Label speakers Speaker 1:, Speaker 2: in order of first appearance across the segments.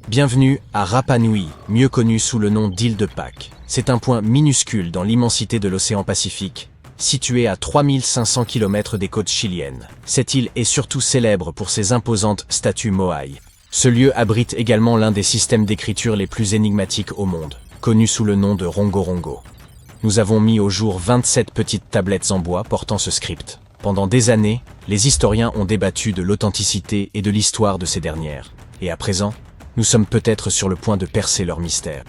Speaker 1: Bienvenue à Rapa Nui, mieux connu sous le nom d'île de Pâques. C'est un point minuscule dans l'immensité de l'océan Pacifique, situé à 3500 km des côtes chiliennes. Cette île est surtout célèbre pour ses imposantes statues Moai. Ce lieu abrite également l'un des systèmes d'écriture les plus énigmatiques au monde, connu sous le nom de Rongorongo. Nous avons mis au jour 27 petites tablettes en bois portant ce script. Pendant des années, les historiens ont débattu de l'authenticité et de l'histoire de ces dernières. Et à présent, nous sommes peut-être sur le point de percer leur mystère.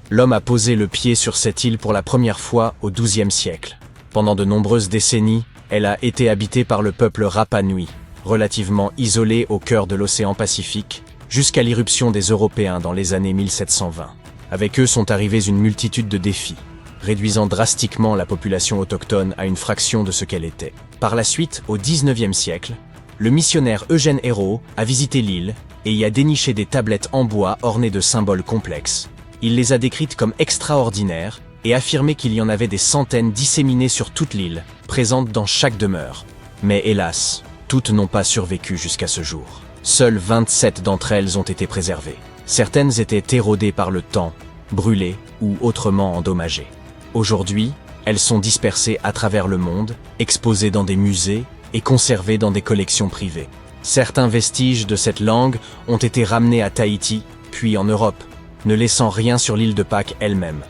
Speaker 1: L'homme a posé le pied sur cette île pour la première fois au XIIe siècle. Pendant de nombreuses décennies, elle a été habitée par le peuple Rapa Nui, relativement isolé au cœur de l'océan Pacifique, jusqu'à l'irruption des Européens dans les années 1720. Avec eux sont arrivés une multitude de défis, réduisant drastiquement la population autochtone à une fraction de ce qu'elle était. Par la suite, au XIXe siècle, le missionnaire Eugène Hérault a visité l'île et y a déniché des tablettes en bois ornées de symboles complexes. Il les a décrites comme extraordinaires et affirmé qu'il y en avait des centaines disséminées sur toute l'île, présentes dans chaque demeure. Mais hélas, toutes n'ont pas survécu jusqu'à ce jour. Seules 27 d'entre elles ont été préservées. Certaines étaient érodées par le temps, brûlées ou autrement endommagées. Aujourd'hui, elles sont dispersées à travers le monde, exposées dans des musées et conservées dans des collections privées. Certains vestiges de cette langue ont été ramenés à Tahiti, puis en Europe, ne laissant rien sur l'île de Pâques elle-même.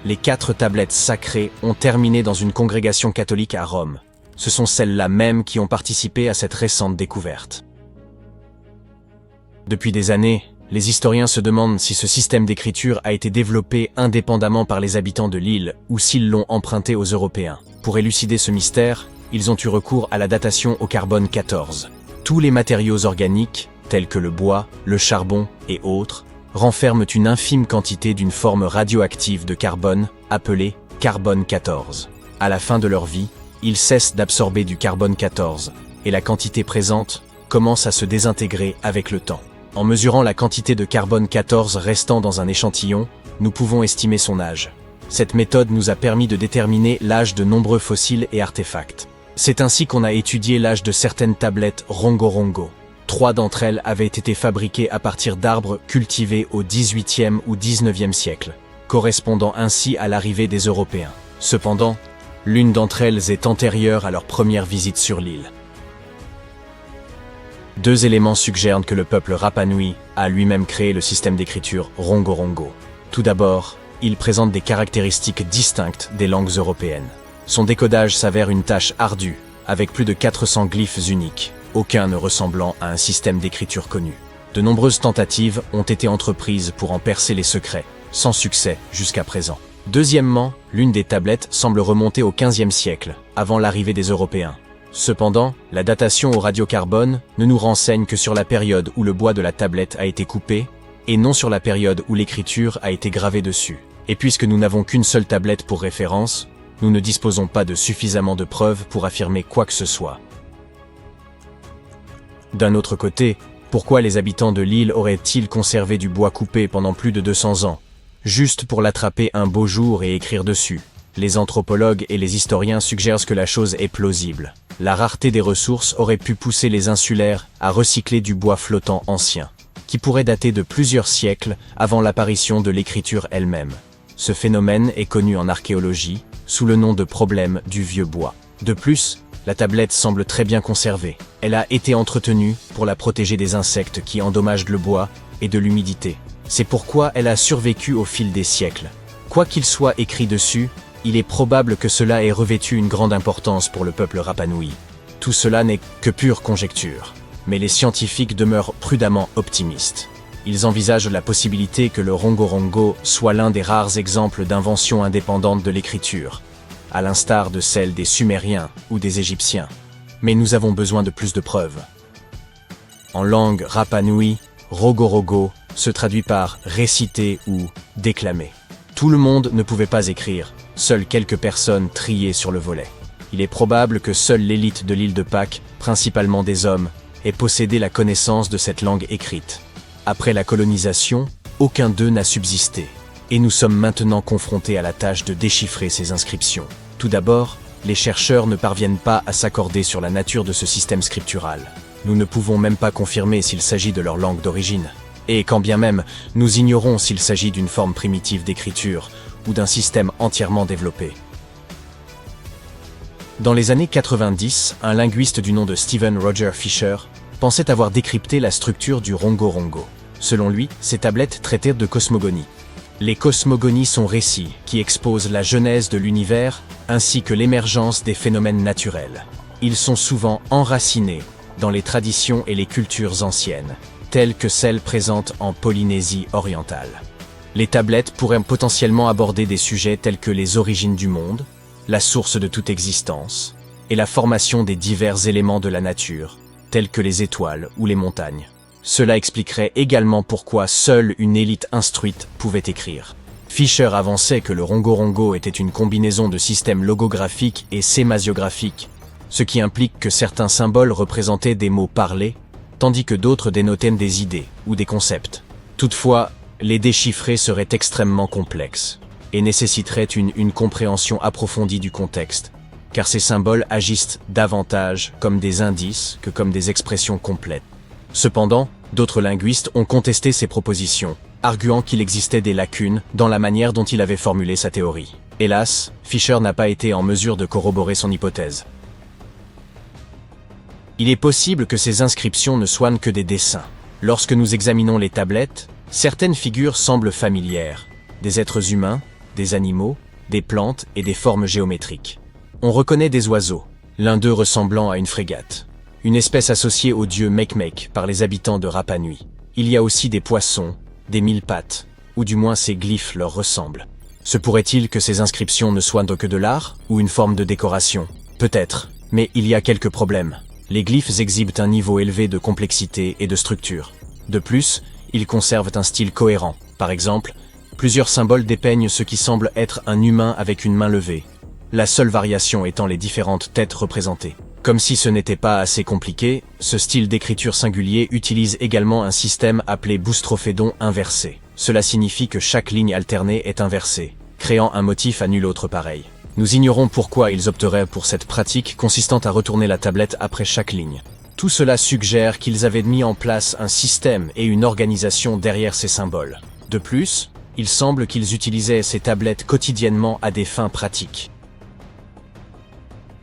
Speaker 1: Les 4 tablettes sacrées ont terminé dans une congrégation catholique à Rome. Ce sont celles-là même qui ont participé à cette récente découverte. Depuis des années, les historiens se demandent si ce système d'écriture a été développé indépendamment par les habitants de l'île ou s'ils l'ont emprunté aux Européens. Pour élucider ce mystère, ils ont eu recours à la datation au carbone 14. Tous les matériaux organiques, tels que le bois, le charbon et autres, renferment une infime quantité d'une forme radioactive de carbone, appelée carbone 14. À la fin de leur vie, ils cessent d'absorber du carbone 14, et la quantité présente commence à se désintégrer avec le temps. En mesurant la quantité de carbone 14 restant dans un échantillon, nous pouvons estimer son âge. Cette méthode nous a permis de déterminer l'âge de nombreux fossiles et artefacts. C'est ainsi qu'on a étudié l'âge de certaines tablettes Rongorongo. 3 d'entre elles avaient été fabriquées à partir d'arbres cultivés au XVIIIe ou XIXe siècle, correspondant ainsi à l'arrivée des Européens. Cependant, l'une d'entre elles est antérieure à leur première visite sur l'île. 2 éléments suggèrent que le peuple Rapa Nui a lui-même créé le système d'écriture Rongorongo. Tout d'abord, il présente des caractéristiques distinctes des langues européennes. Son décodage s'avère une tâche ardue, avec plus de 400 glyphes uniques, aucun ne ressemblant à un système d'écriture connu. De nombreuses tentatives ont été entreprises pour en percer les secrets, sans succès jusqu'à présent. Deuxièmement, l'une des tablettes semble remonter au XVe siècle, avant l'arrivée des Européens. Cependant, la datation au radiocarbone ne nous renseigne que sur la période où le bois de la tablette a été coupé, et non sur la période où l'écriture a été gravée dessus. Et puisque nous n'avons qu'une seule tablette pour référence, nous ne disposons pas de suffisamment de preuves pour affirmer quoi que ce soit. D'un autre côté, pourquoi les habitants de l'île auraient-ils conservé du bois coupé pendant plus de 200 ans, juste pour l'attraper un beau jour et écrire dessus? Les anthropologues et les historiens suggèrent que la chose est plausible. La rareté des ressources aurait pu pousser les insulaires à recycler du bois flottant ancien, qui pourrait dater de plusieurs siècles avant l'apparition de l'écriture elle-même. Ce phénomène est connu en archéologie sous le nom de problème du vieux bois. De plus, la tablette semble très bien conservée. Elle a été entretenue pour la protéger des insectes qui endommagent le bois et de l'humidité. C'est pourquoi elle a survécu au fil des siècles. Quoi qu'il soit écrit dessus, il est probable que cela ait revêtu une grande importance pour le peuple Rapa Nui. Tout cela n'est que pure conjecture, mais les scientifiques demeurent prudemment optimistes. Ils envisagent la possibilité que le Rongorongo soit l'un des rares exemples d'invention indépendante de l'écriture, à l'instar de celle des Sumériens ou des Égyptiens. Mais nous avons besoin de plus de preuves. En langue Rapa Nui, Rogorogo se traduit par réciter ou déclamer. Tout le monde ne pouvait pas écrire, seules quelques personnes triées sur le volet. Il est probable que seule l'élite de l'île de Pâques, principalement des hommes, ait possédé la connaissance de cette langue écrite. Après la colonisation, aucun d'eux n'a subsisté, et nous sommes maintenant confrontés à la tâche de déchiffrer ces inscriptions. Tout d'abord, les chercheurs ne parviennent pas à s'accorder sur la nature de ce système scriptural. nous ne pouvons même pas confirmer s'il s'agit de leur langue d'origine. Et quand bien même, nous ignorons s'il s'agit d'une forme primitive d'écriture ou d'un système entièrement développé. Dans les années 90, un linguiste du nom de Stephen Roger Fisher pensait avoir décrypté la structure du rongo-rongo. Selon lui, ces tablettes traitaient de cosmogonies. Les cosmogonies sont récits qui exposent la genèse de l'univers ainsi que l'émergence des phénomènes naturels. Ils sont souvent enracinés dans les traditions et les cultures anciennes, telles que celles présentes en Polynésie orientale. Les tablettes pourraient potentiellement aborder des sujets tels que les origines du monde, la source de toute existence, et la formation des divers éléments de la nature, tels que les étoiles ou les montagnes. Cela expliquerait également pourquoi seule une élite instruite pouvait écrire. Fisher avançait que le rongo-rongo était une combinaison de systèmes logographiques et sémasiographiques, ce qui implique que certains symboles représentaient des mots parlés, tandis que d'autres dénotaient des idées ou des concepts. Toutefois, les déchiffrer serait extrêmement complexe et nécessiterait une compréhension approfondie du contexte, car ces symboles agissent davantage comme des indices que comme des expressions complètes. Cependant, d'autres linguistes ont contesté ces propositions, arguant qu'il existait des lacunes dans la manière dont il avait formulé sa théorie. Hélas, Fisher n'a pas été en mesure de corroborer son hypothèse. Il est possible que ces inscriptions ne soient que des dessins. Lorsque nous examinons les tablettes, certaines figures semblent familières, des êtres humains, des animaux, des plantes et des formes géométriques. On reconnaît des oiseaux, l'un d'eux ressemblant à une frégate, une espèce associée au dieu Mekmek par les habitants de Rapa Nui. Il y a aussi des poissons, des mille-pattes, ou du moins ces glyphes leur ressemblent. Se pourrait-il que ces inscriptions ne soient que de l'art ou une forme de décoration? Peut-être, mais il y a quelques problèmes. Les glyphes exhibent un niveau élevé de complexité et de structure. De plus, ils conservent un style cohérent. Par exemple, plusieurs symboles dépeignent ce qui semble être un humain avec une main levée, la seule variation étant les différentes têtes représentées. Comme si ce n'était pas assez compliqué, ce style d'écriture singulier utilise également un système appelé boustrophédon inversé. Cela signifie que chaque ligne alternée est inversée, créant un motif à nul autre pareil. Nous ignorons pourquoi ils opteraient pour cette pratique consistant à retourner la tablette après chaque ligne. Tout cela suggère qu'ils avaient mis en place un système et une organisation derrière ces symboles. De plus, il semble qu'ils utilisaient ces tablettes quotidiennement à des fins pratiques.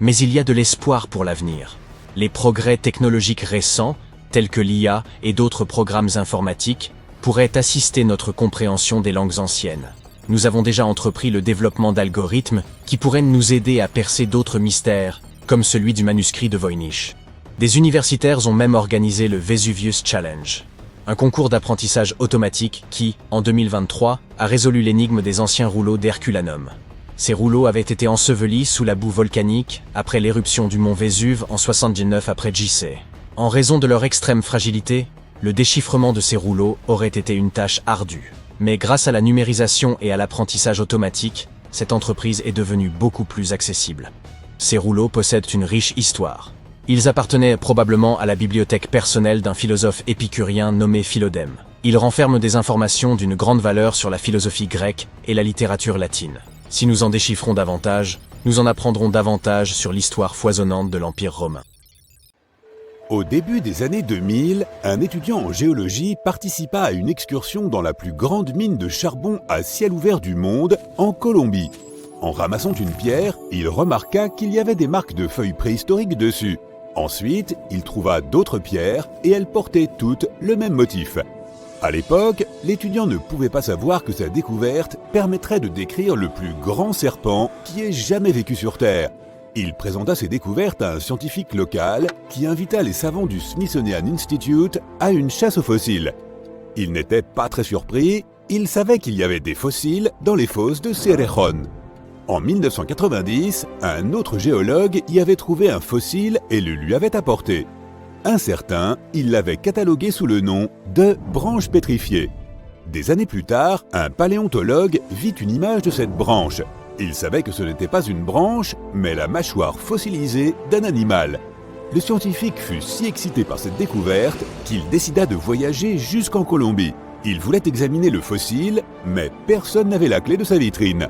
Speaker 1: Mais il y a de l'espoir pour l'avenir. Les progrès technologiques récents, tels que l'IA et d'autres programmes informatiques, pourraient assister notre compréhension des langues anciennes. Nous avons déjà entrepris le développement d'algorithmes qui pourraient nous aider à percer d'autres mystères, comme celui du manuscrit de Voynich. Des universitaires ont même organisé le Vesuvius Challenge, un concours d'apprentissage automatique qui, en 2023, a résolu l'énigme des anciens rouleaux d'Herculanum. Ces rouleaux avaient été ensevelis sous la boue volcanique après l'éruption du mont Vésuve en 79 après JC. En raison de leur extrême fragilité, le déchiffrement de ces rouleaux aurait été une tâche ardue. Mais grâce à la numérisation et à l'apprentissage automatique, cette entreprise est devenue beaucoup plus accessible. Ces rouleaux possèdent une riche histoire. Ils appartenaient probablement à la bibliothèque personnelle d'un philosophe épicurien nommé Philodème. Ils renferment des informations d'une grande valeur sur la philosophie grecque et la littérature latine. Si nous en déchiffrons davantage, nous en apprendrons davantage sur l'histoire foisonnante de l'Empire romain.
Speaker 2: Au début des années 2000, un étudiant en géologie participa à une excursion dans la plus grande mine de charbon à ciel ouvert du monde, en Colombie. En ramassant une pierre, il remarqua qu'il y avait des marques de feuilles préhistoriques dessus. Ensuite, il trouva d'autres pierres et elles portaient toutes le même motif. À l'époque, l'étudiant ne pouvait pas savoir que sa découverte permettrait de décrire le plus grand serpent qui ait jamais vécu sur Terre. Il présenta ses découvertes à un scientifique local qui invita les savants du Smithsonian Institute à une chasse aux fossiles. Il n'était pas très surpris, il savait qu'il y avait des fossiles dans les fosses de Cerrejón. En 1990, un autre géologue y avait trouvé un fossile et le lui avait apporté. Incertain, il l'avait catalogué sous le nom de branche pétrifiée. Des années plus tard, un paléontologue vit une image de cette branche. Il savait que ce n'était pas une branche, mais la mâchoire fossilisée d'un animal. Le scientifique fut si excité par cette découverte qu'il décida de voyager jusqu'en Colombie. Il voulait examiner le fossile, mais personne n'avait la clé de sa vitrine.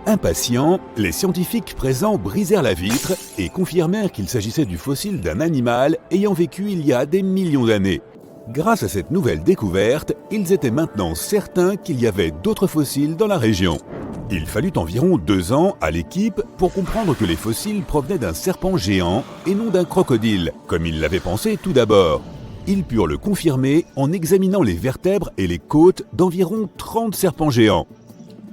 Speaker 2: Impatients, les scientifiques présents brisèrent la vitre et confirmèrent qu'il s'agissait du fossile d'un animal ayant vécu il y a des millions d'années. Grâce à cette nouvelle découverte, ils étaient maintenant certains qu'il y avait d'autres fossiles dans la région. Il fallut environ 2 ans à l'équipe pour comprendre que les fossiles provenaient d'un serpent géant et non d'un crocodile, comme ils l'avaient pensé tout d'abord. Ils purent le confirmer en examinant les vertèbres et les côtes d'environ 30 serpents géants.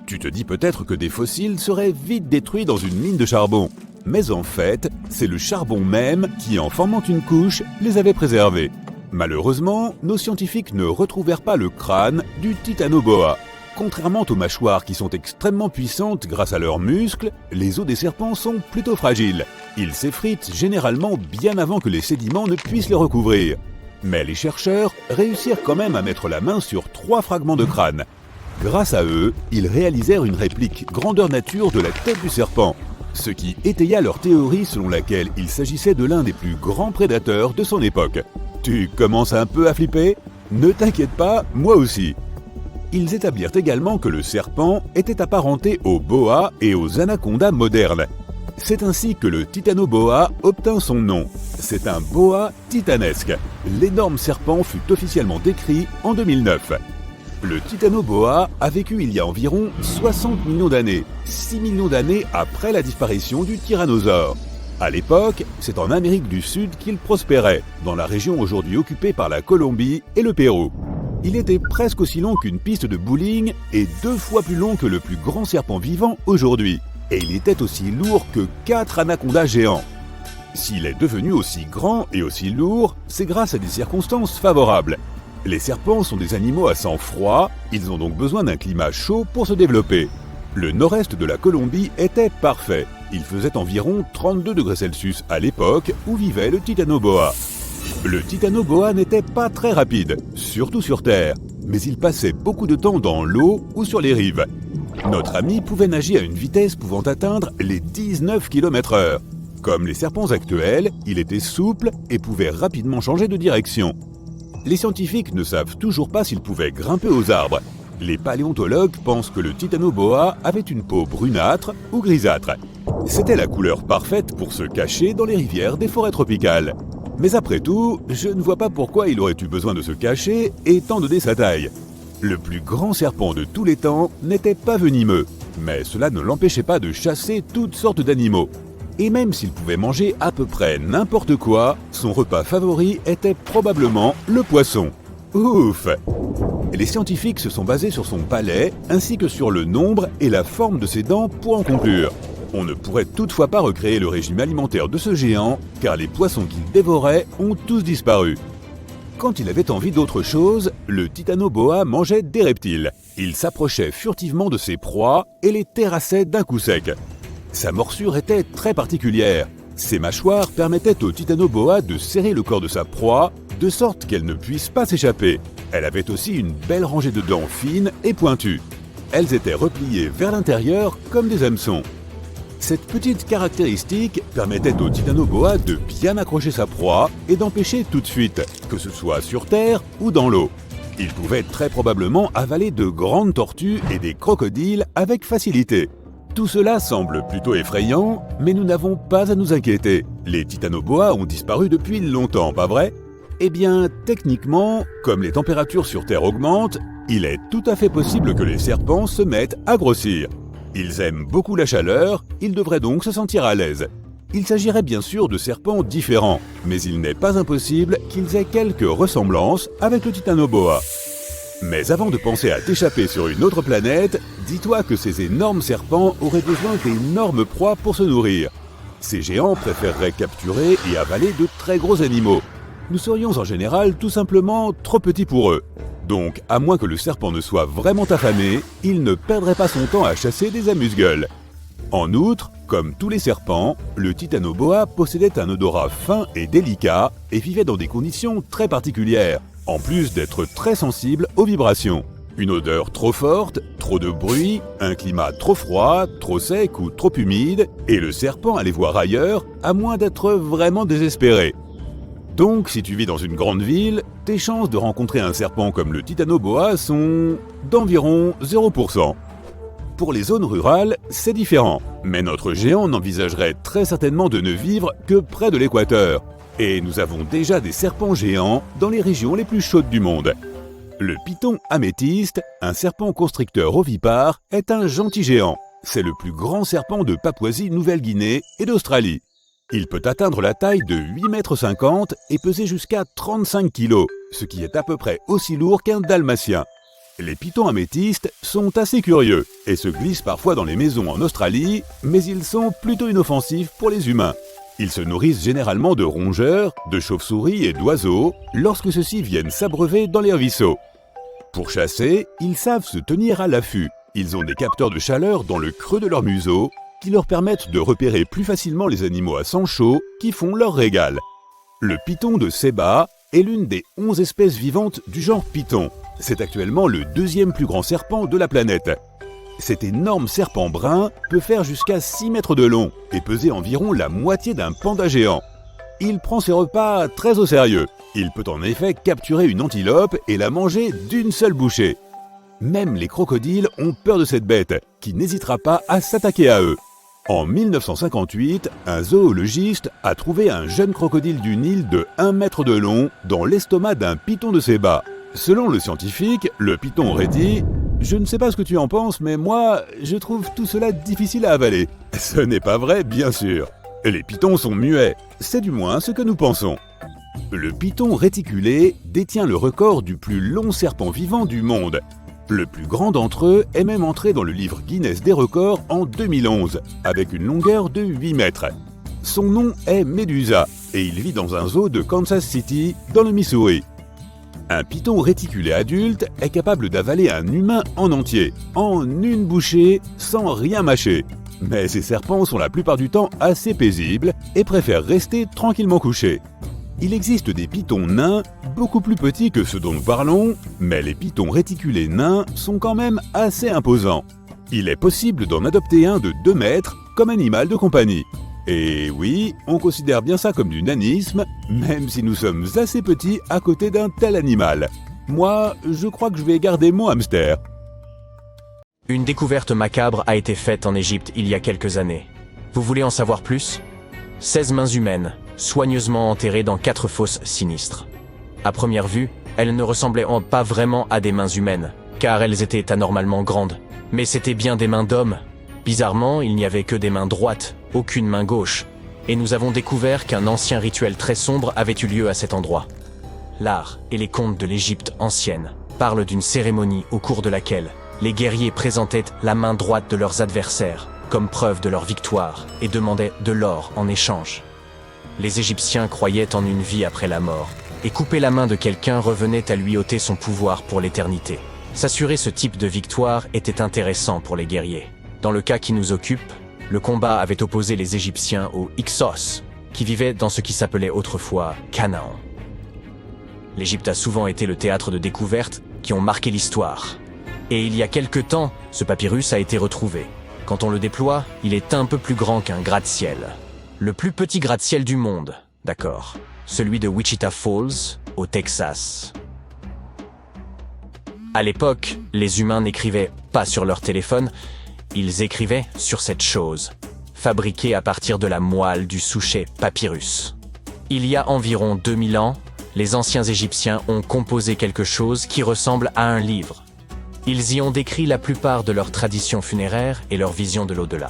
Speaker 2: Tu te dis peut-être que des fossiles seraient vite détruits dans une mine de charbon. Mais en fait, c'est le charbon même qui, en formant une couche, les avait préservés. Malheureusement, nos scientifiques ne retrouvèrent pas le crâne du titanoboa. Contrairement aux mâchoires qui sont extrêmement puissantes grâce à leurs muscles, les os des serpents sont plutôt fragiles. Ils s'effritent généralement bien avant que les sédiments ne puissent les recouvrir. Mais les chercheurs réussirent quand même à mettre la main sur 3 fragments de crâne. Grâce à eux, ils réalisèrent une réplique grandeur nature de la tête du serpent, ce qui étaya leur théorie selon laquelle il s'agissait de l'un des plus grands prédateurs de son époque. Tu commences un peu à flipper ? Ne t'inquiète pas, moi aussi. Ils établirent également que le serpent était apparenté aux boas et aux anacondas modernes. C'est ainsi que le titanoboa obtint son nom. C'est un boa titanesque. L'énorme serpent fut officiellement décrit en 2009. Le titanoboa a vécu il y a environ 60 millions d'années, 6 millions d'années après la disparition du tyrannosaure. À l'époque, c'est en Amérique du Sud qu'il prospérait, dans la région aujourd'hui occupée par la Colombie et le Pérou. Il était presque aussi long qu'une piste de bowling et 2 fois plus long que le plus grand serpent vivant aujourd'hui. Et il était aussi lourd que 4 anacondas géants. S'il est devenu aussi grand et aussi lourd, c'est grâce à des circonstances favorables. Les serpents sont des animaux à sang froid, ils ont donc besoin d'un climat chaud pour se développer. Le nord-est de la Colombie était parfait. Il faisait environ 32 degrés Celsius à l'époque où vivait le titanoboa. Le titanoboa n'était pas très rapide, surtout sur Terre, mais il passait beaucoup de temps dans l'eau ou sur les rives. Notre ami pouvait nager à une vitesse pouvant atteindre les 19 km/h. Comme les serpents actuels, il était souple et pouvait rapidement changer de direction. Les scientifiques ne savent toujours pas s'il pouvait grimper aux arbres. Les paléontologues pensent que le titanoboa avait une peau brunâtre ou grisâtre. C'était la couleur parfaite pour se cacher dans les rivières des forêts tropicales. Mais après tout, je ne vois pas pourquoi il aurait eu besoin de se cacher étant donné sa taille. Le plus grand serpent de tous les temps n'était pas venimeux, mais cela ne l'empêchait pas de chasser toutes sortes d'animaux. Et même s'il pouvait manger à peu près n'importe quoi, son repas favori était probablement le poisson. Ouf! Les scientifiques se sont basés sur son palais, ainsi que sur le nombre et la forme de ses dents pour en conclure. On ne pourrait toutefois pas recréer le régime alimentaire de ce géant, car les poissons qu'il dévorait ont tous disparu. Quand il avait envie d'autre chose, le titanoboa mangeait des reptiles. Il s'approchait furtivement de ses proies et les terrassait d'un coup sec. Sa morsure était très particulière. Ses mâchoires permettaient au titanoboa de serrer le corps de sa proie, de sorte qu'elle ne puisse pas s'échapper. Elle avait aussi une belle rangée de dents fines et pointues. Elles étaient repliées vers l'intérieur comme des hameçons. Cette petite caractéristique permettait au titanoboa de bien accrocher sa proie et d'empêcher toute fuite, que ce soit sur terre ou dans l'eau. Il pouvait très probablement avaler de grandes tortues et des crocodiles avec facilité. Tout cela semble plutôt effrayant, mais nous n'avons pas à nous inquiéter. Les titanoboas ont disparu depuis longtemps, pas vrai ? Eh bien, techniquement, comme les températures sur Terre augmentent, il est tout à fait possible que les serpents se mettent à grossir. Ils aiment beaucoup la chaleur, ils devraient donc se sentir à l'aise. Il s'agirait bien sûr de serpents différents, mais il n'est pas impossible qu'ils aient quelques ressemblances avec le titanoboa. Mais avant de penser à t'échapper sur une autre planète, dis-toi que ces énormes serpents auraient besoin d'énormes proies pour se nourrir. Ces géants préféreraient capturer et avaler de très gros animaux. Nous serions en général tout simplement trop petits pour eux. Donc, à moins que le serpent ne soit vraiment affamé, il ne perdrait pas son temps à chasser des amuse-gueules. En outre, comme tous les serpents, le titanoboa possédait un odorat fin et délicat et vivait dans des conditions très particulières, en plus d'être très sensible aux vibrations. Une odeur trop forte, trop de bruit, un climat trop froid, trop sec ou trop humide, et le serpent allait voir ailleurs, à moins d'être vraiment désespéré. Donc, si tu vis dans une grande ville, tes chances de rencontrer un serpent comme le titanoboa sont d'environ 0%. Pour les zones rurales, c'est différent, mais notre géant n'envisagerait très certainement de ne vivre que près de l'équateur. Et nous avons déjà des serpents géants dans les régions les plus chaudes du monde. Le python améthyste, un serpent constricteur ovipare, est un gentil géant. C'est le plus grand serpent de Papouasie-Nouvelle-Guinée et d'Australie. Il peut atteindre la taille de 8,50 m et peser jusqu'à 35 kg, ce qui est à peu près aussi lourd qu'un dalmatien. Les pythons améthystes sont assez curieux et se glissent parfois dans les maisons en Australie, mais ils sont plutôt inoffensifs pour les humains. Ils se nourrissent généralement de rongeurs, de chauves-souris et d'oiseaux lorsque ceux-ci viennent s'abreuver dans les ruisseaux. Pour chasser, ils savent se tenir à l'affût. Ils ont des capteurs de chaleur dans le creux de leur museau qui leur permettent de repérer plus facilement les animaux à sang chaud qui font leur régal. Le python de Seba est l'une des 11 espèces vivantes du genre python. C'est actuellement le deuxième plus grand serpent de la planète. Cet énorme serpent brun peut faire jusqu'à 6 mètres de long et peser environ la moitié d'un panda géant. Il prend ses repas très au sérieux. Il peut en effet capturer une antilope et la manger d'une seule bouchée. Même les crocodiles ont peur de cette bête, qui n'hésitera pas à s'attaquer à eux. En 1958, un zoologiste a trouvé un jeune crocodile du Nil de 1 mètre de long dans l'estomac d'un python de Seba. Selon le scientifique, le python aurait dit « Je ne sais pas ce que tu en penses, mais moi, je trouve tout cela difficile à avaler. » Ce n'est pas vrai, bien sûr. Les pythons sont muets, c'est du moins ce que nous pensons. Le python réticulé détient le record du plus long serpent vivant du monde. Le plus grand d'entre eux est même entré dans le livre Guinness des records en 2011, avec une longueur de 8 mètres. Son nom est Medusa, et il vit dans un zoo de Kansas City, dans le Missouri. Un python réticulé adulte est capable d'avaler un humain en entier, en une bouchée, sans rien mâcher. Mais ces serpents sont la plupart du temps assez paisibles et préfèrent rester tranquillement couchés. Il existe des pythons nains beaucoup plus petits que ceux dont nous parlons, mais les pythons réticulés nains sont quand même assez imposants. Il est possible d'en adopter un de 2 mètres comme animal de compagnie. Et oui, on considère bien ça comme du nanisme, même si nous sommes assez petits à côté d'un tel animal. Moi, je crois que je vais garder mon hamster.
Speaker 1: Une découverte macabre a été faite en Égypte il y a quelques années. Vous voulez en savoir plus ? 16 mains humaines, soigneusement enterrées dans 4 fosses sinistres. À première vue, elles ne ressemblaient pas vraiment à des mains humaines, car elles étaient anormalement grandes. Mais c'étaient bien des mains d'hommes. Bizarrement, il n'y avait que des mains droites, aucune main gauche. Et nous avons découvert qu'un ancien rituel très sombre avait eu lieu à cet endroit. L'art et les contes de l'Égypte ancienne parlent d'une cérémonie au cours de laquelle les guerriers présentaient la main droite de leurs adversaires comme preuve de leur victoire et demandaient de l'or en échange. Les Égyptiens croyaient en une vie après la mort, et couper la main de quelqu'un revenait à lui ôter son pouvoir pour l'éternité. S'assurer ce type de victoire était intéressant pour les guerriers. Dans le cas qui nous occupe, le combat avait opposé les Égyptiens aux Hyksos, qui vivaient dans ce qui s'appelait autrefois Canaan. L'Égypte a souvent été le théâtre de découvertes qui ont marqué l'histoire. Et il y a quelque temps, ce papyrus a été retrouvé. Quand on le déploie, il est un peu plus grand qu'un gratte-ciel. Le plus petit gratte-ciel du monde, d'accord. Celui de Wichita Falls, au Texas. À l'époque, les humains n'écrivaient pas sur leur téléphone, ils écrivaient sur cette chose, fabriquée à partir de la moelle du souchet papyrus. Il y a environ 2000 ans, les anciens Égyptiens ont composé quelque chose qui ressemble à un livre. Ils y ont décrit la plupart de leurs traditions funéraires et leur vision de l'au-delà.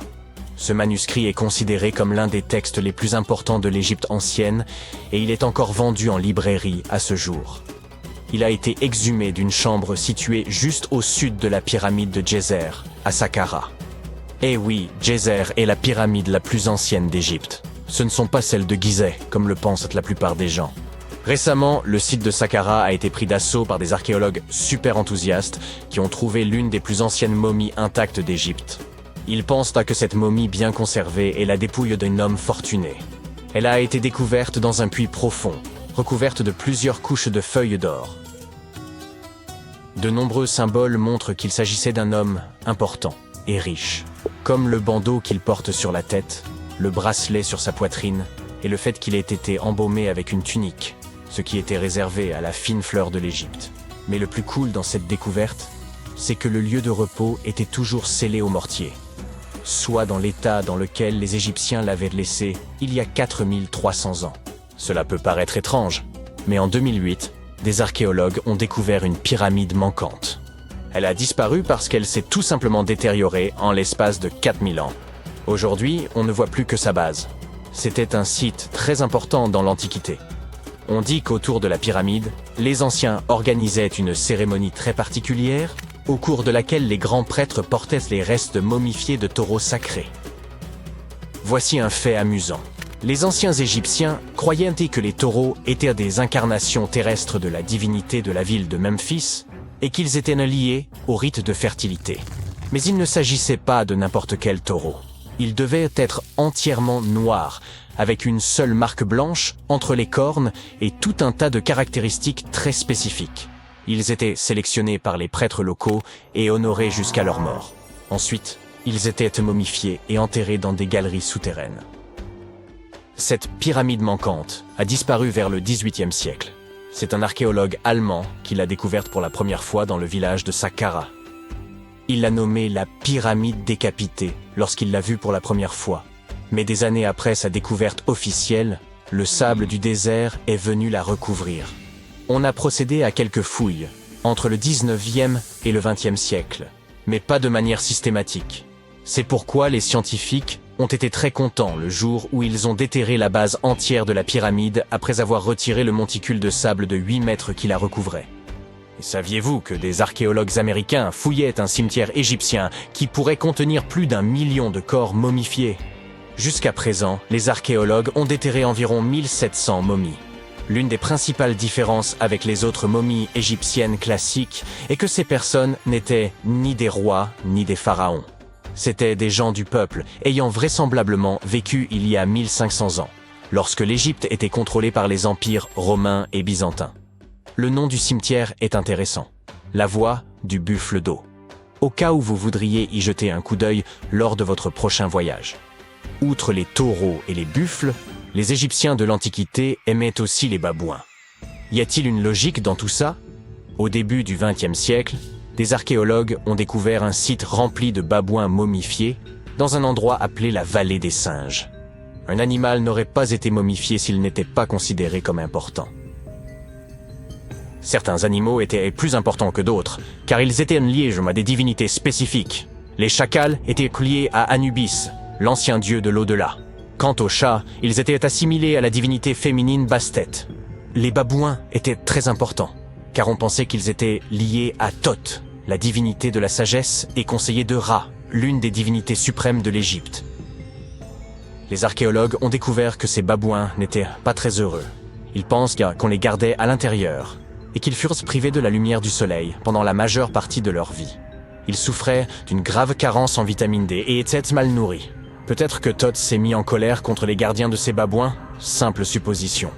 Speaker 1: Ce manuscrit est considéré comme l'un des textes les plus importants de l'Égypte ancienne et il est encore vendu en librairie à ce jour. Il a été exhumé d'une chambre située juste au sud de la pyramide de Djéser, à Saqqara. Eh oui, Djéser est la pyramide la plus ancienne d'Égypte. Ce ne sont pas celles de Gizeh, comme le pensent la plupart des gens. Récemment, le site de Saqqara a été pris d'assaut par des archéologues super enthousiastes qui ont trouvé l'une des plus anciennes momies intactes d'Égypte. Ils pensent que cette momie bien conservée est la dépouille d'un homme fortuné. Elle a été découverte dans un puits profond, recouverte de plusieurs couches de feuilles d'or. De nombreux symboles montrent qu'il s'agissait d'un homme important et riche, comme le bandeau qu'il porte sur la tête, le bracelet sur sa poitrine et le fait qu'il ait été embaumé avec une tunique, ce qui était réservé à la fine fleur de l'Égypte. Mais le plus cool dans cette découverte, c'est que le lieu de repos était toujours scellé au mortier, soit dans l'état dans lequel les Égyptiens l'avaient laissé il y a 4300 ans. Cela peut paraître étrange, mais en 2008, des archéologues ont découvert une pyramide manquante. Elle a disparu parce qu'elle s'est tout simplement détériorée en l'espace de 4000 ans. Aujourd'hui, on ne voit plus que sa base. C'était un site très important dans l'Antiquité. On dit qu'autour de la pyramide, les anciens organisaient une cérémonie très particulière, au cours de laquelle les grands prêtres portaient les restes momifiés de taureaux sacrés. Voici un fait amusant. Les anciens Égyptiens croyaient que les taureaux étaient des incarnations terrestres de la divinité de la ville de Memphis et qu'ils étaient liés au rite de fertilité. Mais il ne s'agissait pas de n'importe quel taureau. Ils devaient être entièrement noirs, avec une seule marque blanche entre les cornes et tout un tas de caractéristiques très spécifiques. Ils étaient sélectionnés par les prêtres locaux et honorés jusqu'à leur mort. Ensuite, ils étaient momifiés et enterrés dans des galeries souterraines. Cette pyramide manquante a disparu vers le XVIIIe siècle. C'est un archéologue allemand qui l'a découverte pour la première fois dans le village de Saqqara. Il l'a nommée la pyramide décapitée lorsqu'il l'a vue pour la première fois. Mais des années après sa découverte officielle, le sable du désert est venu la recouvrir. On a procédé à quelques fouilles, entre le 19e et le 20e siècle, mais pas de manière systématique. C'est pourquoi les scientifiques ont été très contents le jour où ils ont déterré la base entière de la pyramide après avoir retiré le monticule de sable de 8 mètres qui la recouvrait. Et saviez-vous que des archéologues américains fouillaient un cimetière égyptien qui pourrait contenir plus d'1 million de corps momifiés? Jusqu'à présent, les archéologues ont déterré environ 1700 momies. L'une des principales différences avec les autres momies égyptiennes classiques est que ces personnes n'étaient ni des rois ni des pharaons. C'étaient des gens du peuple ayant vraisemblablement vécu il y a 1500 ans, lorsque l'Égypte était contrôlée par les empires romains et byzantins. Le nom du cimetière est intéressant, la voie du buffle d'eau, au cas où vous voudriez y jeter un coup d'œil lors de votre prochain voyage. Outre les taureaux et les buffles, les Égyptiens de l'Antiquité aimaient aussi les babouins. Y a-t-il une logique dans tout ça? Au début du XXe siècle, des archéologues ont découvert un site rempli de babouins momifiés dans un endroit appelé la vallée des singes. Un animal n'aurait pas été momifié s'il n'était pas considéré comme important. Certains animaux étaient plus importants que d'autres, car ils étaient liés à des divinités spécifiques. Les chacals étaient liés à Anubis, l'ancien dieu de l'au-delà. Quant aux chats, ils étaient assimilés à la divinité féminine Bastet. Les babouins étaient très importants, car on pensait qu'ils étaient liés à Thoth, la divinité de la sagesse et conseiller de Ra, l'une des divinités suprêmes de l'Égypte. Les archéologues ont découvert que ces babouins n'étaient pas très heureux. Ils pensent qu'on les gardait à l'intérieur et qu'ils furent privés de la lumière du soleil pendant la majeure partie de leur vie. Ils souffraient d'une grave carence en vitamine D et étaient mal nourris. Peut-être que Thoth s'est mis en colère contre les gardiens de ces babouins, simple supposition.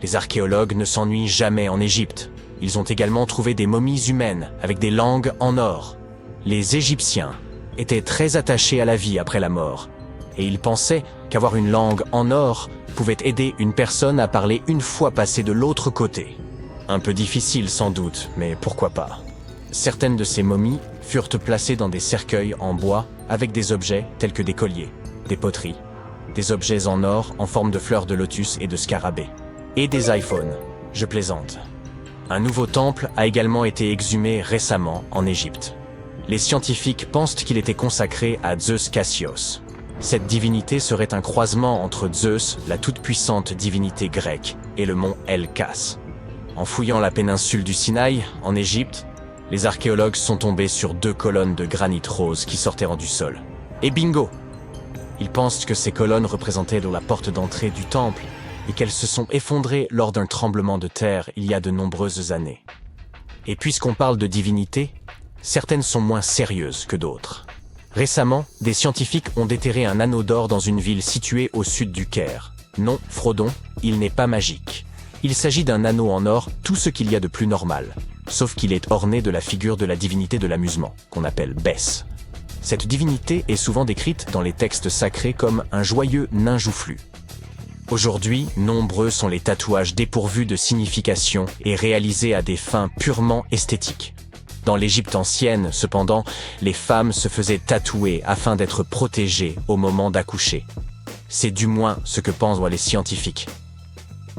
Speaker 1: Les archéologues ne s'ennuient jamais en Égypte. Ils ont également trouvé des momies humaines avec des langues en or. Les Égyptiens étaient très attachés à la vie après la mort, et ils pensaient qu'avoir une langue en or pouvait aider une personne à parler une fois passée de l'autre côté. Un peu difficile sans doute, mais pourquoi pas. Certaines de ces momies furent placées dans des cercueils en bois avec des objets tels que des colliers, des poteries, des objets en or en forme de fleurs de lotus et de scarabées, et des iPhones. Je plaisante. Un nouveau temple a également été exhumé récemment en Égypte. Les scientifiques pensent qu'il était consacré à Zeus Cassios. Cette divinité serait un croisement entre Zeus, la toute-puissante divinité grecque, et le mont El-Kas. En fouillant la péninsule du Sinaï, en Égypte, les archéologues sont tombés sur 2 colonnes de granit rose qui sortaient du sol. Et bingo! Ils pensent que ces colonnes représentaient la porte d'entrée du temple et qu'elles se sont effondrées lors d'un tremblement de terre il y a de nombreuses années. Et puisqu'on parle de divinités, certaines sont moins sérieuses que d'autres. Récemment, des scientifiques ont déterré un anneau d'or dans une ville située au sud du Caire. Non, Frodon, il n'est pas magique. Il s'agit d'un anneau en or, tout ce qu'il y a de plus normal, sauf qu'il est orné de la figure de la divinité de l'amusement, qu'on appelle Bès. Cette divinité est souvent décrite dans les textes sacrés comme un joyeux nain joufflu. Aujourd'hui, nombreux sont les tatouages dépourvus de signification et réalisés à des fins purement esthétiques. Dans l'Égypte ancienne, cependant, les femmes se faisaient tatouer afin d'être protégées au moment d'accoucher. C'est du moins ce que pensent les scientifiques.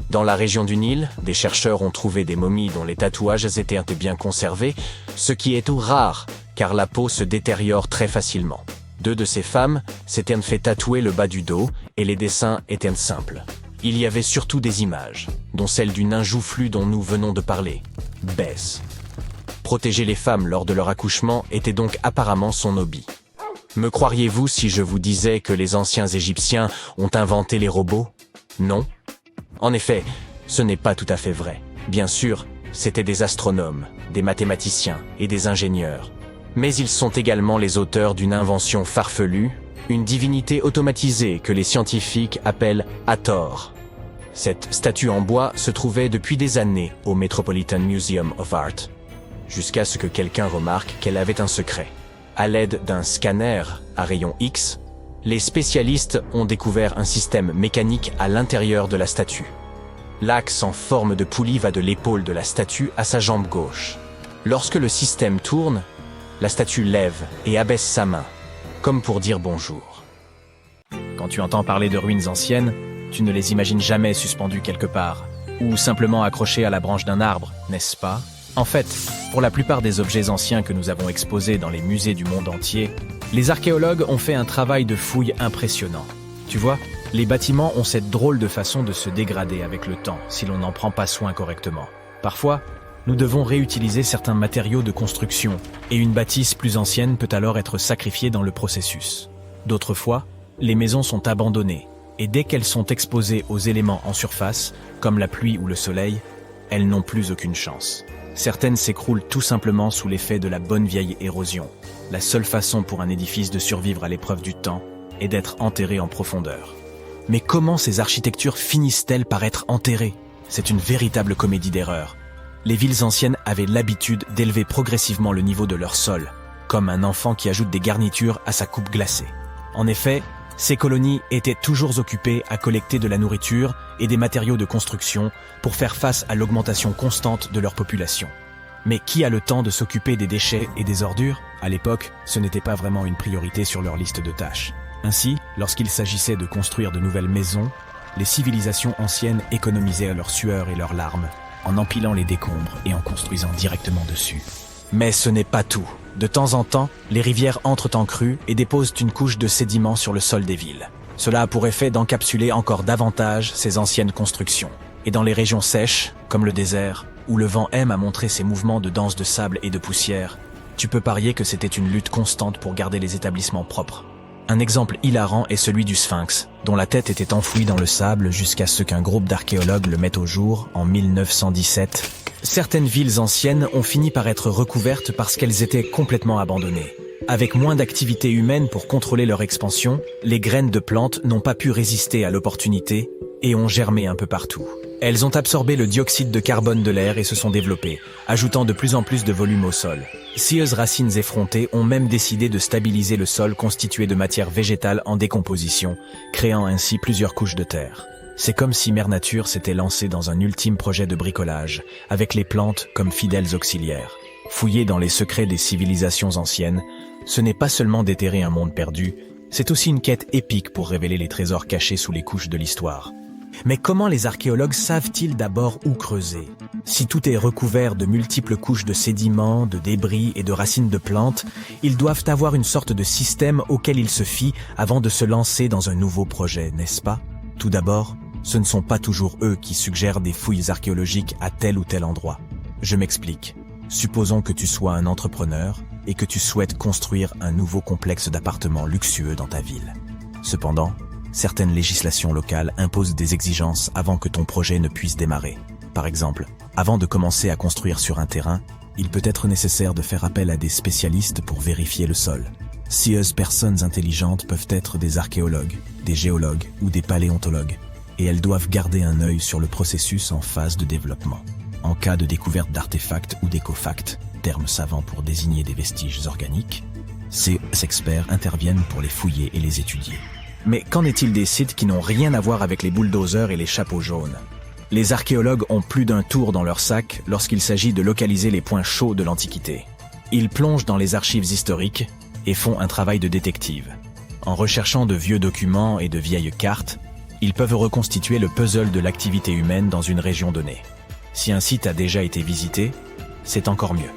Speaker 1: Dans la région du Nil, des chercheurs ont trouvé des momies dont les tatouages étaient bien conservés, ce qui est tout rare, car la peau se détériore très facilement. 2 de ces femmes s'étaient fait tatouer le bas du dos, et les dessins étaient simples. Il y avait surtout des images, dont celle du nain joufflu dont nous venons de parler, Bès. Protéger les femmes lors de leur accouchement était donc apparemment son hobby. Me croiriez-vous si je vous disais que les anciens Égyptiens ont inventé les robots? Non. En effet, ce n'est pas tout à fait vrai. Bien sûr, c'étaient des astronomes, des mathématiciens et des ingénieurs. Mais ils sont également les auteurs d'une invention farfelue, une divinité automatisée que les scientifiques appellent Hathor. Cette statue en bois se trouvait depuis des années au Metropolitan Museum of Art, jusqu'à ce que quelqu'un remarque qu'elle avait un secret. À l'aide d'un scanner à rayon X, les spécialistes ont découvert un système mécanique à l'intérieur de la statue. L'axe en forme de poulie va de l'épaule de la statue à sa jambe gauche. Lorsque le système tourne, la statue lève et abaisse sa main, comme pour dire bonjour.
Speaker 3: Quand tu entends parler de ruines anciennes, tu ne les imagines jamais suspendues quelque part, ou simplement accrochées à la branche d'un arbre, n'est-ce pas? En fait, pour la plupart des objets anciens que nous avons exposés dans les musées du monde entier, les archéologues ont fait un travail de fouille impressionnant. Tu vois, les bâtiments ont cette drôle de façon de se dégrader avec le temps si l'on n'en prend pas soin correctement. Parfois, nous devons réutiliser certains matériaux de construction, et une bâtisse plus ancienne peut alors être sacrifiée dans le processus. D'autres fois, les maisons sont abandonnées, et dès qu'elles sont exposées aux éléments en surface, comme la pluie ou le soleil, elles n'ont plus aucune chance. Certaines s'écroulent tout simplement sous l'effet de la bonne vieille érosion. La seule façon pour un édifice de survivre à l'épreuve du temps est d'être enterré en profondeur. Mais comment ces architectures finissent-elles par être enterrées? C'est une véritable comédie d'erreurs. Les villes anciennes avaient l'habitude d'élever progressivement le niveau de leur sol, comme un enfant qui ajoute des garnitures à sa coupe glacée. En effet, ces colonies étaient toujours occupées à collecter de la nourriture et des matériaux de construction pour faire face à l'augmentation constante de leur population. Mais qui a le temps de s'occuper des déchets et des ordures? À l'époque, ce n'était pas vraiment une priorité sur leur liste de tâches. Ainsi, lorsqu'il s'agissait de construire de nouvelles maisons, les civilisations anciennes économisaient leur sueur et leurs larmes, en empilant les décombres et en construisant directement dessus. Mais ce n'est pas tout. De temps en temps, les rivières entrent en crue et déposent une couche de sédiments sur le sol des villes. Cela a pour effet d'encapsuler encore davantage ces anciennes constructions. Et dans les régions sèches, comme le désert, où le vent aime à montrer ses mouvements de danse de sable et de poussière, tu peux parier que c'était une lutte constante pour garder les établissements propres. Un exemple hilarant est celui du Sphinx, dont la tête était enfouie dans le sable jusqu'à ce qu'un groupe d'archéologues le mette au jour en 1917. Certaines villes anciennes ont fini par être recouvertes parce qu'elles étaient complètement abandonnées. Avec moins d'activité humaine pour contrôler leur expansion, les graines de plantes n'ont pas pu résister à l'opportunité et ont germé un peu partout. Elles ont absorbé le dioxyde de carbone de l'air et se sont développées, ajoutant de plus en plus de volume au sol. Scieuses racines effrontées ont même décidé de stabiliser le sol constitué de matière végétale en décomposition, créant ainsi plusieurs couches de terre. C'est comme si Mère Nature s'était lancée dans un ultime projet de bricolage, avec les plantes comme fidèles auxiliaires. Fouiller dans les secrets des civilisations anciennes, ce n'est pas seulement déterrer un monde perdu, c'est aussi une quête épique pour révéler les trésors cachés sous les couches de l'histoire. Mais comment les archéologues savent-ils d'abord où creuser? Si tout est recouvert de multiples couches de sédiments, de débris et de racines de plantes, ils doivent avoir une sorte de système auquel ils se fient avant de se lancer dans un nouveau projet, n'est-ce pas? Tout d'abord, ce ne sont pas toujours eux qui suggèrent des fouilles archéologiques à tel ou tel endroit. Je m'explique. Supposons que tu sois un entrepreneur et que tu souhaites construire un nouveau complexe d'appartements luxueux dans ta ville. Cependant, certaines législations locales imposent des exigences avant que ton projet ne puisse démarrer. Par exemple, avant de commencer à construire sur un terrain, il peut être nécessaire de faire appel à des spécialistes pour vérifier le sol. Scieuses personnes intelligentes peuvent être des archéologues, des géologues ou des paléontologues, et elles doivent garder un œil sur le processus en phase de développement. En cas de découverte d'artefacts ou d'écofacts, termes savants pour désigner des vestiges organiques, ces experts interviennent pour les fouiller et les étudier. Mais qu'en est-il des sites qui n'ont rien à voir avec les bulldozers et les chapeaux jaunes? Les archéologues ont plus d'un tour dans leur sac lorsqu'il s'agit de localiser les points chauds de l'Antiquité. Ils plongent dans les archives historiques et font un travail de détective. En recherchant de vieux documents et de vieilles cartes, ils peuvent reconstituer le puzzle de l'activité humaine dans une région donnée. Si un site a déjà été visité, c'est encore mieux.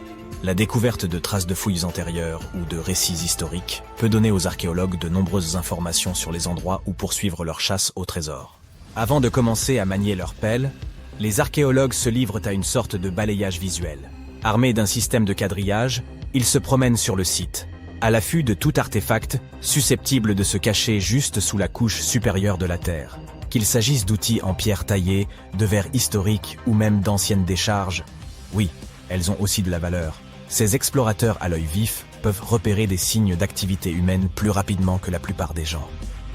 Speaker 3: La découverte de traces de fouilles antérieures ou de récits historiques peut donner aux archéologues de nombreuses informations sur les endroits où poursuivre leur chasse au trésor. Avant de commencer à manier leur pelle, les archéologues se livrent à une sorte de balayage visuel. Armés d'un système de quadrillage, ils se promènent sur le site, à l'affût de tout artefact susceptible de se cacher juste sous la couche supérieure de la Terre. Qu'il s'agisse d'outils en pierre taillée, de verres historiques ou même d'anciennes décharges, oui, elles ont aussi de la valeur. Ces explorateurs à l'œil vif peuvent repérer des signes d'activité humaine plus rapidement que la plupart des gens.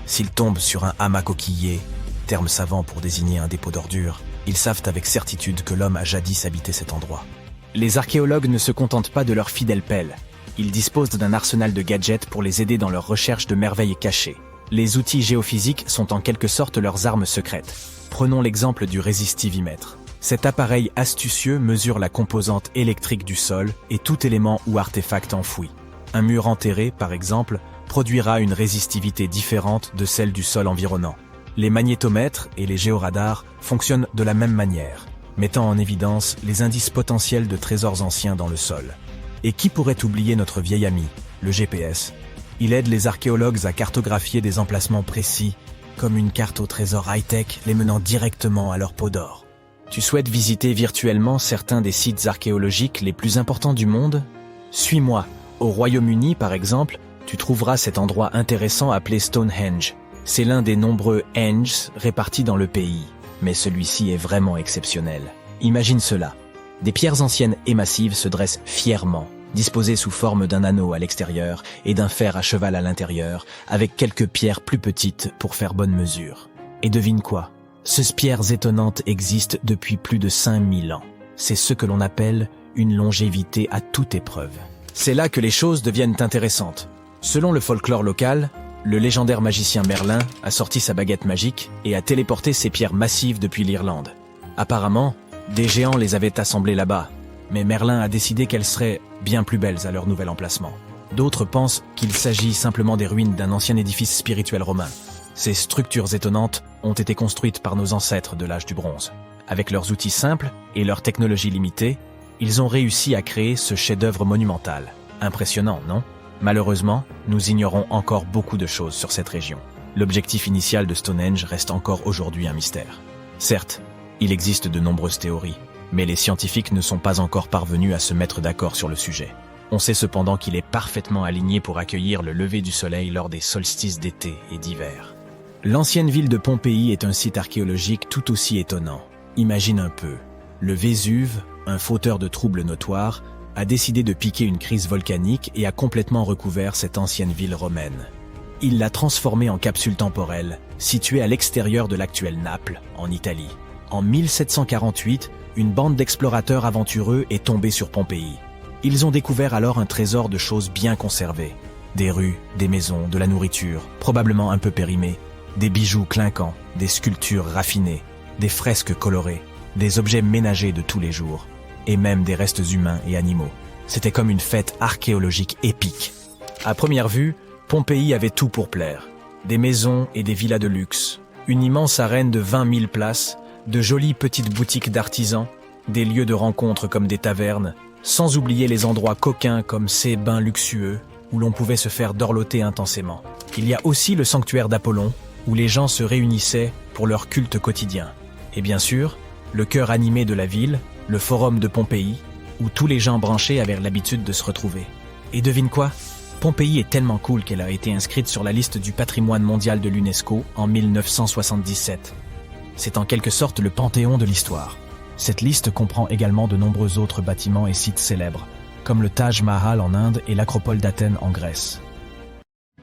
Speaker 3: S'ils tombent sur un hamac coquillé, terme savant pour désigner un dépôt d'ordures, ils savent avec certitude que l'homme a jadis habité cet endroit. Les archéologues ne se contentent pas de leur fidèle pelle. Ils disposent d'un arsenal de gadgets pour les aider dans leur recherche de merveilles cachées. Les outils géophysiques sont en quelque sorte leurs armes secrètes. Prenons l'exemple du résistivimètre. Cet appareil astucieux mesure la composante électrique du sol et tout élément ou artefact enfoui. Un mur enterré, par exemple, produira une résistivité différente de celle du sol environnant. Les magnétomètres et les géoradars fonctionnent de la même manière, mettant en évidence les indices potentiels de trésors anciens dans le sol. Et qui pourrait oublier notre vieil ami, le GPS? Il aide les archéologues à cartographier des emplacements précis, comme une carte au trésor high-tech les menant directement à leur peau d'or. Tu souhaites visiter virtuellement certains des sites archéologiques les plus importants du monde? Suis-moi. Au Royaume-Uni, par exemple, tu trouveras cet endroit intéressant appelé Stonehenge. C'est l'un des nombreux Henges répartis dans le pays, mais celui-ci est vraiment exceptionnel. Imagine cela. Des pierres anciennes et massives se dressent fièrement, disposées sous forme d'un anneau à l'extérieur et d'un fer à cheval à l'intérieur, avec quelques pierres plus petites pour faire bonne mesure. Et devine quoi? Ces pierres étonnantes existent depuis plus de 5000 ans. C'est ce que l'on appelle une longévité à toute épreuve. C'est là que les choses deviennent intéressantes. Selon le folklore local, le légendaire magicien Merlin a sorti sa baguette magique et a téléporté ces pierres massives depuis l'Irlande. Apparemment, des géants les avaient assemblées là-bas, mais Merlin a décidé qu'elles seraient bien plus belles à leur nouvel emplacement. D'autres pensent qu'il s'agit simplement des ruines d'un ancien édifice spirituel romain. Ces structures étonnantes ont été construites par nos ancêtres de l'âge du bronze. Avec leurs outils simples et leur technologie limitée, ils ont réussi à créer ce chef-d'œuvre monumental. Impressionnant, non? Malheureusement, nous ignorons encore beaucoup de choses sur cette région. L'objectif initial de Stonehenge reste encore aujourd'hui un mystère. Certes, il existe de nombreuses théories, mais les scientifiques ne sont pas encore parvenus à se mettre d'accord sur le sujet. On sait cependant qu'il est parfaitement aligné pour accueillir le lever du soleil lors des solstices d'été et d'hiver. L'ancienne ville de Pompéi est un site archéologique tout aussi étonnant. Imagine un peu, le Vésuve, un fauteur de troubles notoires, a décidé de piquer une crise volcanique et a complètement recouvert cette ancienne ville romaine. Il l'a transformée en capsule temporelle, située à l'extérieur de l'actuelle Naples, en Italie. En 1748, une bande d'explorateurs aventureux est tombée sur Pompéi. Ils ont découvert alors un trésor de choses bien conservées. Des rues, des maisons, de la nourriture, probablement un peu périmée, des bijoux clinquants, des sculptures raffinées, des fresques colorées, des objets ménagers de tous les jours, et même des restes humains et animaux. C'était comme une fête archéologique épique. À première vue, Pompéi avait tout pour plaire. Des maisons et des villas de luxe, une immense arène de 20 000 places, de jolies petites boutiques d'artisans, des lieux de rencontre comme des tavernes, sans oublier les endroits coquins comme ces bains luxueux où l'on pouvait se faire dorloter intensément. Il y a aussi le sanctuaire d'Apollon, où les gens se réunissaient pour leur culte quotidien. Et bien sûr, le cœur animé de la ville, le forum de Pompéi, où tous les gens branchés avaient l'habitude de se retrouver. Et devine quoi? Pompéi est tellement cool qu'elle a été inscrite sur la liste du patrimoine mondial de l'UNESCO en 1977. C'est en quelque sorte le panthéon de l'histoire. Cette liste comprend également de nombreux autres bâtiments et sites célèbres, comme le Taj Mahal en Inde et l'Acropole d'Athènes en Grèce.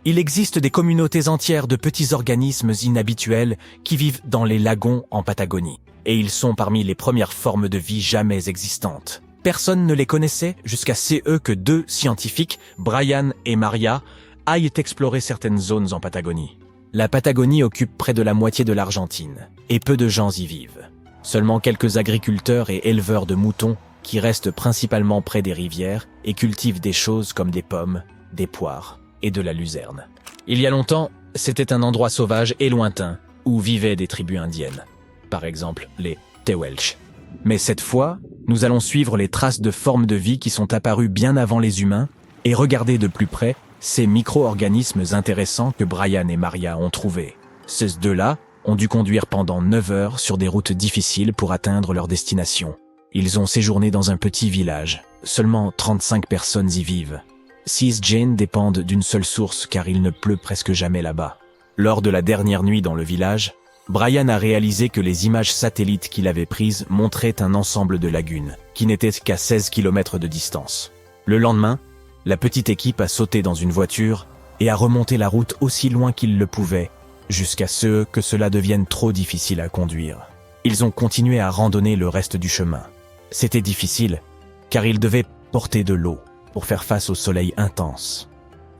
Speaker 3: Il existe des communautés entières de petits organismes inhabituels qui vivent dans les lagons en Patagonie. Et ils sont parmi les premières formes de vie jamais existantes. Personne ne les connaissait jusqu'à ce que deux scientifiques, Brian et Maria, aillent explorer certaines zones en Patagonie. La Patagonie occupe près de la moitié de l'Argentine, et peu de gens y vivent. Seulement quelques agriculteurs et éleveurs de moutons qui restent principalement près des rivières et cultivent des choses comme des pommes, des poires et de la luzerne. Il y a longtemps, c'était un endroit sauvage et lointain où vivaient des tribus indiennes, par exemple les Tewelch. Mais cette fois, nous allons suivre les traces de formes de vie qui sont apparues bien avant les humains et regarder de plus près ces micro-organismes intéressants que Brian et Maria ont trouvés. Ces deux-là ont dû conduire pendant 9 heures sur des routes difficiles pour atteindre leur destination. Ils ont séjourné dans un petit village. Seulement 35 personnes y vivent. 6 Jane dépendent d'une seule source car il ne pleut presque jamais là-bas. Lors de la dernière nuit dans le village, Brian a réalisé que les images satellites qu'il avait prises montraient un ensemble de lagunes, qui n'étaient qu'à 16 km de distance. Le lendemain, la petite équipe a sauté dans une voiture et a remonté la route aussi loin qu'ils le pouvaient, jusqu'à ce que cela devienne trop difficile à conduire. Ils ont continué à randonner le reste du chemin. C'était difficile, car ils devaient porter de l'eau pour faire face au soleil intense.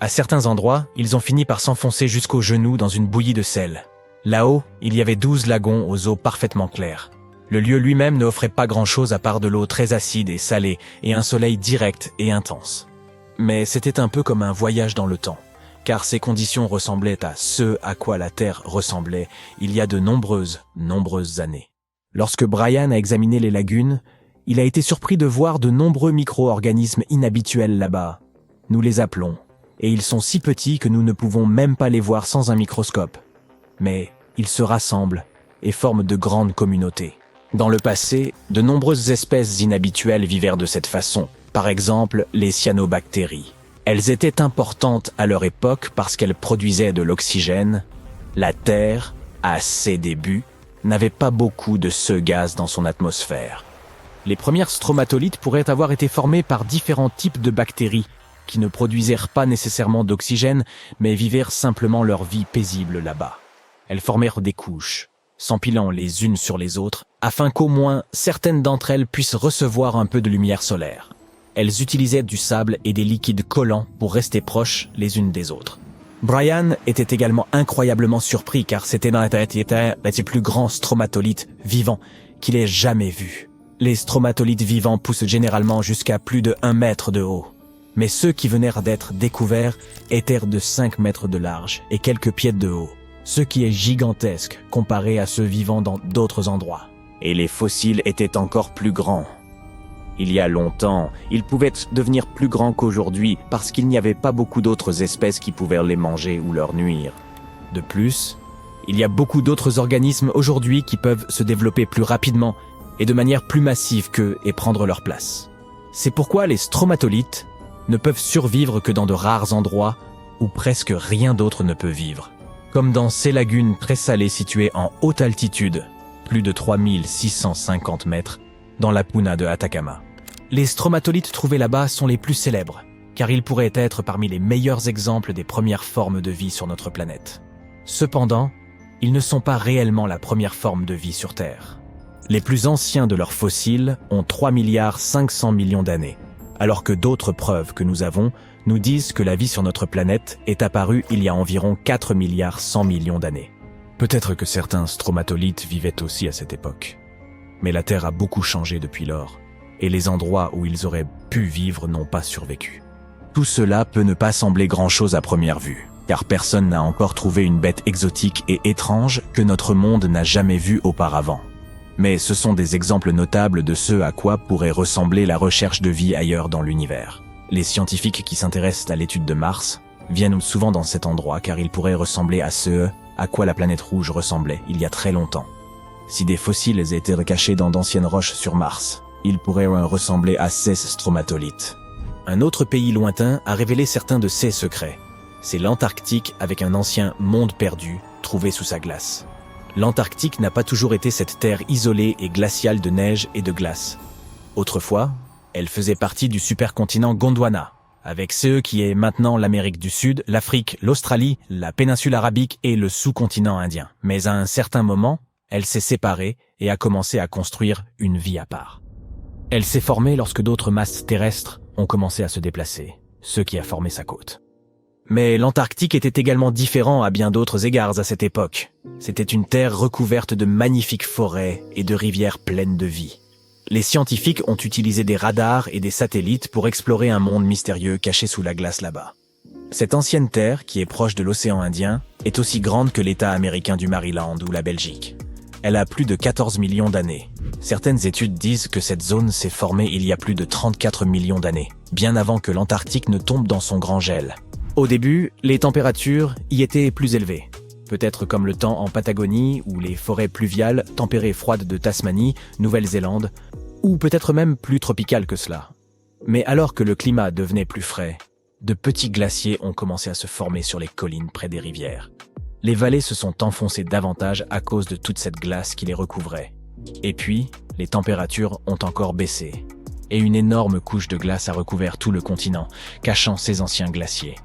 Speaker 3: À certains endroits, ils ont fini par s'enfoncer jusqu'aux genoux dans une bouillie de sel. Là-haut, il y avait 12 lagons aux eaux parfaitement claires. Le lieu lui-même ne offrait pas grand-chose à part de l'eau très acide et salée et un soleil direct et intense. Mais c'était un peu comme un voyage dans le temps, car ces conditions ressemblaient à ce à quoi la Terre ressemblait il y a de nombreuses années. Lorsque Brian a examiné les lagunes, il a été surpris de voir de nombreux micro-organismes inhabituels là-bas. Nous les appelons, et ils sont si petits que nous ne pouvons même pas les voir sans un microscope. Mais ils se rassemblent et forment de grandes communautés. Dans le passé, de nombreuses espèces inhabituelles vivèrent de cette façon, par exemple les cyanobactéries. Elles étaient importantes à leur époque parce qu'elles produisaient de l'oxygène. La Terre, à ses débuts, n'avait pas beaucoup de ce gaz dans son atmosphère. Les premières stromatolites pourraient avoir été formées par différents types de bactéries qui ne produisèrent pas nécessairement d'oxygène, mais vivèrent simplement leur vie paisible là-bas. Elles formèrent des couches, s'empilant les unes sur les autres, afin qu'au moins certaines d'entre elles puissent recevoir un peu de lumière solaire. Elles utilisaient du sable et des liquides collants pour rester proches les unes des autres. Brian était également incroyablement surpris car c'était l'un des plus grands stromatolites vivants qu'il ait jamais vus. Les stromatolites vivants poussent généralement jusqu'à plus de 1 mètre de haut. Mais ceux qui venaient d'être découverts étaient de 5 mètres de large et quelques pieds de haut, ce qui est gigantesque comparé à ceux vivant dans d'autres endroits. Et les fossiles étaient encore plus grands. Il y a longtemps, ils pouvaient devenir plus grands qu'aujourd'hui parce qu'il n'y avait pas beaucoup d'autres espèces qui pouvaient les manger ou leur nuire. De plus, il y a beaucoup d'autres organismes aujourd'hui qui peuvent se développer plus rapidement et de manière plus massive qu'eux et prendre leur place. C'est pourquoi les stromatolites ne peuvent survivre que dans de rares endroits où presque rien d'autre ne peut vivre. Comme dans ces lagunes très salées situées en haute altitude, plus de 3650 mètres, dans la puna de Atacama. Les stromatolites trouvés là-bas sont les plus célèbres, car ils pourraient être parmi les meilleurs exemples des premières formes de vie sur notre planète. Cependant, ils ne sont pas réellement la première forme de vie sur Terre. Les plus anciens de leurs fossiles ont 3,5 milliards d'années, alors que d'autres preuves que nous avons nous disent que la vie sur notre planète est apparue il y a environ 4,1 milliards d'années. Peut-être que certains stromatolites vivaient aussi à cette époque. Mais la Terre a beaucoup changé depuis lors, et les endroits où ils auraient pu vivre n'ont pas survécu. Tout cela peut ne pas sembler grand-chose à première vue, car personne n'a encore trouvé une bête exotique et étrange que notre monde n'a jamais vue auparavant. Mais ce sont des exemples notables de ce à quoi pourrait ressembler la recherche de vie ailleurs dans l'univers. Les scientifiques qui s'intéressent à l'étude de Mars viennent souvent dans cet endroit car il pourrait ressembler à ce à quoi la planète rouge ressemblait il y a très longtemps. Si des fossiles étaient cachés dans d'anciennes roches sur Mars, ils pourraient ressembler à ces stromatolites. Un autre pays lointain a révélé certains de ses secrets. C'est l'Antarctique avec un ancien monde perdu trouvé sous sa glace. L'Antarctique n'a pas toujours été cette terre isolée et glaciale de neige et de glace. Autrefois, elle faisait partie du supercontinent Gondwana, avec ce qui est maintenant l'Amérique du Sud, l'Afrique, l'Australie, la péninsule arabique et le sous-continent indien. Mais à un certain moment, elle s'est séparée et a commencé à construire une vie à part. Elle s'est formée lorsque d'autres masses terrestres ont commencé à se déplacer, ce qui a formé sa côte. Mais l'Antarctique était également différent à bien d'autres égards à cette époque. C'était une terre recouverte de magnifiques forêts et de rivières pleines de vie. Les scientifiques ont utilisé des radars et des satellites pour explorer un monde mystérieux caché sous la glace là-bas. Cette ancienne terre, qui est proche de l'océan Indien, est aussi grande que l'État américain du Maryland ou la Belgique. Elle a plus de 14 millions d'années. Certaines études disent que cette zone s'est formée il y a plus de 34 millions d'années, bien avant que l'Antarctique ne tombe dans son grand gel. Au début, les températures y étaient plus élevées. Peut-être comme le temps en Patagonie ou les forêts pluviales tempérées froides de Tasmanie, Nouvelle-Zélande, ou peut-être même plus tropicales que cela. Mais alors que le climat devenait plus frais, de petits glaciers ont commencé à se former sur les collines près des rivières. Les vallées se sont enfoncées davantage à cause de toute cette glace qui les recouvrait. Et puis, les températures ont encore baissé. Et une énorme couche de glace a recouvert tout le continent, cachant ces anciens glaciers.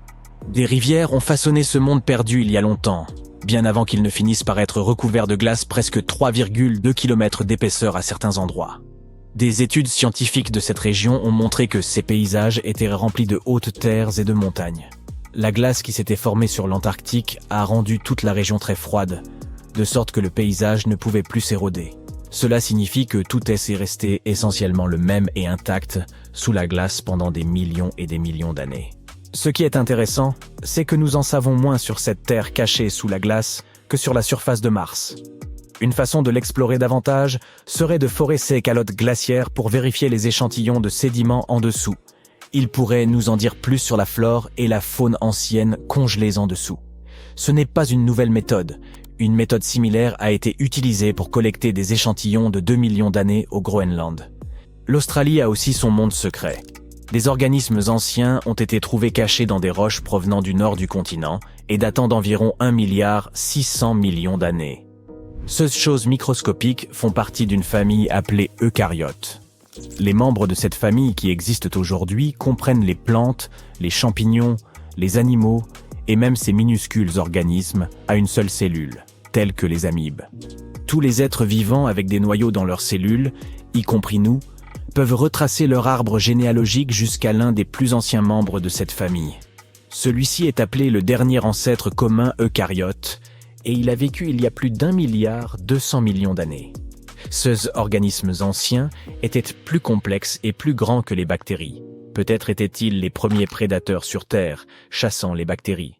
Speaker 3: Des rivières ont façonné ce monde perdu il y a longtemps, bien avant qu'ils ne finissent par être recouverts de glace presque 3,2 km d'épaisseur à certains endroits. Des études scientifiques de cette région ont montré que ces paysages étaient remplis de hautes terres et de montagnes. La glace qui s'était formée sur l'Antarctique a rendu toute la région très froide, de sorte que le paysage ne pouvait plus s'éroder. Cela signifie que tout est resté essentiellement le même et intact sous la glace pendant des millions et des millions d'années. Ce qui est intéressant, c'est que nous en savons moins sur cette terre cachée sous la glace que sur la surface de Mars. Une façon de l'explorer davantage serait de forer ces calottes glaciaires pour vérifier les échantillons de sédiments en dessous. Il pourrait nous en dire plus sur la flore et la faune ancienne congelées en dessous. Ce n'est pas une nouvelle méthode. Une méthode similaire a été utilisée pour collecter des échantillons de 2 millions d'années au Groenland. L'Australie a aussi son monde secret. Des organismes anciens ont été trouvés cachés dans des roches provenant du nord du continent et datant d'environ 1,6 milliard d'années. Ces choses microscopiques font partie d'une famille appelée eucaryotes. Les membres de cette famille qui existent aujourd'hui comprennent les plantes, les champignons, les animaux et même ces minuscules organismes à une seule cellule, tels que les amibes. Tous les êtres vivants avec des noyaux dans leurs cellules, y compris nous, peuvent retracer leur arbre généalogique jusqu'à l'un des plus anciens membres de cette famille. Celui-ci est appelé le dernier ancêtre commun eucaryote, et il a vécu il y a plus d'1,2 milliard d'années. Ces organismes anciens étaient plus complexes et plus grands que les bactéries. Peut-être étaient-ils les premiers prédateurs sur Terre, chassant les bactéries.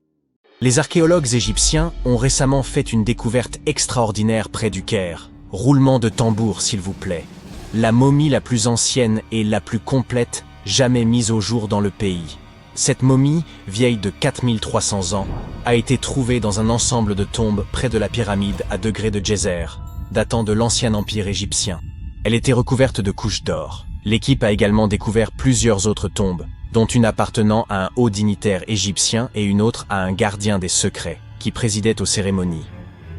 Speaker 1: Les archéologues égyptiens ont récemment fait une découverte extraordinaire près du Caire. Roulement de tambour, s'il vous plaît. La momie la plus ancienne et la plus complète jamais mise au jour dans le pays. Cette momie, vieille de 4300 ans, a été trouvée dans un ensemble de tombes près de la pyramide à degré de Djéser, datant de l'ancien empire égyptien. Elle était recouverte de couches d'or. L'équipe a également découvert plusieurs autres tombes, dont une appartenant à un haut dignitaire égyptien et une autre à un gardien des secrets, qui présidait aux cérémonies.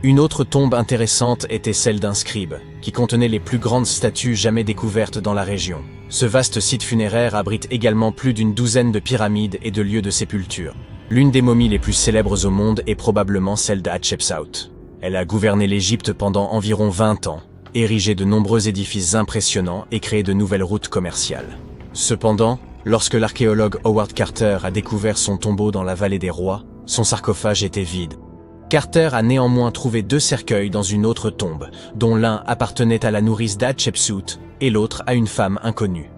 Speaker 1: Une autre tombe intéressante était celle d'un scribe, qui contenait les plus grandes statues jamais découvertes dans la région. Ce vaste site funéraire abrite également plus d'une douzaine de pyramides et de lieux de sépulture. L'une des momies les plus célèbres au monde est probablement celle d'Hatshepsut. Elle a gouverné l'Égypte pendant environ 20 ans, érigé de nombreux édifices impressionnants et créé de nouvelles routes commerciales. Cependant, lorsque l'archéologue Howard Carter a découvert son tombeau dans la vallée des rois, son sarcophage était vide. Carter a néanmoins trouvé 2 cercueils dans une autre tombe, dont l'un appartenait à la nourrice d'Hatshepsut et l'autre à une femme inconnue.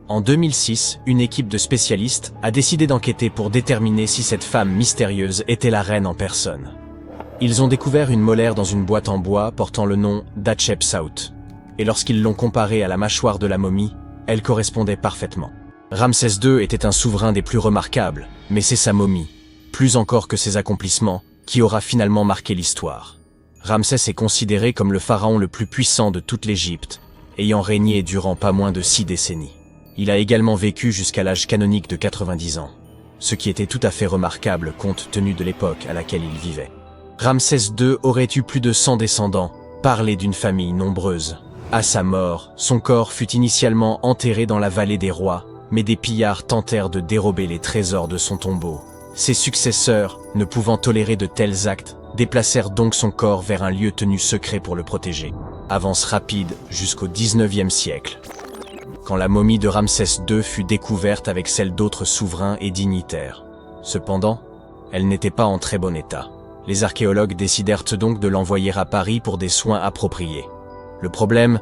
Speaker 1: En 2006, une équipe de spécialistes a décidé d'enquêter pour déterminer si cette femme mystérieuse était la reine en personne. Ils ont découvert une molaire dans une boîte en bois portant le nom d'Hatshepsut, et lorsqu'ils l'ont comparée à la mâchoire de la momie, elle correspondait parfaitement. Ramsès II était un souverain des plus remarquables, mais c'est sa momie, plus encore que ses accomplissements, qui aura finalement marqué l'histoire. Ramsès est considéré comme le pharaon le plus puissant de toute l'Égypte, ayant régné durant pas moins de 6 décennies. Il a également vécu jusqu'à l'âge canonique de 90 ans, ce qui était tout à fait remarquable compte tenu de l'époque à laquelle il vivait. Ramsès II aurait eu plus de 100 descendants, parlé d'une famille nombreuse. À sa mort, son corps fut initialement enterré dans la vallée des rois, mais des pillards tentèrent de dérober les trésors de son tombeau. Ses successeurs, ne pouvant tolérer de tels actes, déplacèrent donc son corps vers un lieu tenu secret pour le protéger. Avance rapide jusqu'au XIXe siècle, quand la momie de Ramsès II fut découverte avec celle d'autres souverains et dignitaires. Cependant, elle n'était pas en très bon état. Les archéologues décidèrent donc de l'envoyer à Paris pour des soins appropriés. Le problème,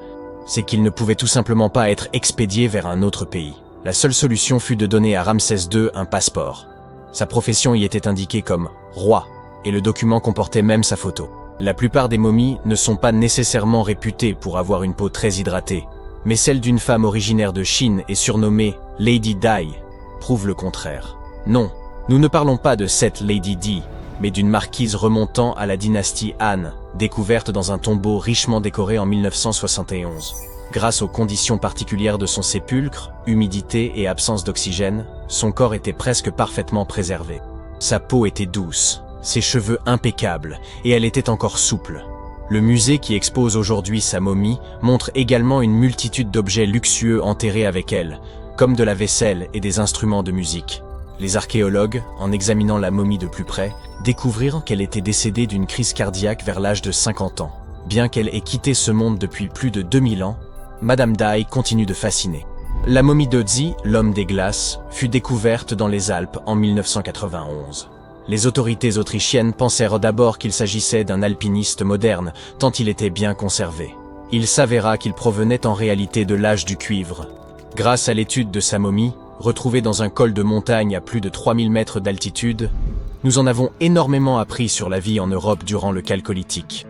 Speaker 1: c'est qu'il ne pouvait tout simplement pas être expédié vers un autre pays. La seule solution fut de donner à Ramsès II un passeport. Sa profession y était indiquée comme roi, et le document comportait même sa photo. La plupart des momies ne sont pas nécessairement réputées pour avoir une peau très hydratée, mais celle d'une femme originaire de Chine et surnommée Lady Di prouve le contraire. Non, nous ne parlons pas de cette Lady Di, mais d'une marquise remontant à la dynastie Han, découverte dans un tombeau richement décoré en 1971. Grâce aux conditions particulières de son sépulcre, humidité et absence d'oxygène, son corps était presque parfaitement préservé. Sa peau était douce, ses cheveux impeccables, et elle était encore souple. Le musée qui expose aujourd'hui sa momie montre également une multitude d'objets luxueux enterrés avec elle, comme de la vaisselle et des instruments de musique. Les archéologues, en examinant la momie de plus près, découvrirent qu'elle était décédée d'une crise cardiaque vers l'âge de 50 ans. Bien qu'elle ait quitté ce monde depuis plus de 2000 ans, Madame Di continue de fasciner. La momie d'Ötzi, l'homme des glaces, fut découverte dans les Alpes en 1991. Les autorités autrichiennes pensèrent d'abord qu'il s'agissait d'un alpiniste moderne, tant il était bien conservé. Il s'avéra qu'il provenait en réalité de l'âge du cuivre. Grâce à l'étude de sa momie, retrouvée dans un col de montagne à plus de 3000 mètres d'altitude, nous en avons énormément appris sur la vie en Europe durant le Chalcolithique.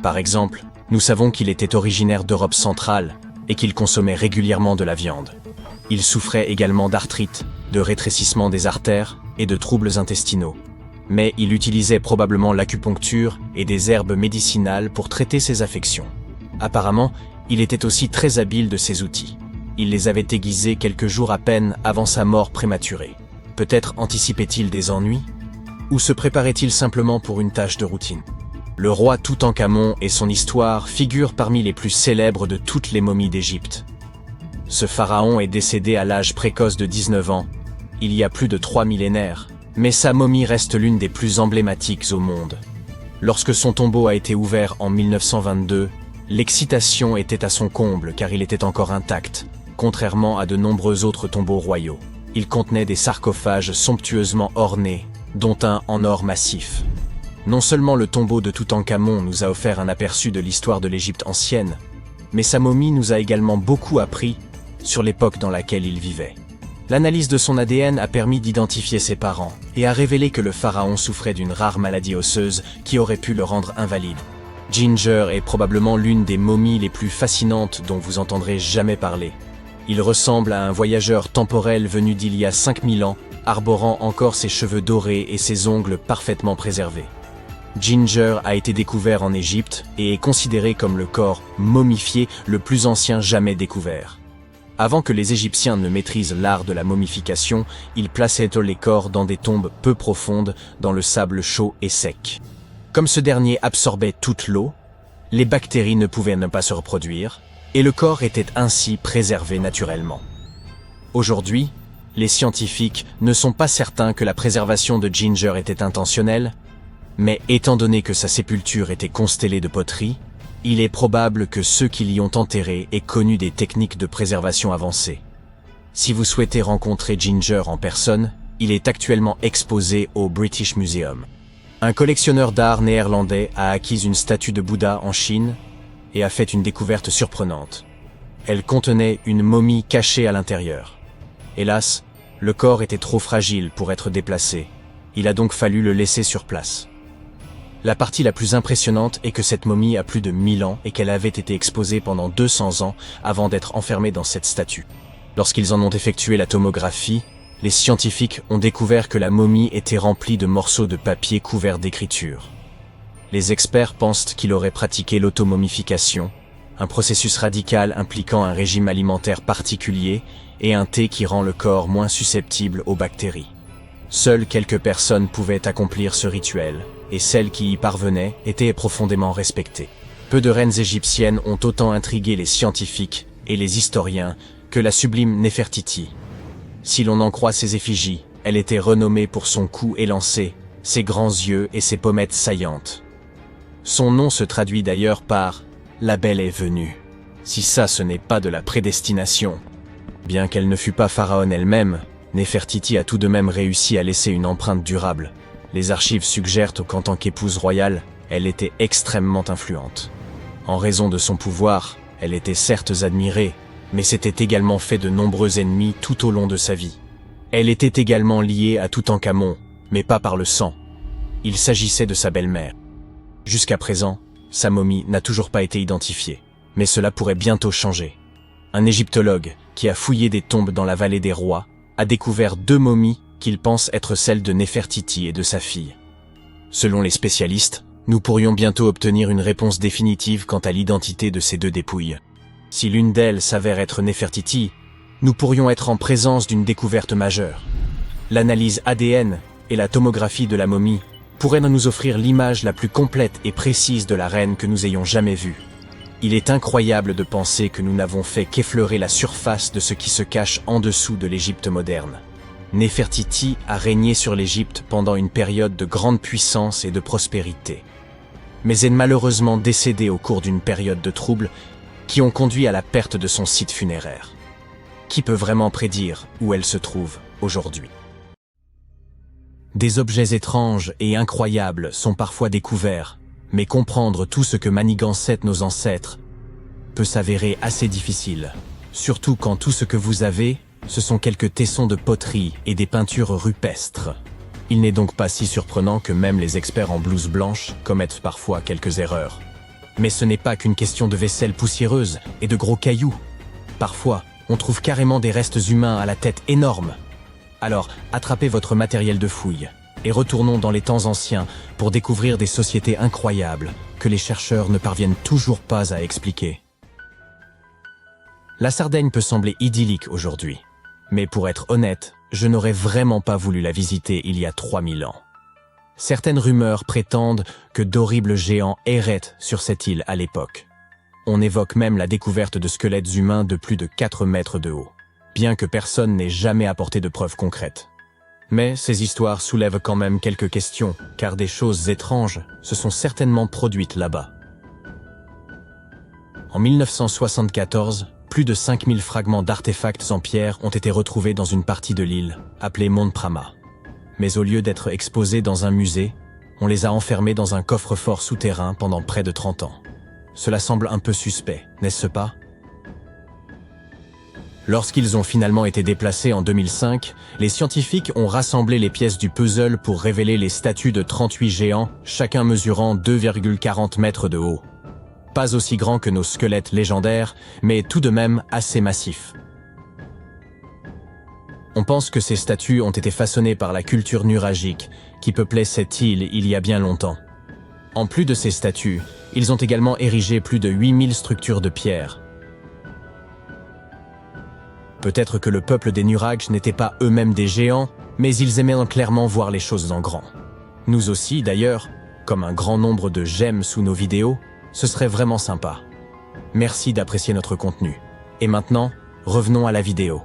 Speaker 1: Par exemple, nous savons qu'il était originaire d'Europe centrale et qu'il consommait régulièrement de la viande. Il souffrait également d'arthrite, de rétrécissement des artères et de troubles intestinaux. Mais il utilisait probablement l'acupuncture et des herbes médicinales pour traiter ses affections. Apparemment, il était aussi très habile de ses outils. Il les avait aiguisés quelques jours à peine avant sa mort prématurée. Peut-être anticipait-il des ennuis? Ou se préparait-il simplement pour une tâche de routine? Le roi Toutankhamon et son histoire figurent parmi les plus célèbres de toutes les momies d'Égypte. Ce pharaon est décédé à l'âge précoce de 19 ans, il y a plus de 3 millénaires, mais sa momie reste l'une des plus emblématiques au monde. Lorsque son tombeau a été ouvert en 1922, l'excitation était à son comble car il était encore intact, contrairement à de nombreux autres tombeaux royaux. Il contenait des sarcophages somptueusement ornés, dont un en or massif. Non seulement le tombeau de Toutankhamon nous a offert un aperçu de l'histoire de l'Égypte ancienne, mais sa momie nous a également beaucoup appris sur l'époque dans laquelle il vivait. L'analyse de son ADN a permis d'identifier ses parents et a révélé que le pharaon souffrait d'une rare maladie osseuse qui aurait pu le rendre invalide. Ginger est probablement l'une des momies les plus fascinantes dont vous entendrez jamais parler. Il ressemble à un voyageur temporel venu d'il y a 5000 ans, arborant encore ses cheveux dorés et ses ongles parfaitement préservés. Ginger a été découvert en Égypte et est considéré comme le corps momifié le plus ancien jamais découvert. Avant que les Égyptiens ne maîtrisent l'art de la momification, ils plaçaient les corps dans des tombes peu profondes dans le sable chaud et sec. Comme ce dernier absorbait toute l'eau, les bactéries ne pouvaient ne pas se reproduire, et le corps était ainsi préservé naturellement. Aujourd'hui, les scientifiques ne sont pas certains que la préservation de Ginger était intentionnelle, mais étant donné que sa sépulture était constellée de poteries, il est probable que ceux qui l'y ont enterré aient connu des techniques de préservation avancées. Si vous souhaitez rencontrer Ginger en personne, il est actuellement exposé au British Museum. Un collectionneur d'art néerlandais a acquis une statue de Bouddha en Chine et a fait une découverte surprenante. Elle contenait une momie cachée à l'intérieur. Hélas, le corps était trop fragile pour être déplacé. Il a donc fallu le laisser sur place. La partie la plus impressionnante est que cette momie a plus de 1000 ans et qu'elle avait été exposée pendant 200 ans avant d'être enfermée dans cette statue. Lorsqu'ils en ont effectué la tomographie, les scientifiques ont découvert que la momie était remplie de morceaux de papier couverts d'écriture. Les experts pensent qu'il aurait pratiqué l'automomification, un processus radical impliquant un régime alimentaire particulier et un thé qui rend le corps moins susceptible aux bactéries. Seules quelques personnes pouvaient accomplir ce rituel, et celles qui y parvenaient étaient profondément respectées. Peu de reines égyptiennes ont autant intrigué les scientifiques et les historiens que la sublime Néfertiti. Si l'on en croit ses effigies, elle était renommée pour son cou élancé, ses grands yeux et ses pommettes saillantes. Son nom se traduit d'ailleurs par « La belle est venue ». Si ça ce n'est pas de la prédestination. Bien qu'elle ne fût pas pharaon elle-même, Néfertiti a tout de même réussi à laisser une empreinte durable. Les archives suggèrent qu'en tant qu'épouse royale, elle était extrêmement influente. En raison de son pouvoir, Elle était certes admirée, mais s'était également fait de nombreux ennemis tout au long de sa vie. Elle était également liée à Toutankhamon, mais pas par le sang. Il s'agissait de sa belle-mère. Jusqu'à présent, sa momie n'a toujours pas été identifiée, mais cela pourrait bientôt changer. Un égyptologue, qui a fouillé des tombes dans la vallée des rois, a découvert 2 momies qu'il pense être celles de Néfertiti et de sa fille. Selon les spécialistes, nous pourrions bientôt obtenir une réponse définitive quant à l'identité de ces 2 dépouilles. Si l'une d'elles s'avère être Néfertiti, nous pourrions être en présence d'une découverte majeure. L'analyse ADN et la tomographie de la momie pourraient nous offrir l'image la plus complète et précise de la reine que nous ayons jamais vue. Il est incroyable de penser que nous n'avons fait qu'effleurer la surface de ce qui se cache en dessous de l'Égypte moderne. Néfertiti a régné sur l'Égypte pendant une période de grande puissance et de prospérité. Mais est malheureusement décédée au cours d'une période de troubles qui ont conduit à la perte de son site funéraire. Qui peut vraiment prédire où elle se trouve aujourd'hui? Des objets étranges et incroyables sont parfois découverts, mais comprendre tout ce que manigançaient nos ancêtres peut s'avérer assez difficile, surtout quand tout ce que vous avez, ce sont quelques tessons de poterie et des peintures rupestres. Il n'est donc pas si surprenant que même les experts en blouse blanche commettent parfois quelques erreurs. Mais ce n'est pas qu'une question de vaisselle poussiéreuse et de gros cailloux. Parfois, on trouve carrément des restes humains à la tête énorme. Alors, attrapez votre matériel de fouille et retournons dans les temps anciens pour découvrir des sociétés incroyables que les chercheurs ne parviennent toujours pas à expliquer. La Sardaigne peut sembler idyllique aujourd'hui, mais pour être honnête, je n'aurais vraiment pas voulu la visiter il y a 3000 ans. Certaines rumeurs prétendent que d'horribles géants erraient sur cette île à l'époque. On évoque même la découverte de squelettes humains de plus de 4 mètres de haut, bien que personne n'ait jamais apporté de preuves concrètes. Mais ces histoires soulèvent quand même quelques questions, car des choses étranges se sont certainement produites là-bas. En 1974, plus de 5000 fragments d'artefacts en pierre ont été retrouvés dans une partie de l'île, appelée Mont Prama. Mais au lieu d'être exposés dans un musée, on les a enfermés dans un coffre-fort souterrain pendant près de 30 ans. Cela semble un peu suspect, n'est-ce pas? Lorsqu'ils ont finalement été déplacés en 2005, les scientifiques ont rassemblé les pièces du puzzle pour révéler les statues de 38 géants, chacun mesurant 2,40 mètres de haut. Pas aussi grands que nos squelettes légendaires, mais tout de même assez massifs. On pense que ces statues ont été façonnées par la culture nuragique, qui peuplait cette île il y a bien longtemps. En plus de ces statues, ils ont également érigé plus de 8000 structures de pierre. Peut-être que le peuple des Nurags n'était pas eux-mêmes des géants, mais ils aimaient clairement voir les choses en grand. Nous aussi, d'ailleurs, comme un grand nombre de j'aime sous nos vidéos, ce serait vraiment sympa. Merci d'apprécier notre contenu. Et maintenant, revenons à la vidéo.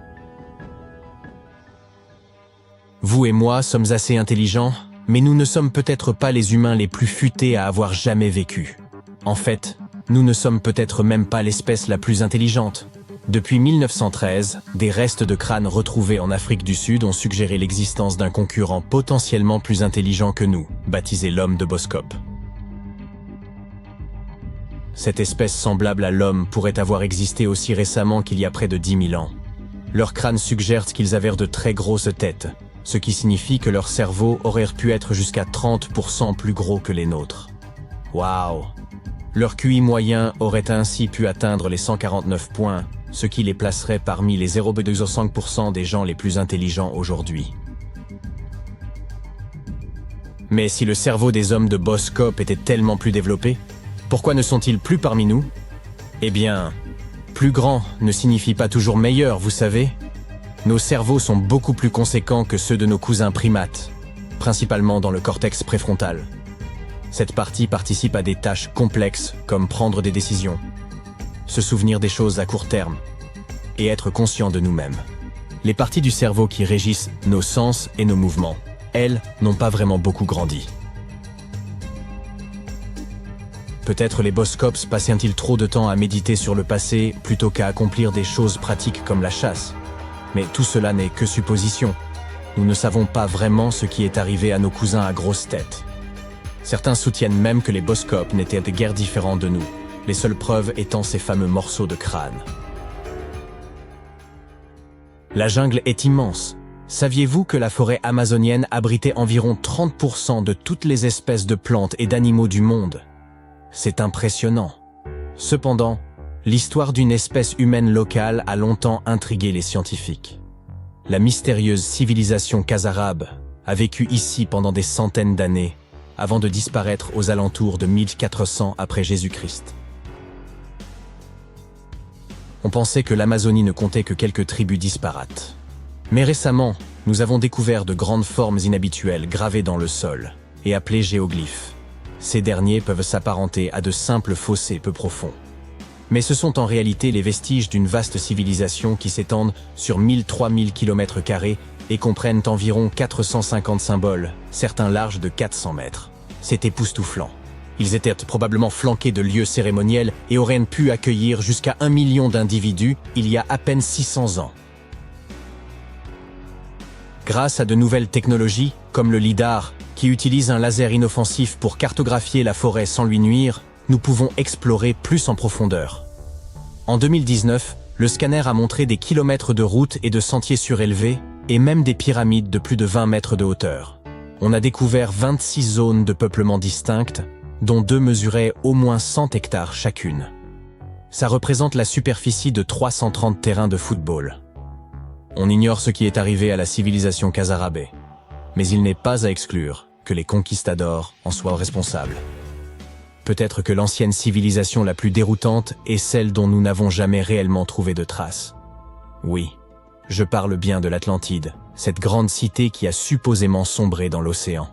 Speaker 1: Vous et moi sommes assez intelligents, mais nous ne sommes peut-être pas les humains les plus futés à avoir jamais vécu. En fait, nous ne sommes peut-être même pas l'espèce la plus intelligente. Depuis 1913, des restes de crânes retrouvés en Afrique du Sud ont suggéré l'existence d'un concurrent potentiellement plus intelligent que nous, baptisé l'homme de Boskop. Cette espèce semblable à l'homme pourrait avoir existé aussi récemment qu'il y a près de 10 000 ans. Leurs crânes suggèrent qu'ils avaient de très grosses têtes, ce qui signifie que leur cerveau aurait pu être jusqu'à 30% plus gros que les nôtres. Waouh! Leur QI moyen aurait ainsi pu atteindre les 149 points, ce qui les placerait parmi les 0,5% des gens les plus intelligents aujourd'hui. Mais si le cerveau des hommes de Boskop était tellement plus développé, pourquoi ne sont-ils plus parmi nous? Eh bien, plus grand ne signifie pas toujours meilleur, vous savez. Nos cerveaux sont beaucoup plus conséquents que ceux de nos cousins primates, principalement dans le cortex préfrontal. Cette partie participe à des tâches complexes comme prendre des décisions, se souvenir des choses à court terme et être conscient de nous-mêmes. Les parties du cerveau qui régissent nos sens et nos mouvements, elles, n'ont pas vraiment beaucoup grandi. Peut-être les Boskops passaient-ils trop de temps à méditer sur le passé plutôt qu'à accomplir des choses pratiques comme la chasse. Mais tout cela n'est que supposition. Nous ne savons pas vraiment ce qui est arrivé à nos cousins à grosse tête. Certains soutiennent même que les Boskops n'étaient guère différents de nous, les seules preuves étant ces fameux morceaux de crâne. La jungle est immense. Saviez-vous que la forêt amazonienne abritait environ 30% de toutes les espèces de plantes et d'animaux du monde? C'est impressionnant. Cependant, l'histoire d'une espèce humaine locale a longtemps intrigué les scientifiques. La mystérieuse civilisation Khazarabe a vécu ici pendant des centaines d'années, avant de disparaître aux alentours de 1400 après Jésus-Christ. On pensait que l'Amazonie ne comptait que quelques tribus disparates. Mais récemment, nous avons découvert de grandes formes inhabituelles gravées dans le sol et appelées géoglyphes. Ces derniers peuvent s'apparenter à de simples fossés peu profonds. Mais ce sont en réalité les vestiges d'une vaste civilisation qui s'étendent sur 1000-3000 km² et comprennent environ 450 symboles, certains larges de 400 mètres. C'est époustouflant. Ils étaient probablement flanqués de lieux cérémoniels et auraient pu accueillir jusqu'à 1 million d'individus il y a à peine 600 ans. Grâce à de nouvelles technologies, comme le LIDAR, qui utilise un laser inoffensif pour cartographier la forêt sans lui nuire, nous pouvons explorer plus en profondeur. En 2019, le scanner a montré des kilomètres de routes et de sentiers surélevés, et même des pyramides de plus de 20 mètres de hauteur. On a découvert 26 zones de peuplement distinctes, dont 2 mesuraient au moins 100 hectares chacune. Ça représente la superficie de 330 terrains de football. On ignore ce qui est arrivé à la civilisation Khazarabe, mais il n'est pas à exclure que les conquistadors en soient responsables. Peut-être que l'ancienne civilisation la plus déroutante est celle dont nous n'avons jamais réellement trouvé de traces. Oui, je parle bien de l'Atlantide, cette grande cité qui a supposément sombré dans l'océan.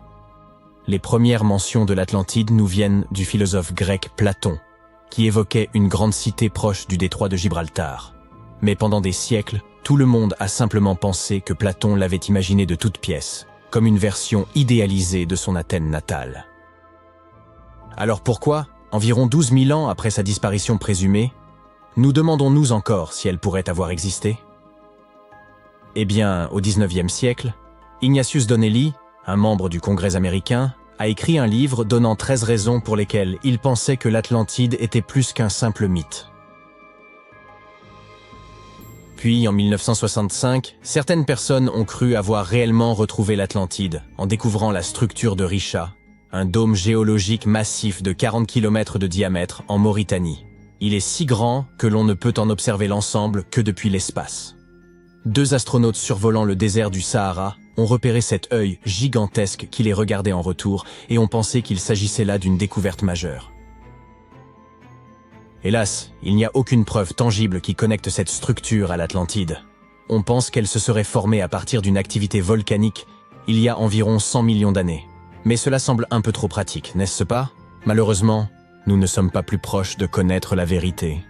Speaker 1: Les premières mentions de l'Atlantide nous viennent du philosophe grec Platon, qui évoquait une grande cité proche du détroit de Gibraltar. Mais pendant des siècles, tout le monde a simplement pensé que Platon l'avait imaginé de toutes pièces, comme une version idéalisée de son Athènes natale. Alors pourquoi, environ 12 000 ans après sa disparition présumée, nous demandons-nous encore si elle pourrait avoir existé? Eh bien, au XIXe siècle, Ignatius Donnelly, un membre du Congrès américain, a écrit un livre donnant 13 raisons pour lesquelles il pensait que l'Atlantide était plus qu'un simple mythe. Puis, en 1965, certaines personnes ont cru avoir réellement retrouvé l'Atlantide en découvrant la structure de Richa, un dôme géologique massif de 40 km de diamètre en Mauritanie. Il est si grand que l'on ne peut en observer l'ensemble que depuis l'espace. 2 astronautes survolant le désert du Sahara ont repéré cet œil gigantesque qui les regardait en retour et ont pensé qu'il s'agissait là d'une découverte majeure. Hélas, il n'y a aucune preuve tangible qui connecte cette structure à l'Atlantide. On pense qu'elle se serait formée à partir d'une activité volcanique il y a environ 100 millions d'années. Mais cela semble un peu trop pratique, n'est-ce pas? Malheureusement, nous ne sommes pas plus proches de connaître la vérité.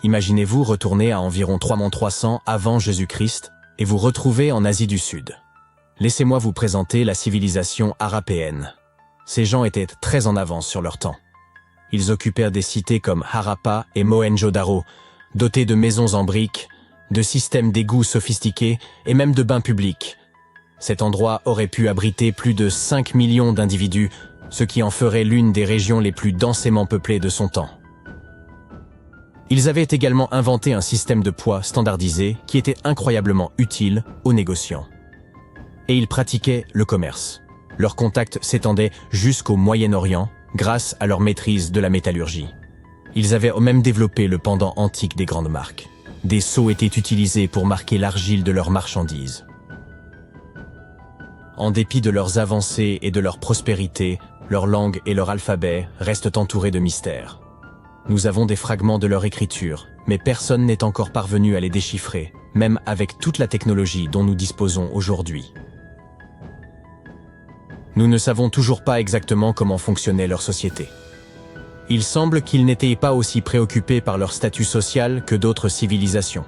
Speaker 1: Imaginez-vous retourner à environ 3300 avant Jésus-Christ et vous retrouver en Asie du Sud. Laissez-moi vous présenter la civilisation harapéenne. Ces gens étaient très en avance sur leur temps. Ils occupèrent des cités comme Harappa et Mohenjo-Daro, dotées de maisons en briques, de systèmes d'égouts sophistiqués et même de bains publics. Cet endroit aurait pu abriter plus de 5 millions d'individus, ce qui en ferait l'une des régions les plus densément peuplées de son temps. Ils avaient également inventé un système de poids standardisé qui était incroyablement utile aux négociants. Et ils pratiquaient le commerce. Leurs contacts s'étendaient jusqu'au Moyen-Orient grâce à leur maîtrise de la métallurgie. Ils avaient même développé le pendant antique des grandes marques. Des sceaux étaient utilisés pour marquer l'argile de leurs marchandises. En dépit de leurs avancées et de leur prospérité, leur langue et leur alphabet restent entourés de mystères. Nous avons des fragments de leur écriture, mais personne n'est encore parvenu à les déchiffrer, même avec toute la technologie dont nous disposons aujourd'hui. Nous ne savons toujours pas exactement comment fonctionnait leur société. Il semble qu'ils n'étaient pas aussi préoccupés par leur statut social que d'autres civilisations.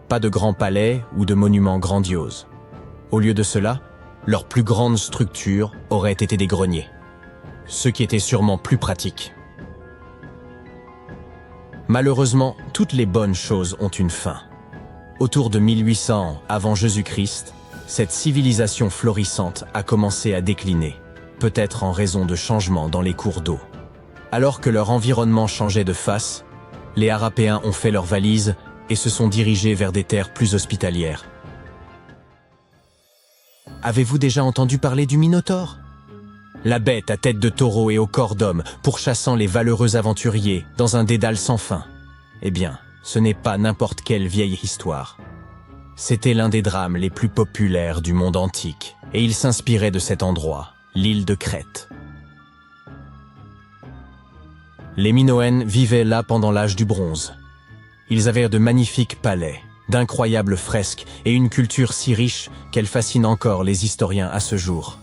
Speaker 1: Pas de grands palais ou de monuments grandioses. Au lieu de cela, leur plus grande structure aurait été des greniers, ce qui était sûrement plus pratique. Malheureusement, toutes les bonnes choses ont une fin. Autour de 1800 avant Jésus-Christ, cette civilisation florissante a commencé à décliner, peut-être en raison de changements dans les cours d'eau. Alors que leur environnement changeait de face, les Harapéens ont fait leurs valises et se sont dirigés vers des terres plus hospitalières. Avez-vous déjà entendu parler du Minotaure? La bête à tête de taureau et au corps d'homme, pourchassant les valeureux aventuriers dans un dédale sans fin. Eh bien, ce n'est pas n'importe quelle vieille histoire. C'était l'un des drames les plus populaires du monde antique, et il s'inspirait de cet endroit, l'île de Crète. Les Minoennes vivaient là pendant l'âge du bronze. Ils avaient de magnifiques palais, d'incroyables fresques et une culture si riche qu'elle fascine encore les historiens à ce jour.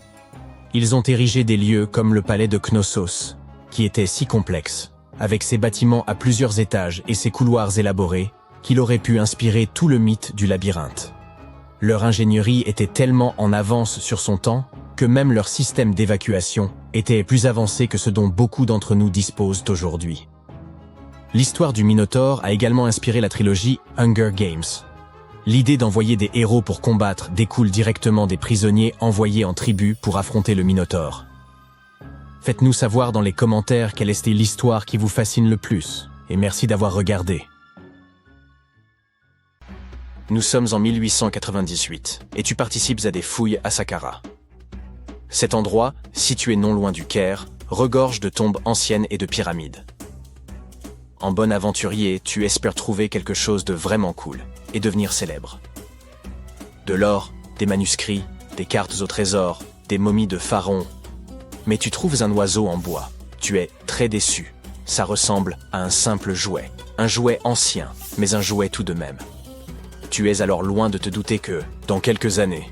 Speaker 1: Ils ont érigé des lieux comme le palais de Knossos, qui était si complexe, avec ses bâtiments à plusieurs étages et ses couloirs élaborés, qu'il aurait pu inspirer tout le mythe du labyrinthe. Leur ingénierie était tellement en avance sur son temps que même leur système d'évacuation était plus avancé que ce dont beaucoup d'entre nous disposent aujourd'hui. L'histoire du Minotaure a également inspiré la trilogie Hunger Games. L'idée d'envoyer des héros pour combattre découle directement des prisonniers envoyés en tribu pour affronter le Minotaure. Faites-nous savoir dans les commentaires quelle était l'histoire qui vous fascine le plus, et merci d'avoir regardé. Nous sommes en 1898, et tu participes à des fouilles à Saqqara. Cet endroit, situé non loin du Caire, regorge de tombes anciennes et de pyramides. En bon aventurier, tu espères trouver quelque chose de vraiment cool et devenir célèbre. De l'or, des manuscrits, des cartes au trésor, des momies de pharaons. Mais tu trouves un oiseau en bois. Tu es très déçu. Ça ressemble à un simple jouet. Un jouet ancien, mais un jouet tout de même. Tu es alors loin de te douter que, dans quelques années,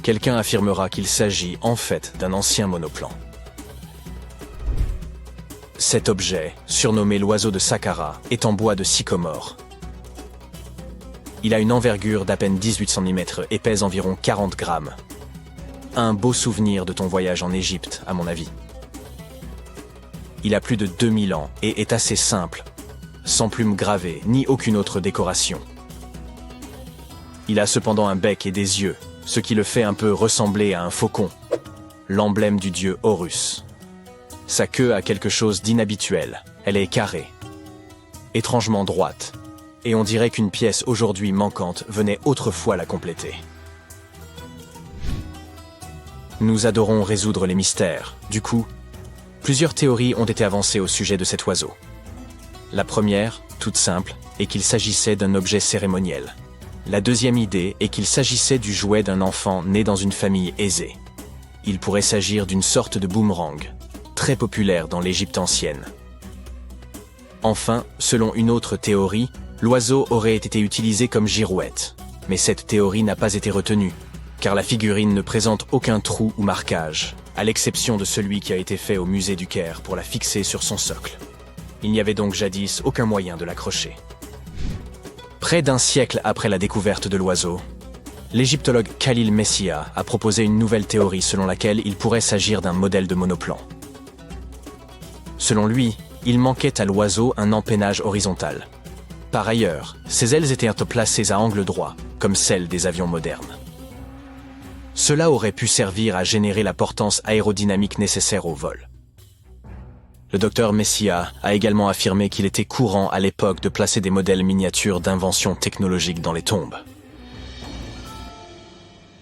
Speaker 1: quelqu'un affirmera qu'il s'agit en fait d'un ancien monoplan. Cet objet, surnommé l'oiseau de Saqqara, est en bois de sycomore. Il a une envergure d'à peine 18 cm et pèse environ 40 grammes. Un beau souvenir de ton voyage en Égypte, à mon avis. Il a plus de 2000 ans et est assez simple, sans plumes gravées ni aucune autre décoration. Il a cependant un bec et des yeux, ce qui le fait un peu ressembler à un faucon, l'emblème du dieu Horus. Sa queue a quelque chose d'inhabituel, elle est carrée, étrangement droite, et on dirait qu'une pièce aujourd'hui manquante venait autrefois la compléter. Nous adorons résoudre les mystères, du coup, plusieurs théories ont été avancées au sujet de cet oiseau. La première, toute simple, est qu'il s'agissait d'un objet cérémoniel. La deuxième idée est qu'il s'agissait du jouet d'un enfant né dans une famille aisée. Il pourrait s'agir d'une sorte de boomerang, très populaire dans l'Égypte ancienne. Enfin, selon une autre théorie, l'oiseau aurait été utilisé comme girouette. Mais cette théorie n'a pas été retenue, car la figurine ne présente aucun trou ou marquage, à l'exception de celui qui a été fait au musée du Caire pour la fixer sur son socle. Il n'y avait donc jadis aucun moyen de l'accrocher. Près d'un siècle après la découverte de l'oiseau, l'égyptologue Khalil Messia a proposé une nouvelle théorie selon laquelle il pourrait s'agir d'un modèle de monoplan. Selon lui, il manquait à l'oiseau un empennage horizontal. Par ailleurs, ses ailes étaient placées à angle droit, comme celles des avions modernes. Cela aurait pu servir à générer la portance aérodynamique nécessaire au vol. Le docteur Messia a également affirmé qu'il était courant à l'époque de placer des modèles miniatures d'inventions technologiques dans les tombes.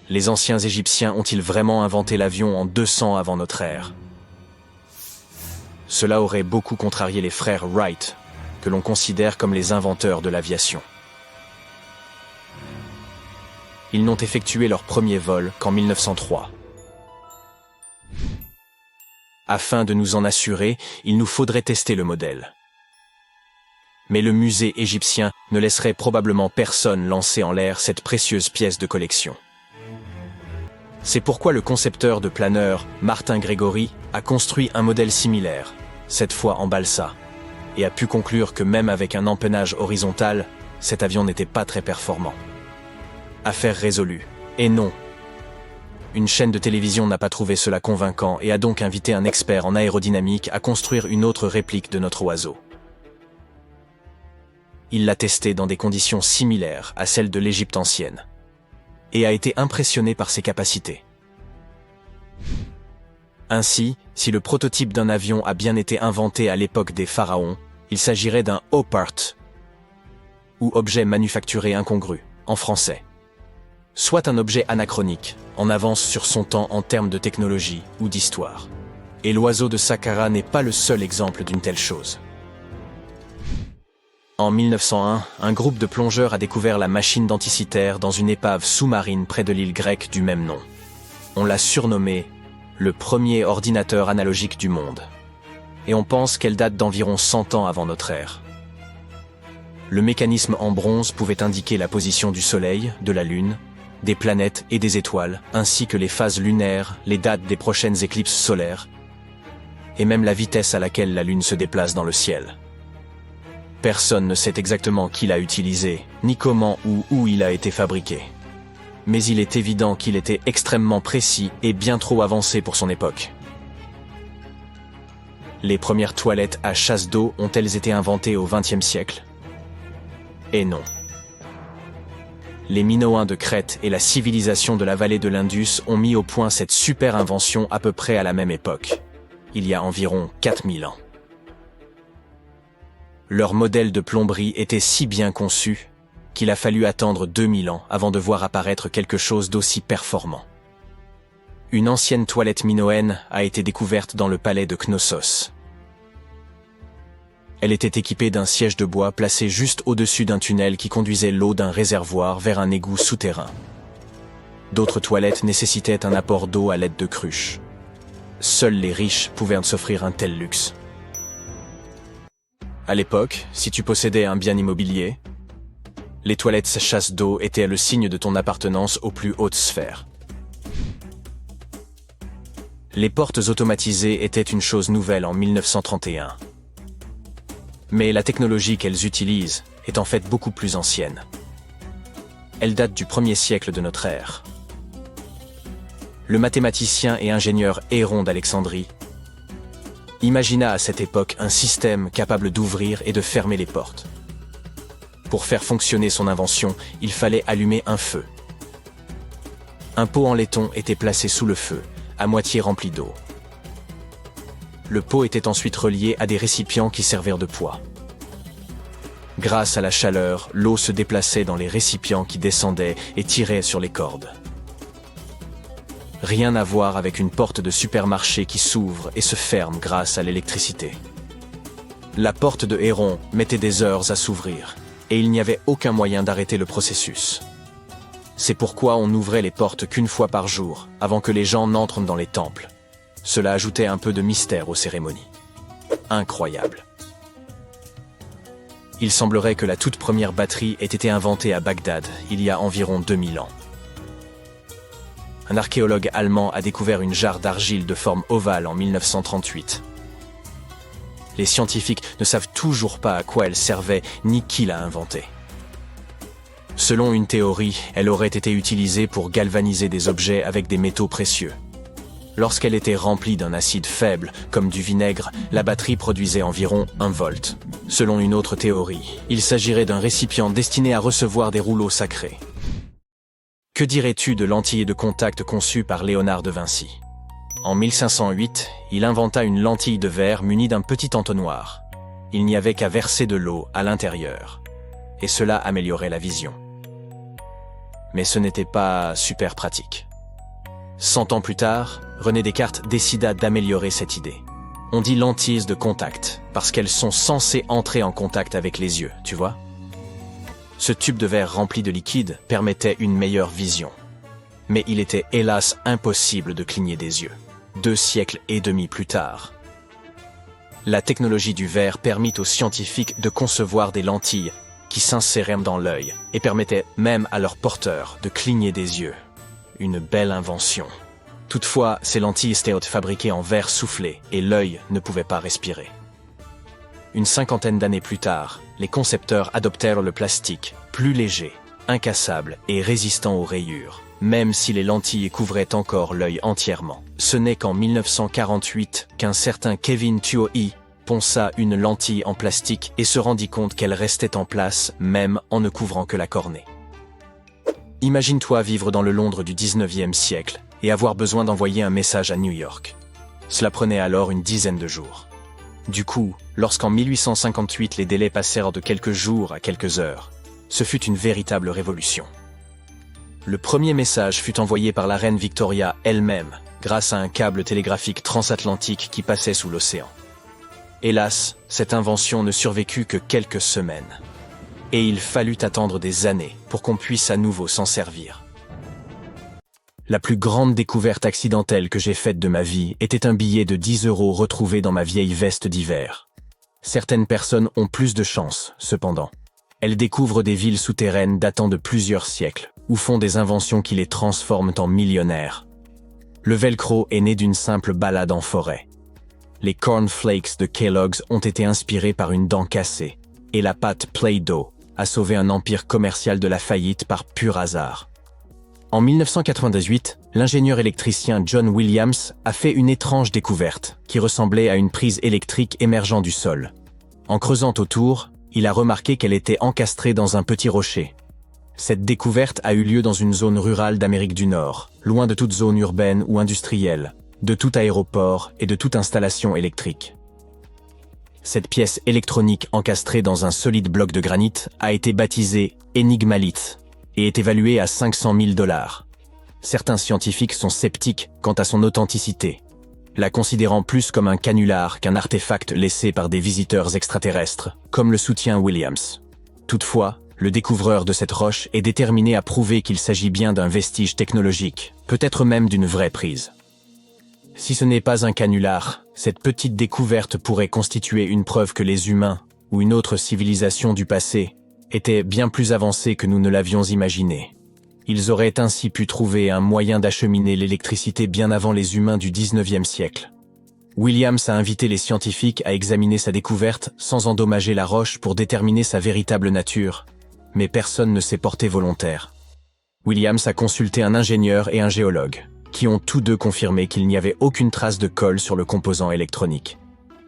Speaker 1: Les anciens Égyptiens ont-ils vraiment inventé l'avion en 200 avant notre ère? Cela aurait beaucoup contrarié les frères Wright, que l'on considère comme les inventeurs de l'aviation. Ils n'ont effectué leur premier vol qu'en 1903. Afin de nous en assurer, il nous faudrait tester le modèle. Mais le musée égyptien ne laisserait probablement personne lancer en l'air cette précieuse pièce de collection. C'est pourquoi le concepteur de planeurs, Martin Grégory, a construit un modèle similaire, cette fois en balsa, et a pu conclure que même avec un empennage horizontal, cet avion n'était pas très performant. Affaire résolue. Et non. Une chaîne de télévision n'a pas trouvé cela convaincant et a donc invité un expert en aérodynamique à construire une autre réplique de notre oiseau. Il l'a testé dans des conditions similaires à celles de l'Égypte ancienne et a été impressionné par ses capacités. Ainsi, si le prototype d'un avion a bien été inventé à l'époque des pharaons, il s'agirait d'un OPART, ou objet manufacturé incongru, en français. Soit un objet anachronique, en avance sur son temps en termes de technologie ou d'histoire. Et l'oiseau de Saqqara n'est pas le seul exemple d'une telle chose. En 1901, un groupe de plongeurs a découvert la machine d'Anticythère dans une épave sous-marine près de l'île grecque du même nom. On l'a surnommée le premier ordinateur analogique du monde. Et on pense qu'elle date d'environ 100 ans avant notre ère. Le mécanisme en bronze pouvait indiquer la position du Soleil, de la Lune, des planètes et des étoiles, ainsi que les phases lunaires, les dates des prochaines éclipses solaires, et même la vitesse à laquelle la Lune se déplace dans le ciel. Personne ne sait exactement qui l'a utilisé, ni comment ou où il a été fabriqué. Mais il est évident qu'il était extrêmement précis et bien trop avancé pour son époque. Les premières toilettes à chasse d'eau ont-elles été inventées au XXe siècle? Et non. Les Minoens de Crète et la civilisation de la vallée de l'Indus ont mis au point cette super invention à peu près à la même époque, il y a environ 4000 ans. Leur modèle de plomberie était si bien conçu qu'il a fallu attendre 2000 ans avant de voir apparaître quelque chose d'aussi performant. Une ancienne toilette minoenne a été découverte dans le palais de Knossos. Elle était équipée d'un siège de bois placé juste au-dessus d'un tunnel qui conduisait l'eau d'un réservoir vers un égout souterrain. D'autres toilettes nécessitaient un apport d'eau à l'aide de cruches. Seuls les riches pouvaient s'offrir un tel luxe. À l'époque, si tu possédais un bien immobilier, les toilettes chasse d'eau étaient le signe de ton appartenance aux plus hautes sphères. Les portes automatisées étaient une chose nouvelle en 1931. Mais la technologie qu'elles utilisent est en fait beaucoup plus ancienne. Elle date du 1er siècle de notre ère. Le mathématicien et ingénieur Héron d'Alexandrie imagina à cette époque un système capable d'ouvrir et de fermer les portes. Pour faire fonctionner son invention, il fallait allumer un feu. Un pot en laiton était placé sous le feu, à moitié rempli d'eau. Le pot était ensuite relié à des récipients qui servirent de poids. Grâce à la chaleur, l'eau se déplaçait dans les récipients qui descendaient et tiraient sur les cordes. Rien à voir avec une porte de supermarché qui s'ouvre et se ferme grâce à l'électricité. La porte de Héron mettait des heures à s'ouvrir, et il n'y avait aucun moyen d'arrêter le processus. C'est pourquoi on n'ouvrait les portes qu'une fois par jour, avant que les gens n'entrent dans les temples. Cela ajoutait un peu de mystère aux cérémonies. Incroyable. Il semblerait que la toute première batterie ait été inventée à Bagdad, il y a environ 2000 ans. Un archéologue allemand a découvert une jarre d'argile de forme ovale en 1938. Les scientifiques ne savent toujours pas à quoi elle servait ni qui l'a inventée. Selon une théorie, elle aurait été utilisée pour galvaniser des objets avec des métaux précieux. Lorsqu'elle était remplie d'un acide faible, comme du vinaigre, la batterie produisait environ 1 volt. Selon une autre théorie, il s'agirait d'un récipient destiné à recevoir des rouleaux sacrés. Que dirais-tu de lentilles de contact conçues par Léonard de Vinci? En 1508, il inventa une lentille de verre munie d'un petit entonnoir. Il n'y avait qu'à verser de l'eau à l'intérieur, et cela améliorait la vision. Mais ce n'était pas super pratique. 100 ans plus tard, René Descartes décida d'améliorer cette idée. On dit lentilles de contact, parce qu'elles sont censées entrer en contact avec les yeux, tu vois? Ce tube de verre rempli de liquide permettait une meilleure vision. Mais il était hélas impossible de cligner des yeux. 2 siècles et demi plus tard. La technologie du verre permit aux scientifiques de concevoir des lentilles qui s'inséraient dans l'œil et permettaient même à leurs porteurs de cligner des yeux. Une belle invention. Toutefois, ces lentilles étaient fabriquées en verre soufflé et l'œil ne pouvait pas respirer. Une 50aine d'années plus tard, les concepteurs adoptèrent le plastique, plus léger, incassable et résistant aux rayures, même si les lentilles couvraient encore l'œil entièrement. Ce n'est qu'en 1948 qu'un certain Kevin Tuohy ponça une lentille en plastique et se rendit compte qu'elle restait en place même en ne couvrant que la cornée. Imagine-toi vivre dans le Londres du 19e siècle et avoir besoin d'envoyer un message à New York. Cela prenait alors une dizaine de jours. Du coup, lorsqu'en 1858 les délais passèrent de quelques jours à quelques heures, ce fut une véritable révolution. Le premier message fut envoyé par la reine Victoria elle-même, grâce à un câble télégraphique transatlantique qui passait sous l'océan. Hélas, cette invention ne survécut que quelques semaines. Et il fallut attendre des années pour qu'on puisse à nouveau s'en servir. La plus grande découverte accidentelle que j'ai faite de ma vie était un billet de 10 € retrouvé dans ma vieille veste d'hiver. Certaines personnes ont plus de chance, cependant. Elles découvrent des villes souterraines datant de plusieurs siècles, ou font des inventions qui les transforment en millionnaires. Le velcro est né d'une simple balade en forêt. Les cornflakes de Kellogg's ont été inspirés par une dent cassée, et la pâte Play-Doh a sauvé un empire commercial de la faillite par pur hasard. En 1998, l'ingénieur électricien John Williams a fait une étrange découverte qui ressemblait à une prise électrique émergeant du sol. En creusant autour, il a remarqué qu'elle était encastrée dans un petit rocher. Cette découverte a eu lieu dans une zone rurale d'Amérique du Nord, loin de toute zone urbaine ou industrielle, de tout aéroport et de toute installation électrique. Cette pièce électronique encastrée dans un solide bloc de granit a été baptisée Enigmalith et est évaluée à 500 000 $. Certains scientifiques sont sceptiques quant à son authenticité, la considérant plus comme un canular qu'un artefact laissé par des visiteurs extraterrestres, comme le soutient Williams. Toutefois, le découvreur de cette roche est déterminé à prouver qu'il s'agit bien d'un vestige technologique, peut-être même d'une vraie prise. Si ce n'est pas un canular, cette petite découverte pourrait constituer une preuve que les humains, ou une autre civilisation du passé, étaient bien plus avancés que nous ne l'avions imaginé. Ils auraient ainsi pu trouver un moyen d'acheminer l'électricité bien avant les humains du 19e siècle. Williams a invité les scientifiques à examiner sa découverte sans endommager la roche pour déterminer sa véritable nature, mais personne ne s'est porté volontaire. Williams a consulté un ingénieur et un géologue, qui ont tous deux confirmé qu'il n'y avait aucune trace de colle sur le composant électronique.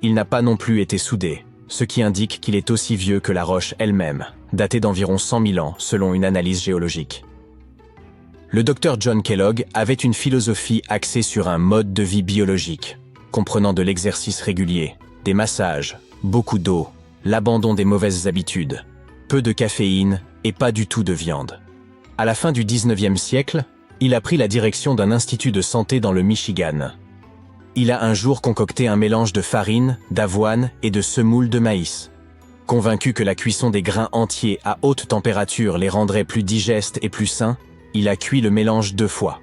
Speaker 1: Il n'a pas non plus été soudé, ce qui indique qu'il est aussi vieux que la roche elle-même, datée d'environ 100 000 ans selon une analyse géologique. Le docteur John Kellogg avait une philosophie axée sur un mode de vie biologique, comprenant de l'exercice régulier, des massages, beaucoup d'eau, l'abandon des mauvaises habitudes, peu de caféine et pas du tout de viande. À la fin du 19e siècle, il a pris la direction d'un institut de santé dans le Michigan. Il a un jour concocté un mélange de farine, d'avoine et de semoule de maïs. Convaincu que la cuisson des grains entiers à haute température les rendrait plus digestes et plus sains, il a cuit le mélange 2 fois.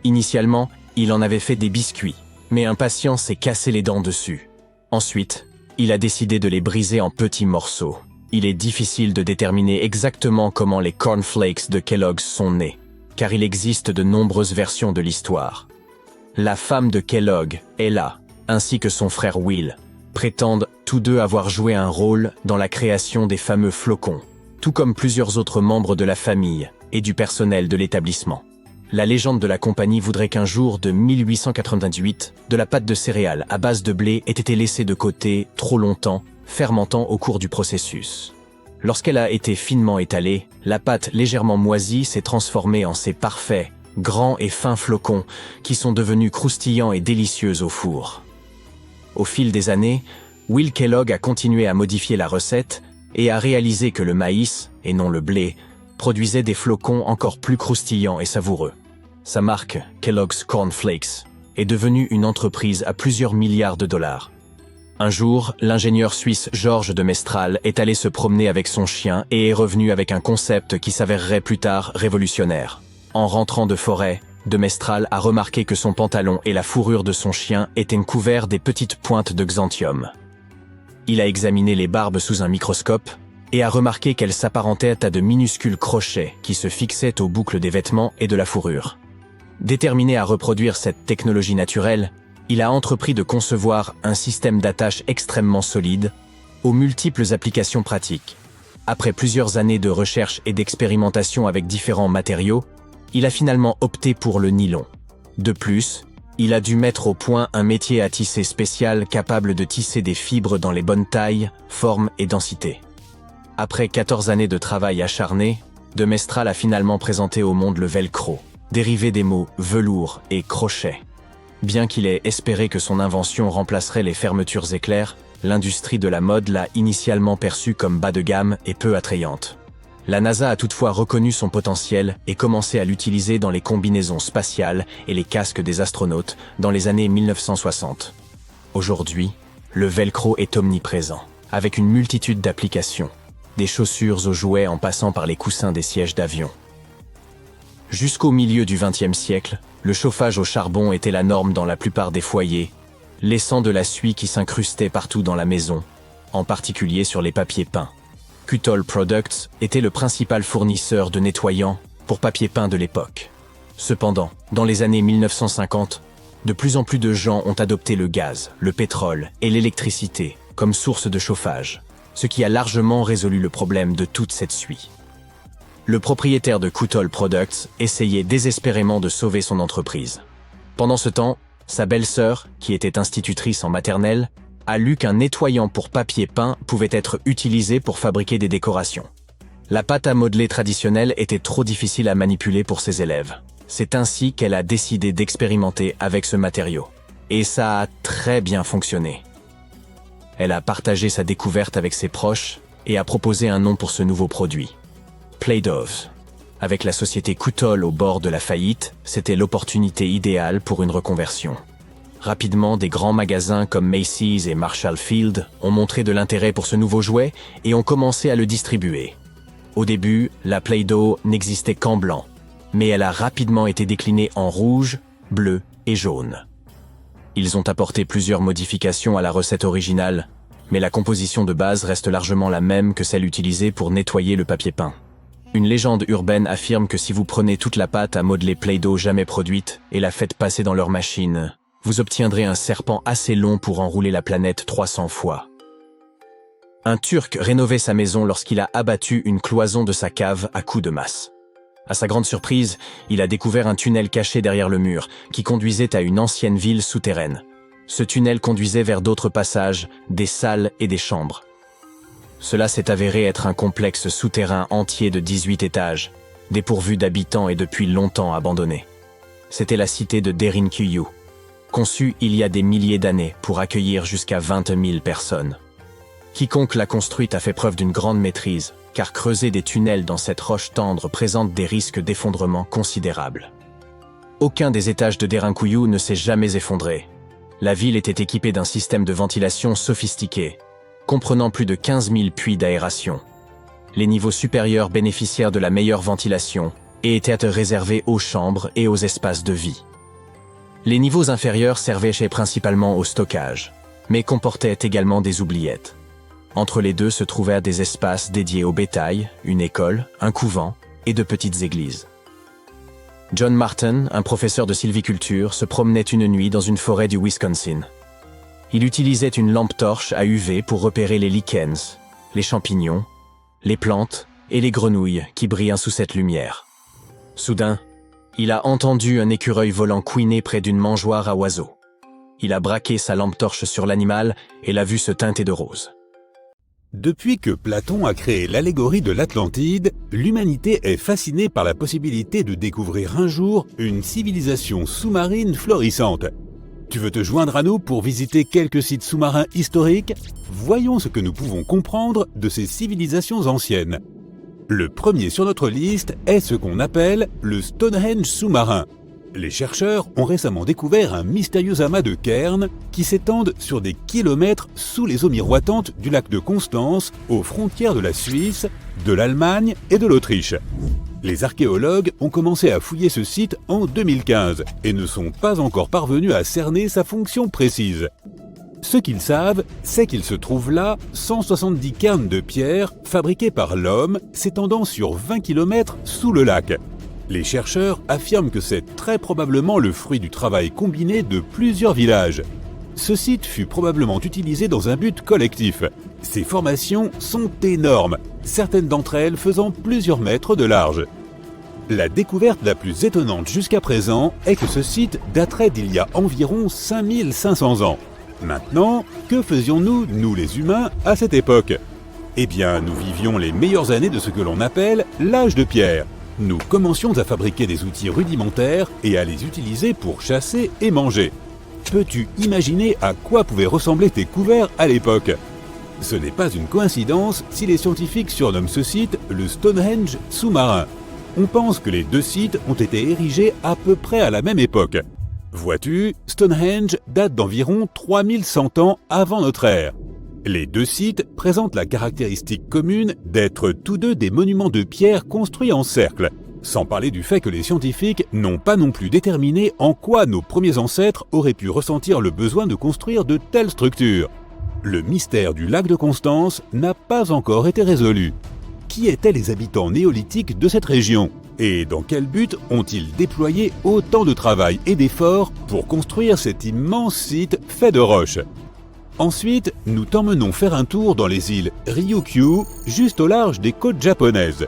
Speaker 1: Initialement, il en avait fait des biscuits, mais un patient s'est cassé les dents dessus. Ensuite, il a décidé de les briser en petits morceaux. Il est difficile de déterminer exactement comment les cornflakes de Kellogg's sont nés, car il existe de nombreuses versions de l'histoire. La femme de Kellogg, Ella, ainsi que son frère Will, prétendent tous deux avoir joué un rôle dans la création des fameux flocons, tout comme plusieurs autres membres de la famille et du personnel de l'établissement. La légende de la compagnie voudrait qu'un jour de 1888, de la pâte de céréales à base de blé ait été laissée de côté trop longtemps, fermentant au cours du processus. Lorsqu'elle a été finement étalée, la pâte légèrement moisie s'est transformée en ces parfaits, grands et fins flocons qui sont devenus croustillants et délicieux au four. Au fil des années, Will Kellogg a continué à modifier la recette et a réalisé que le maïs, et non le blé, produisait des flocons encore plus croustillants et savoureux. Sa marque, Kellogg's Corn Flakes, est devenue une entreprise à plusieurs milliards de $. Un jour, l'ingénieur suisse Georges de Mestral est allé se promener avec son chien et est revenu avec un concept qui s'avérerait plus tard révolutionnaire. En rentrant de forêt, de Mestral a remarqué que son pantalon et la fourrure de son chien étaient couverts des petites pointes de xanthium. Il a examiné les barbes sous un microscope et a remarqué qu'elles s'apparentaient à de minuscules crochets qui se fixaient aux boucles des vêtements et de la fourrure. Déterminé à reproduire cette technologie naturelle, il a entrepris de concevoir un système d'attache extrêmement solide, aux multiples applications pratiques. Après plusieurs années de recherche et d'expérimentation avec différents matériaux, il a finalement opté pour le nylon. De plus, il a dû mettre au point un métier à tisser spécial capable de tisser des fibres dans les bonnes tailles, formes et densités. Après 14 années de travail acharné, de Mestral a finalement présenté au monde le velcro, dérivé des mots velours et crochet. Bien qu'il ait espéré que son invention remplacerait les fermetures éclairs, l'industrie de la mode l'a initialement perçue comme bas de gamme et peu attrayante. La NASA a toutefois reconnu son potentiel et commencé à l'utiliser dans les combinaisons spatiales et les casques des astronautes dans les années 1960. Aujourd'hui, le velcro est omniprésent, avec une multitude d'applications, des chaussures aux jouets en passant par les coussins des sièges d'avion. Jusqu'au milieu du XXe siècle, le chauffage au charbon était la norme dans la plupart des foyers, laissant de la suie qui s'incrustait partout dans la maison, en particulier sur les papiers peints. Kuttol Products était le principal fournisseur de nettoyants pour papier peint de l'époque. Cependant, dans les années 1950, de plus en plus de gens ont adopté le gaz, le pétrole et l'électricité comme source de chauffage, ce qui a largement résolu le problème de toute cette suie. Le propriétaire de Kuttol Products essayait désespérément de sauver son entreprise. Pendant ce temps, sa belle-sœur, qui était institutrice en maternelle, a lu qu'un nettoyant pour papier peint pouvait être utilisé pour fabriquer des décorations. La pâte à modeler traditionnelle était trop difficile à manipuler pour ses élèves. C'est ainsi qu'elle a décidé d'expérimenter avec ce matériau. Et ça a très bien fonctionné. Elle a partagé sa découverte avec ses proches et a proposé un nom pour ce nouveau produit. Play-Doh. Avec la société Kuttol au bord de la faillite, c'était l'opportunité idéale pour une reconversion. Rapidement, des grands magasins comme Macy's et Marshall Field ont montré de l'intérêt pour ce nouveau jouet et ont commencé à le distribuer. Au début, la Play-Doh n'existait qu'en blanc, mais elle a rapidement été déclinée en rouge, bleu et jaune. Ils ont apporté plusieurs modifications à la recette originale, mais la composition de base reste largement la même que celle utilisée pour nettoyer le papier peint. Une légende urbaine affirme que si vous prenez toute la pâte à modeler Play-Doh jamais produite et la faites passer dans leur machine, vous obtiendrez un serpent assez long pour enrouler la planète 300 fois. Un Turc rénovait sa maison lorsqu'il a abattu une cloison de sa cave à coups de masse. À sa grande surprise, il a découvert un tunnel caché derrière le mur, qui conduisait à une ancienne ville souterraine. Ce tunnel conduisait vers d'autres passages, des salles et des chambres. Cela s'est avéré être un complexe souterrain entier de 18 étages, dépourvu d'habitants et depuis longtemps abandonné. C'était la cité de Derinkuyu, conçue il y a des milliers d'années pour accueillir jusqu'à 20 000 personnes. Quiconque l'a construite a fait preuve d'une grande maîtrise, car creuser des tunnels dans cette roche tendre présente des risques d'effondrement considérables. Aucun des étages de Derinkuyu ne s'est jamais effondré. La ville était équipée d'un système de ventilation sophistiqué, comprenant plus de 15 000 puits d'aération. Les niveaux supérieurs bénéficièrent de la meilleure ventilation et étaient réservés aux chambres et aux espaces de vie. Les niveaux inférieurs servaient principalement au stockage, mais comportaient également des oubliettes. Entre les deux se trouvèrent des espaces dédiés au bétail, une école, un couvent et de petites églises. John Martin, un professeur de sylviculture, se promenait une nuit dans une forêt du Wisconsin. Il utilisait une lampe torche à UV pour repérer les lichens, les champignons, les plantes et les grenouilles qui brillent sous cette lumière. Soudain, il a entendu un écureuil volant couiner près d'une mangeoire à oiseaux. Il a braqué sa lampe torche sur l'animal et l'a vu se teinter de rose.
Speaker 2: Depuis que Platon a créé l'allégorie de l'Atlantide, l'humanité est fascinée par la possibilité de découvrir un jour une civilisation sous-marine florissante. Tu veux te joindre à nous pour visiter quelques sites sous-marins historiques? Voyons ce que nous pouvons comprendre de ces civilisations anciennes. Le premier sur notre liste est ce qu'on appelle le Stonehenge sous-marin. Les chercheurs ont récemment découvert un mystérieux amas de cairns qui s'étendent sur des kilomètres sous les eaux miroitantes du lac de Constance, aux frontières de la Suisse, de l'Allemagne et de l'Autriche. Les archéologues ont commencé à fouiller ce site en 2015 et ne sont pas encore parvenus à cerner sa fonction précise. Ce qu'ils savent, c'est qu'il se trouve là 170 cairns de pierre fabriqués par l'homme s'étendant sur 20 km sous le lac. Les chercheurs affirment que c'est très probablement le fruit du travail combiné de plusieurs villages. Ce site fut probablement utilisé dans un but collectif. Ces formations sont énormes, certaines d'entre elles faisant plusieurs mètres de large. La découverte la plus étonnante jusqu'à présent est que ce site daterait d'il y a environ 5500 ans. Maintenant, que faisions-nous, nous les humains, à cette époque? Eh bien, nous vivions les meilleures années de ce que l'on appelle l'âge de pierre. Nous commencions à fabriquer des outils rudimentaires et à les utiliser pour chasser et manger. Peux-tu imaginer à quoi pouvaient ressembler tes couverts à l'époque? Ce n'est pas une coïncidence si les scientifiques surnomment ce site le Stonehenge sous-marin. On pense que les deux sites ont été érigés à peu près à la même époque. Vois-tu, Stonehenge date d'environ 3100 ans avant notre ère. Les deux sites présentent la caractéristique commune d'être tous deux des monuments de pierre construits en cercle, sans parler du fait que les scientifiques n'ont pas non plus déterminé en quoi nos premiers ancêtres auraient pu ressentir le besoin de construire de telles structures. Le mystère du lac de Constance n'a pas encore été résolu. Qui étaient les habitants néolithiques de cette région? Et dans quel but ont-ils déployé autant de travail et d'efforts pour construire cet immense site fait de roches? Ensuite, nous t'emmenons faire un tour dans les îles Ryukyu, juste au large des côtes japonaises.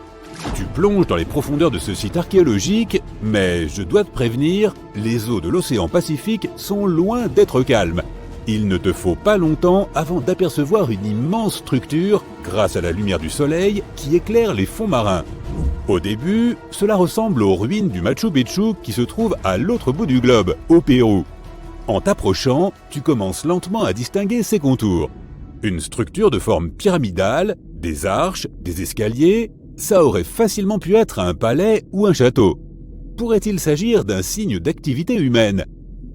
Speaker 2: Tu plonges dans les profondeurs de ce site archéologique, mais je dois te prévenir, les eaux de l'océan Pacifique sont loin d'être calmes. Il ne te faut pas longtemps avant d'apercevoir une immense structure, grâce à la lumière du soleil, qui éclaire les fonds marins. Au début, cela ressemble aux ruines du Machu Picchu qui se trouve à l'autre bout du globe, au Pérou. En t'approchant, tu commences lentement à distinguer ses contours. Une structure de forme pyramidale, des arches, des escaliers, ça aurait facilement pu être un palais ou un château. Pourrait-il s'agir d'un signe d'activité humaine?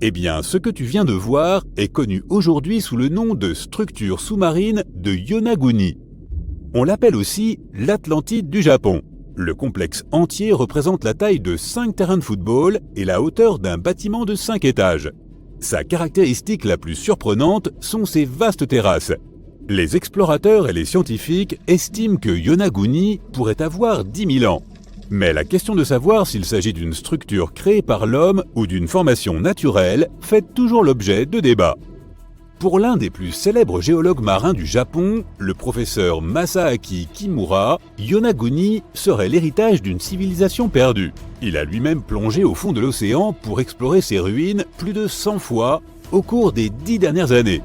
Speaker 2: Eh bien, ce que tu viens de voir est connu aujourd'hui sous le nom de structure sous-marine de Yonaguni. On l'appelle aussi l'Atlantide du Japon. Le complexe entier représente la taille de 5 terrains de football et la hauteur d'un bâtiment de 5 étages. Sa caractéristique la plus surprenante sont ses vastes terrasses. Les explorateurs et les scientifiques estiment que Yonaguni pourrait avoir 10 000 ans. Mais la question de savoir s'il s'agit d'une structure créée par l'homme ou d'une formation naturelle fait toujours l'objet de débats. Pour l'un des plus célèbres géologues marins du Japon, le professeur Masaaki Kimura, Yonaguni serait l'héritage d'une civilisation perdue. Il a lui-même plongé au fond de l'océan pour explorer ses ruines plus de 100 fois au cours des 10 dernières années.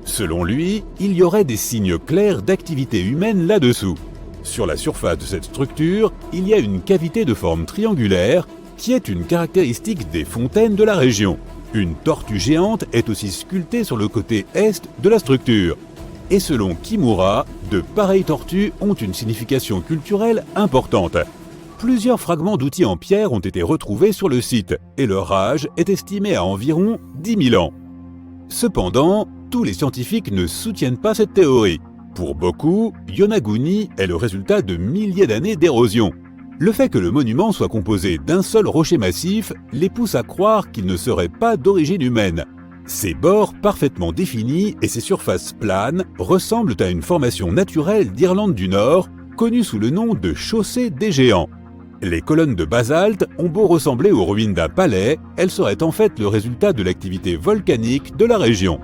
Speaker 2: Selon lui, il y aurait des signes clairs d'activité humaine là-dessous. Sur la surface de cette structure, il y a une cavité de forme triangulaire qui est une caractéristique des fontaines de la région. Une tortue géante est aussi sculptée sur le côté est de la structure. Et selon Kimura, de pareilles tortues ont une signification culturelle importante. Plusieurs fragments d'outils en pierre ont été retrouvés sur le site et leur âge est estimé à environ 10 000 ans. Cependant, tous les scientifiques ne soutiennent pas cette théorie. Pour beaucoup, Yonaguni est le résultat de milliers d'années d'érosion. Le fait que le monument soit composé d'un seul rocher massif les pousse à croire qu'il ne serait pas d'origine humaine. Ses bords parfaitement définis et ses surfaces planes ressemblent à une formation naturelle d'Irlande du Nord, connue sous le nom de chaussée des géants. Les colonnes de basalte ont beau ressembler aux ruines d'un palais, elles seraient en fait le résultat de l'activité volcanique de la région.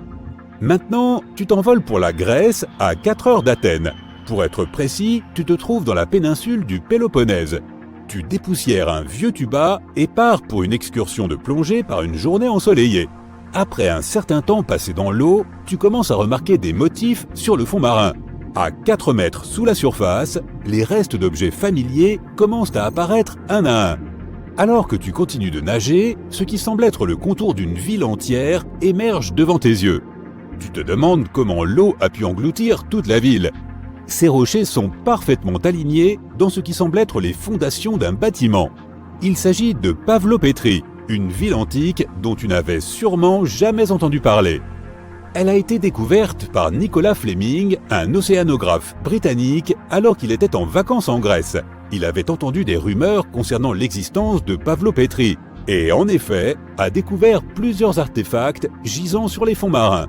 Speaker 2: Maintenant, tu t'envoles pour la Grèce à 4 heures d'Athènes. Pour être précis, tu te trouves dans la péninsule du Péloponnèse. Tu dépoussières un vieux tuba et pars pour une excursion de plongée par une journée ensoleillée. Après un certain temps passé dans l'eau, tu commences à remarquer des motifs sur le fond marin. À 4 mètres sous la surface, les restes d'objets familiers commencent à apparaître un à un. Alors que tu continues de nager, ce qui semble être le contour d'une ville entière émerge devant tes yeux. Tu te demandes comment l'eau a pu engloutir toute la ville. Ces rochers sont parfaitement alignés dans ce qui semble être les fondations d'un bâtiment. Il s'agit de Pavlopétrie, une ville antique dont tu n'avais sûrement jamais entendu parler. Elle a été découverte par Nicolas Fleming, un océanographe britannique, alors qu'il était en vacances en Grèce. Il avait entendu des rumeurs concernant l'existence de Pavlopétrie et, en effet, a découvert plusieurs artefacts gisant sur les fonds marins.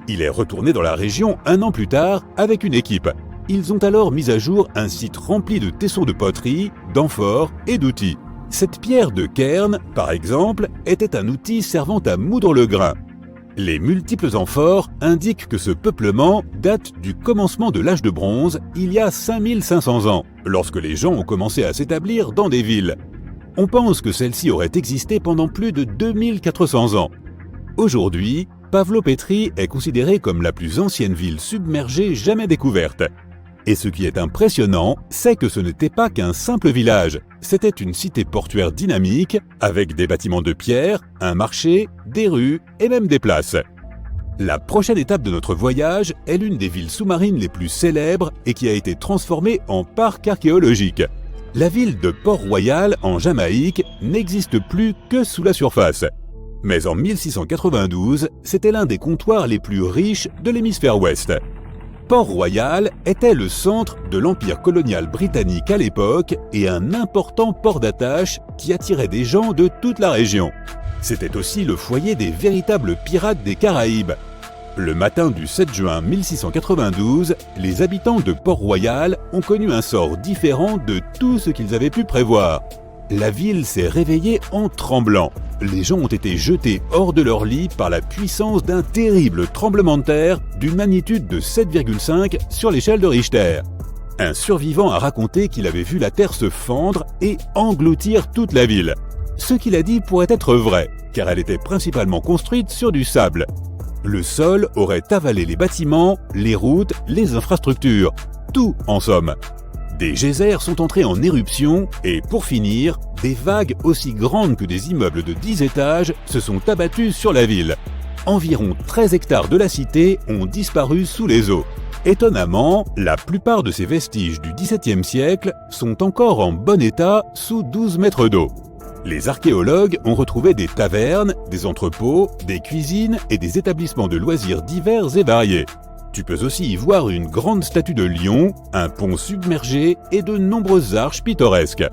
Speaker 2: Il est retourné dans la région un an plus tard avec une équipe. Ils ont alors mis à jour un site rempli de tessons de poterie, d'amphores et d'outils. Cette pierre de cairn, par exemple, était un outil servant à moudre le grain. Les multiples amphores indiquent que ce peuplement date du commencement de l'âge de bronze, il y a 5500 ans, lorsque les gens ont commencé à s'établir dans des villes. On pense que celle-ci aurait existé pendant plus de 2400 ans. Aujourd'hui, Pavlopétrie est considérée comme la plus ancienne ville submergée jamais découverte. Et ce qui est impressionnant, c'est que ce n'était pas qu'un simple village. C'était une cité portuaire dynamique, avec des bâtiments de pierre, un marché, des rues et même des places. La prochaine étape de notre voyage est l'une des villes sous-marines les plus célèbres et qui a été transformée en parc archéologique. La ville de Port-Royal, en Jamaïque, n'existe plus que sous la surface. Mais en 1692, c'était l'un des comptoirs les plus riches de l'hémisphère ouest. Port-Royal était le centre de l'empire colonial britannique à l'époque et un important port d'attache qui attirait des gens de toute la région. C'était aussi le foyer des véritables pirates des Caraïbes. Le matin du 7 juin 1692, les habitants de Port-Royal ont connu un sort différent de tout ce qu'ils avaient pu prévoir. La ville s'est réveillée en tremblant. Les gens ont été jetés hors de leur lit par la puissance d'un terrible tremblement de terre d'une magnitude de 7,5 sur l'échelle de Richter. Un survivant a raconté qu'il avait vu la terre se fendre et engloutir toute la ville. Ce qu'il a dit pourrait être vrai, car elle était principalement construite sur du sable. Le sol aurait avalé les bâtiments, les routes, les infrastructures, tout en somme. Des geysers sont entrés en éruption et, pour finir, des vagues aussi grandes que des immeubles de 10 étages se sont abattus sur la ville. Environ 13 hectares de la cité ont disparu sous les eaux. Étonnamment, la plupart de ces vestiges du XVIIe siècle sont encore en bon état sous 12 mètres d'eau. Les archéologues ont retrouvé des tavernes, des entrepôts, des cuisines et des établissements de loisirs divers et variés. Tu peux aussi y voir une grande statue de lion, un pont submergé et de nombreuses arches pittoresques.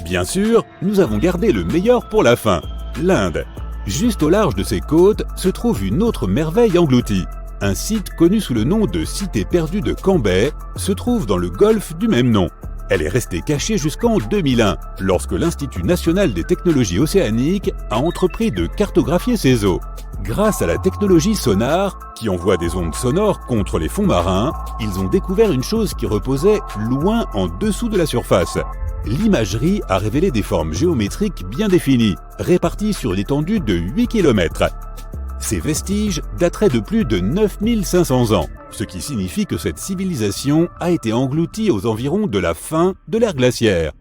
Speaker 2: Bien sûr, nous avons gardé le meilleur pour la fin, l'Inde. Juste au large de ses côtes se trouve une autre merveille engloutie. Un site connu sous le nom de Cité perdue de Cambay se trouve dans le golfe du même nom. Elle est restée cachée jusqu'en 2001, lorsque l'Institut national des technologies océaniques a entrepris de cartographier ses eaux. Grâce à la technologie sonar, qui envoie des ondes sonores contre les fonds marins, ils ont découvert une chose qui reposait loin en dessous de la surface. L'imagerie a révélé des formes géométriques bien définies, réparties sur une étendue de 8 km. Ces vestiges dateraient de plus de 9500 ans, ce qui signifie que cette civilisation a été engloutie aux environs de la fin de l'ère glaciaire.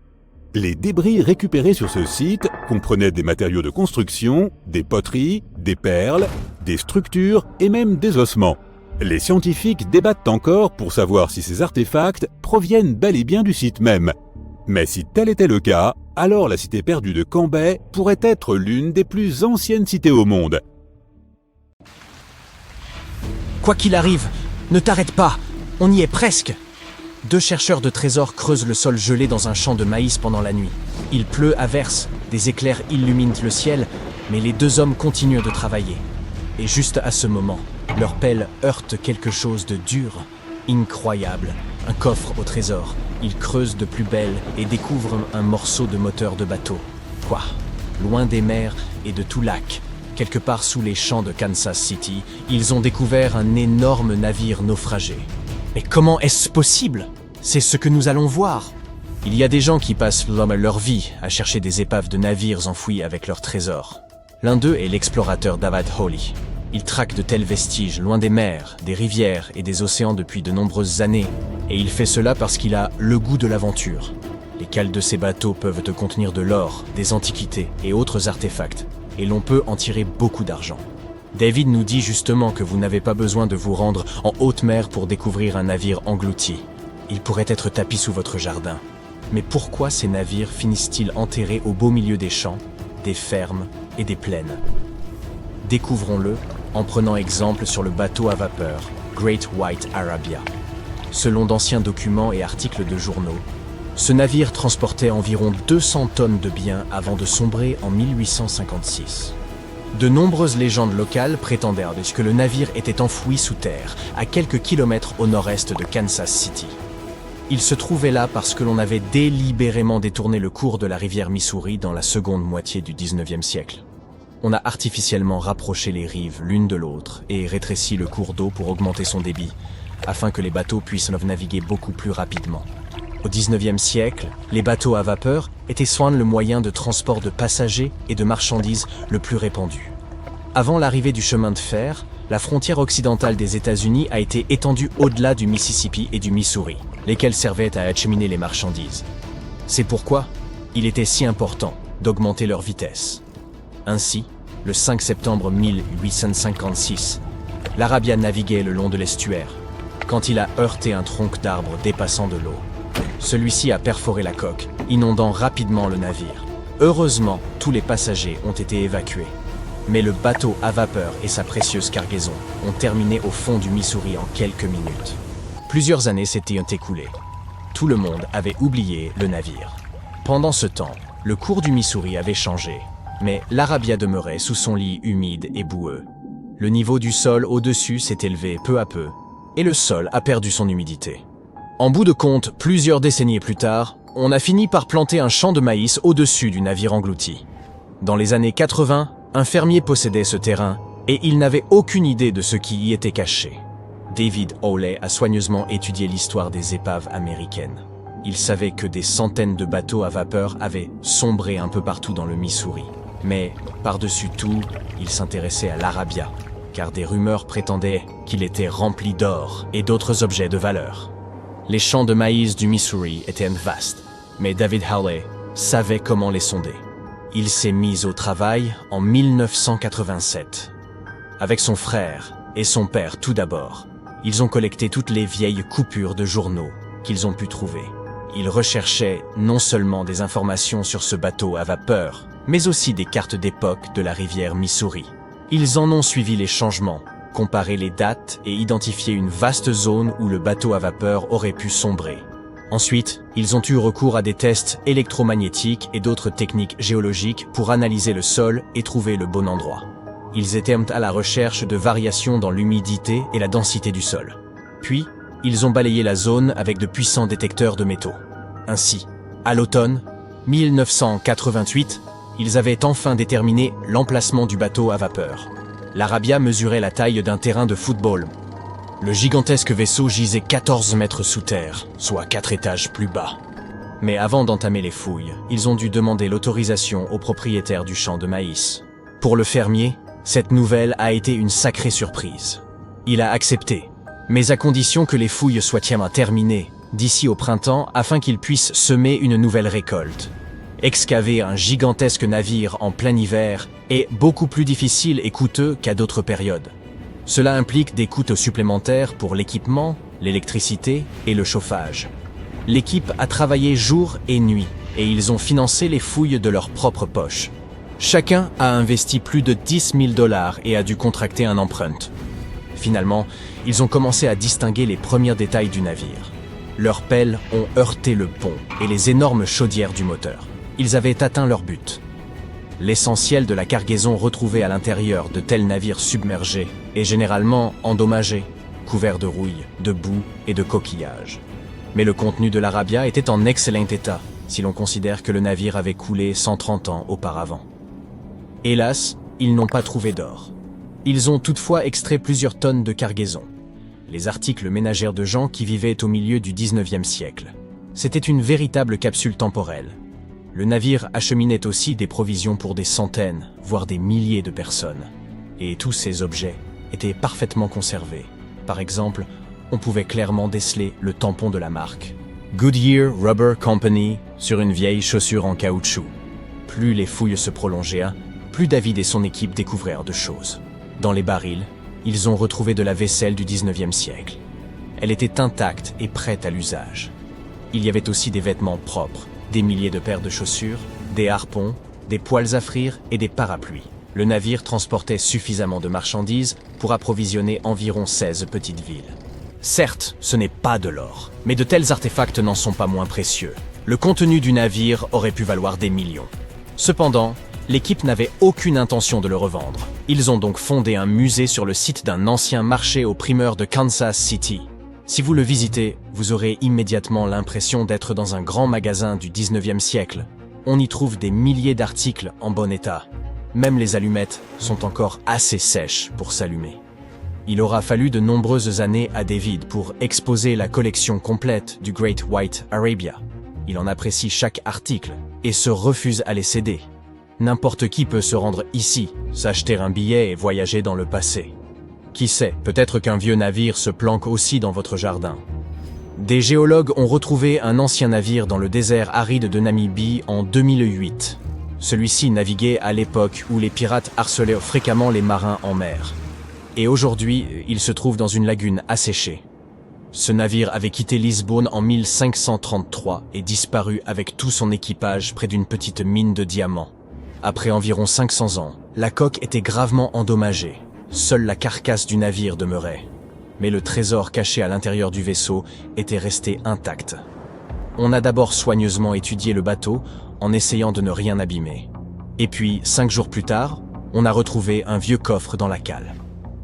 Speaker 2: Les débris récupérés sur ce site comprenaient des matériaux de construction, des poteries, des perles, des structures et même des ossements. Les scientifiques débattent encore pour savoir si ces artefacts proviennent bel et bien du site même. Mais si tel était le cas, alors la cité perdue de Cambay pourrait être l'une des plus anciennes cités au monde.
Speaker 1: Quoi qu'il arrive, ne t'arrête pas, on y est presque. 2 chercheurs de trésors creusent le sol gelé dans un champ de maïs pendant la nuit. Il pleut à verse, des éclairs illuminent le ciel, mais les 2 hommes continuent de travailler. Et juste à ce moment, leur pelle heurte quelque chose de dur, incroyable, un coffre au trésor. Ils creusent de plus belle et découvrent un morceau de moteur de bateau. Quoi ? Loin des mers et de tout lac, quelque part sous les champs de Kansas City, ils ont découvert un énorme navire naufragé. Mais comment est-ce possible? C'est ce que nous allons voir. Il y a des gens qui passent leur vie à chercher des épaves de navires enfouis avec leurs trésors. L'un d'eux est l'explorateur David Hawley. Il traque de tels vestiges loin des mers, des rivières et des océans depuis de nombreuses années. Et il fait cela parce qu'il a le goût de l'aventure. Les cales de ces bateaux peuvent contenir de l'or, des antiquités et autres artefacts. Et l'on peut en tirer beaucoup d'argent. David nous dit justement que vous n'avez pas besoin de vous rendre en haute mer pour découvrir un navire englouti. Il pourrait être tapi sous votre jardin. Mais pourquoi ces navires finissent-ils enterrés au beau milieu des champs, des fermes et des plaines? Découvrons-le en prenant exemple sur le bateau à vapeur Great White Arabia. Selon d'anciens documents et articles de journaux, ce navire transportait environ 200 tonnes de biens avant de sombrer en 1856. De nombreuses légendes locales prétendaient que le navire était enfoui sous terre, à quelques kilomètres au nord-est de Kansas City. Il se trouvait là parce que l'on avait délibérément détourné le cours de la rivière Missouri dans la seconde moitié du 19e siècle. On a artificiellement rapproché les rives l'une de l'autre et rétréci le cours d'eau pour augmenter son débit, afin que les bateaux puissent naviguer beaucoup plus rapidement. Au 19e siècle, les bateaux à vapeur étaient le moyen de transport de passagers et de marchandises le plus répandu. Avant l'arrivée du chemin de fer, la frontière occidentale des États-Unis a été étendue au-delà du Mississippi et du Missouri, lesquels servaient à acheminer les marchandises. C'est pourquoi il était si important d'augmenter leur vitesse. Ainsi, le 5 septembre 1856, l'Arabia naviguait le long de l'estuaire, quand il a heurté un tronc d'arbre dépassant de l'eau. Celui-ci a perforé la coque, inondant rapidement le navire. Heureusement, tous les passagers ont été évacués. Mais le bateau à vapeur et sa précieuse cargaison ont terminé au fond du Missouri en quelques minutes. Plusieurs années s'étaient écoulées. Tout le monde avait oublié le navire. Pendant ce temps, le cours du Missouri avait changé, mais l'Arabia demeurait sous son lit humide et boueux. Le niveau du sol au-dessus s'est élevé peu à peu, et le sol a perdu son humidité. En bout de compte, plusieurs décennies plus tard, on a fini par planter un champ de maïs au-dessus du navire englouti. Dans les années 80, un fermier possédait ce terrain, et il n'avait aucune idée de ce qui y était caché. David Hawley a soigneusement étudié l'histoire des épaves américaines. Il savait que des centaines de bateaux à vapeur avaient sombré un peu partout dans le Missouri. Mais, par-dessus tout, il s'intéressait à l'Arabia, car des rumeurs prétendaient qu'il était rempli d'or et d'autres objets de valeur. Les champs de maïs du Missouri étaient vastes, mais David Hawley savait comment les sonder. Il s'est mis au travail en 1987. Avec son frère et son père tout d'abord, ils ont collecté toutes les vieilles coupures de journaux qu'ils ont pu trouver. Ils recherchaient non seulement des informations sur ce bateau à vapeur, mais aussi des cartes d'époque de la rivière Missouri. Ils en ont suivi les changements, comparé les dates et identifié une vaste zone où le bateau à vapeur aurait pu sombrer. Ensuite, ils ont eu recours à des tests électromagnétiques et d'autres techniques géologiques pour analyser le sol et trouver le bon endroit. Ils étaient à la recherche de variations dans l'humidité et la densité du sol. Puis, ils ont balayé la zone avec de puissants détecteurs de métaux. Ainsi, à l'automne 1988, ils avaient enfin déterminé l'emplacement du bateau à vapeur. L'Arabia mesurait la taille d'un terrain de football. Le gigantesque vaisseau gisait 14 mètres sous terre, soit 4 étages plus bas. Mais avant d'entamer les fouilles, ils ont dû demander l'autorisation au propriétaire du champ de maïs. Pour le fermier, cette nouvelle a été une sacrée surprise. Il a accepté, mais à condition que les fouilles soient terminées d'ici au printemps afin qu'il puisse semer une nouvelle récolte. Excaver un gigantesque navire en plein hiver est beaucoup plus difficile et coûteux qu'à d'autres périodes. Cela implique des coûts supplémentaires pour l'équipement, l'électricité et le chauffage. L'équipe a travaillé jour et nuit et ils ont financé les fouilles de leur propre poche. Chacun a investi plus de 10 000 $ et a dû contracter un emprunt. Finalement, ils ont commencé à distinguer les premiers détails du navire. Leurs pelles ont heurté le pont et les énormes chaudières du moteur. Ils avaient atteint leur but. L'essentiel de la cargaison retrouvée à l'intérieur de tels navires submergés est généralement endommagé, couvert de rouille, de boue et de coquillages. Mais le contenu de l'Arabia était en excellent état, si l'on considère que le navire avait coulé 130 ans auparavant. Hélas, ils n'ont pas trouvé d'or. Ils ont toutefois extrait plusieurs tonnes de cargaison. Les articles ménagères de gens qui vivaient au milieu du 19e siècle. C'était une véritable capsule temporelle. Le navire acheminait aussi des provisions pour des centaines, voire des milliers de personnes. Et tous ces objets étaient parfaitement conservés. Par exemple, on pouvait clairement déceler le tampon de la marque Goodyear Rubber Company sur une vieille chaussure en caoutchouc. Plus les fouilles se prolongeaient, plus David et son équipe découvrirent de choses. Dans les barils, ils ont retrouvé de la vaisselle du 19e siècle. Elle était intacte et prête à l'usage. Il y avait aussi des vêtements propres, des milliers de paires de chaussures, des harpons, des poêles à frire et des parapluies. Le navire transportait suffisamment de marchandises pour approvisionner environ 16 petites villes. Certes, ce n'est pas de l'or, mais de tels artefacts n'en sont pas moins précieux. Le contenu du navire aurait pu valoir des millions. Cependant, l'équipe n'avait aucune intention de le revendre. Ils ont donc fondé un musée sur le site d'un ancien marché aux primeurs de Kansas City. Si vous le visitez, vous aurez immédiatement l'impression d'être dans un grand magasin du 19e siècle. On y trouve des milliers d'articles en bon état. Même les allumettes sont encore assez sèches pour s'allumer. Il aura fallu de nombreuses années à David pour exposer la collection complète du Great White Arabia. Il en apprécie chaque article et se refuse à les céder. N'importe qui peut se rendre ici, s'acheter un billet et voyager dans le passé. Qui sait, peut-être qu'un vieux navire se planque aussi dans votre jardin. Des géologues ont retrouvé un ancien navire dans le désert aride de Namibie en 2008. Celui-ci naviguait à l'époque où les pirates harcelaient fréquemment les marins en mer. Et aujourd'hui, il se trouve dans une lagune asséchée. Ce navire avait quitté Lisbonne en 1533 et disparu avec tout son équipage près d'une petite mine de diamants. Après environ 500 ans, la coque était gravement endommagée. Seule la carcasse du navire demeurait. Mais le trésor caché à l'intérieur du vaisseau était resté intact. On a d'abord soigneusement étudié le bateau en essayant de ne rien abîmer. Et puis, 5 jours plus tard, on a retrouvé un vieux coffre dans la cale.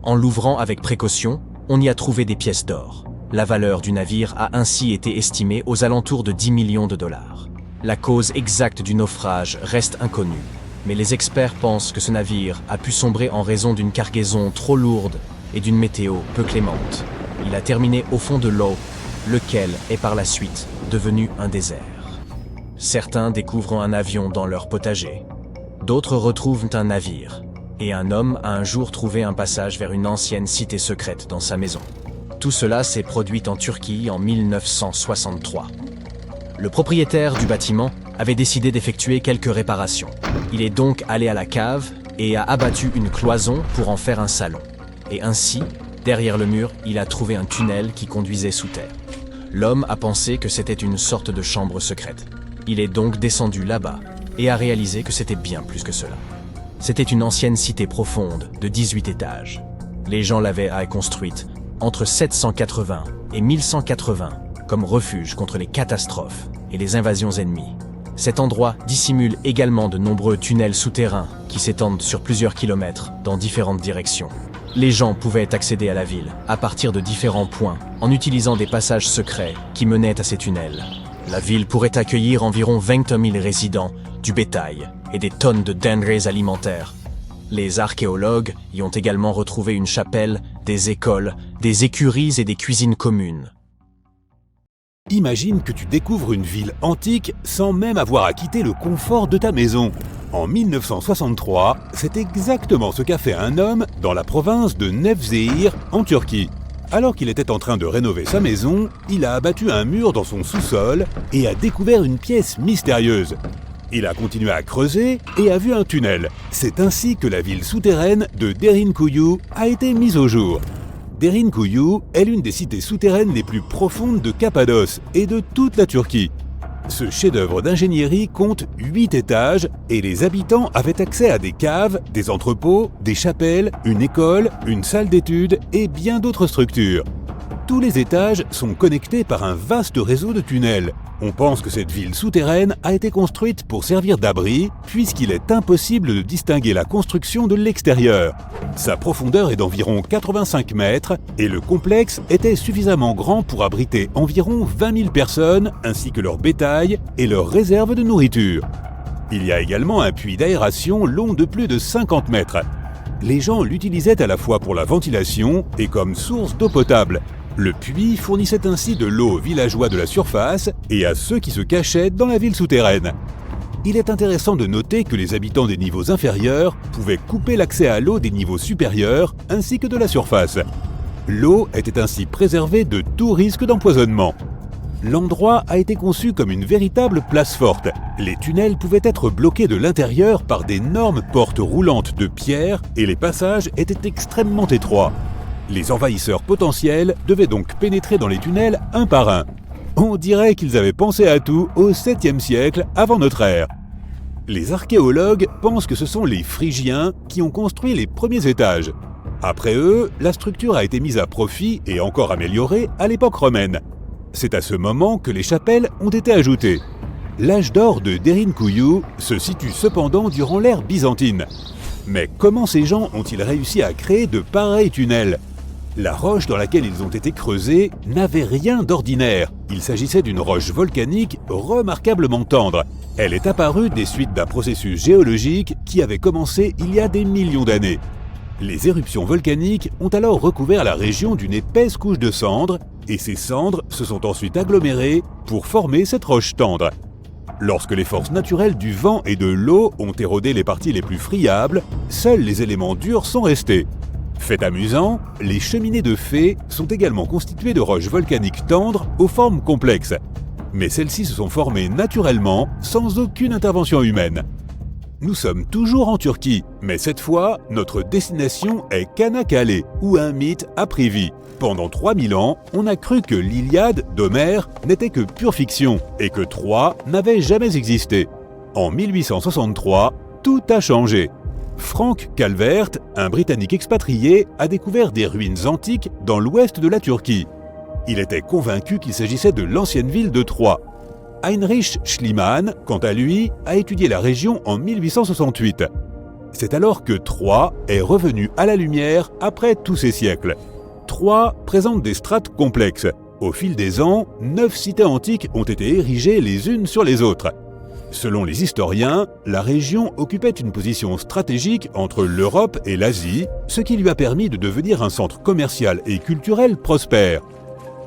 Speaker 1: En l'ouvrant avec précaution, on y a trouvé des pièces d'or. La valeur du navire a ainsi été estimée aux alentours de 10 millions de dollars. La cause exacte du naufrage reste inconnue, mais les experts pensent que ce navire a pu sombrer en raison d'une cargaison trop lourde et d'une météo peu clémente. Il a terminé au fond de l'eau, lequel est par la suite devenu un désert. Certains découvrent un avion dans leur potager. D'autres retrouvent un navire. Et un homme a un jour trouvé un passage vers une ancienne cité secrète dans sa maison. Tout cela s'est produit en Turquie en 1963. Le propriétaire du bâtiment avait décidé d'effectuer quelques réparations. Il est donc allé à la cave et a abattu une cloison pour en faire un salon. Et ainsi, derrière le mur, il a trouvé un tunnel qui conduisait sous terre. L'homme a pensé que c'était une sorte de chambre secrète. Il est donc descendu là-bas et a réalisé que c'était bien plus que cela. C'était une ancienne cité profonde de 18 étages. Les gens l'avaient construite entre 780 et 1180 comme refuge contre les catastrophes et les invasions ennemies. Cet endroit dissimule également de nombreux tunnels souterrains qui s'étendent sur plusieurs kilomètres dans différentes directions. Les gens pouvaient accéder à la ville à partir de différents points en utilisant des passages secrets qui menaient à ces tunnels. La ville pourrait accueillir environ 20 000 résidents, du bétail et des tonnes de denrées alimentaires. Les archéologues y ont également retrouvé une chapelle, des écoles, des écuries et des cuisines communes.
Speaker 2: Imagine que tu découvres une ville antique sans même avoir à quitter le confort de ta maison. En 1963, c'est exactement ce qu'a fait un homme dans la province de Nevşehir, en Turquie. Alors qu'il était en train de rénover sa maison, il a abattu un mur dans son sous-sol et a découvert une pièce mystérieuse. Il a continué à creuser et a vu un tunnel. C'est ainsi que la ville souterraine de Derinkuyu a été mise au jour. Derinkuyu est l'une des cités souterraines les plus profondes de Cappadoce et de toute la Turquie. Ce chef-d'œuvre d'ingénierie compte 8 étages et les habitants avaient accès à des caves, des entrepôts, des chapelles, une école, une salle d'études et bien d'autres structures. Tous les étages sont connectés par un vaste réseau de tunnels. On pense que cette ville souterraine a été construite pour servir d'abri, puisqu'il est impossible de distinguer la construction de l'extérieur. Sa profondeur est d'environ 85 mètres et le complexe était suffisamment grand pour abriter environ 20 000 personnes, ainsi que leur bétail et leurs réserves de nourriture. Il y a également un puits d'aération long de plus de 50 mètres. Les gens l'utilisaient à la fois pour la ventilation et comme source d'eau potable. Le puits fournissait ainsi de l'eau aux villageois de la surface et à ceux qui se cachaient dans la ville souterraine. Il est intéressant de noter que les habitants des niveaux inférieurs pouvaient couper l'accès à l'eau des niveaux supérieurs ainsi que de la surface. L'eau était ainsi préservée de tout risque d'empoisonnement. L'endroit a été conçu comme une véritable place forte. Les tunnels pouvaient être bloqués de l'intérieur par d'énormes portes roulantes de pierre et les passages étaient extrêmement étroits. Les envahisseurs potentiels devaient donc pénétrer dans les tunnels un par un. On dirait qu'ils avaient pensé à tout au 7e siècle avant notre ère. Les archéologues pensent que ce sont les Phrygiens qui ont construit les premiers étages. Après eux, la structure a été mise à profit et encore améliorée à l'époque romaine. C'est à ce moment que les chapelles ont été ajoutées. L'âge d'or de Derinkuyu se situe cependant durant l'ère byzantine. Mais comment ces gens ont-ils réussi à créer de pareils tunnels ? La roche dans laquelle ils ont été creusés n'avait rien d'ordinaire. Il s'agissait d'une roche volcanique remarquablement tendre. Elle est apparue des suites d'un processus géologique qui avait commencé il y a des millions d'années. Les éruptions volcaniques ont alors recouvert la région d'une épaisse couche de cendres, et ces cendres se sont ensuite agglomérées pour former cette roche tendre. Lorsque les forces naturelles du vent et de l'eau ont érodé les parties les plus friables, seuls les éléments durs sont restés. Fait amusant, les cheminées de fées sont également constituées de roches volcaniques tendres aux formes complexes. Mais celles-ci se sont formées naturellement, sans aucune intervention humaine. Nous sommes toujours en Turquie, mais cette fois, notre destination est Çanakkale, où un mythe a pris vie. Pendant 3000 ans, on a cru que l'Iliade d'Homère n'était que pure fiction et que Troie n'avait jamais existé. En 1863, tout a changé. Frank Calvert, un Britannique expatrié, a découvert des ruines antiques dans l'ouest de la Turquie. Il était convaincu qu'il s'agissait de l'ancienne ville de Troie. Heinrich Schliemann, quant à lui, a étudié la région en 1868. C'est alors que Troie est revenue à la lumière après tous ces siècles. Troie présente des strates complexes. Au fil des ans, 9 cités antiques ont été érigées les unes sur les autres. Selon les historiens, la région occupait une position stratégique entre l'Europe et l'Asie, ce qui lui a permis de devenir un centre commercial et culturel prospère.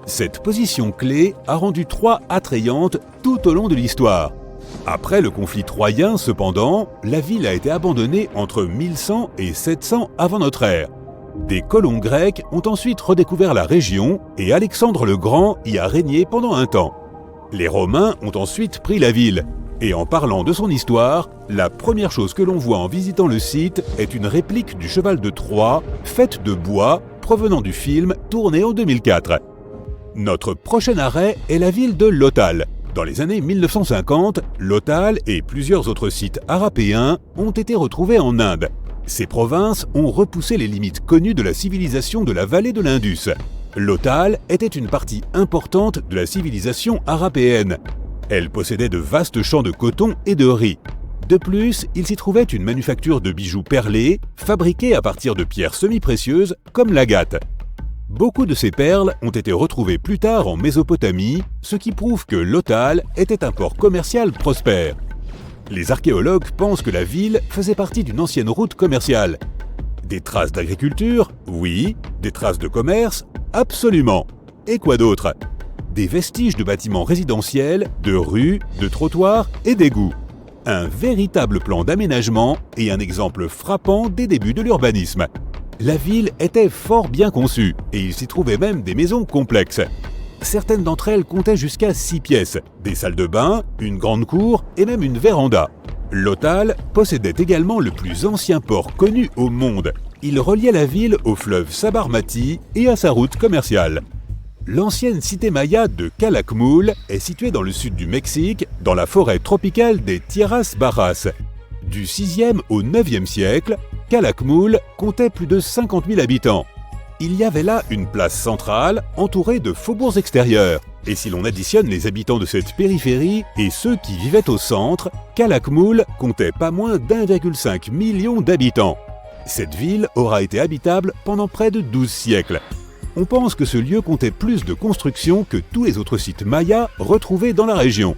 Speaker 2: Cette position clé a rendu Troie attrayante tout au long de l'histoire. Après le conflit troyen, cependant, la ville a été abandonnée entre 1100 et 700 avant notre ère. Des colons grecs ont ensuite redécouvert la région et Alexandre le Grand y a régné pendant un temps. Les Romains ont ensuite pris la ville. Et en parlant de son histoire, la première chose que l'on voit en visitant le site est une réplique du cheval de Troie, faite de bois, provenant du film tourné en 2004. Notre prochain arrêt est la ville de Lothal. Dans les années 1950, Lothal et plusieurs autres sites arapéens ont été retrouvés en Inde. Ces provinces ont repoussé les limites connues de la civilisation de la vallée de l'Indus. Lothal était une partie importante de la civilisation arapéenne. Elle possédait de vastes champs de coton et de riz. De plus, il s'y trouvait une manufacture de bijoux perlés, fabriqués à partir de pierres semi-précieuses comme l'agate. Beaucoup de ces perles ont été retrouvées plus tard en Mésopotamie, ce qui prouve que Lothal était un port commercial prospère. Les archéologues pensent que la ville faisait partie d'une ancienne route commerciale. Des traces d'agriculture? Oui. Des traces de commerce? Absolument. Et quoi d'autre? Des vestiges de bâtiments résidentiels, de rues, de trottoirs et d'égouts. Un véritable plan d'aménagement et un exemple frappant des débuts de l'urbanisme. La ville était fort bien conçue et il s'y trouvait même des maisons complexes. Certaines d'entre elles comptaient jusqu'à 6 pièces, des salles de bain, une grande cour et même une véranda. Lothal possédait également le plus ancien port connu au monde. Il reliait la ville au fleuve Sabarmati et à sa route commerciale. L'ancienne cité maya de Calakmul est située dans le sud du Mexique, dans la forêt tropicale des Tierras Bajas. Du 6e au 9e siècle, Calakmul comptait plus de 50 000 habitants. Il y avait là une place centrale entourée de faubourgs extérieurs. Et si l'on additionne les habitants de cette périphérie et ceux qui vivaient au centre, Calakmul comptait pas moins d'1,5 million d'habitants. Cette ville aura été habitable pendant près de 12 siècles. On pense que ce lieu comptait plus de constructions que tous les autres sites mayas retrouvés dans la région.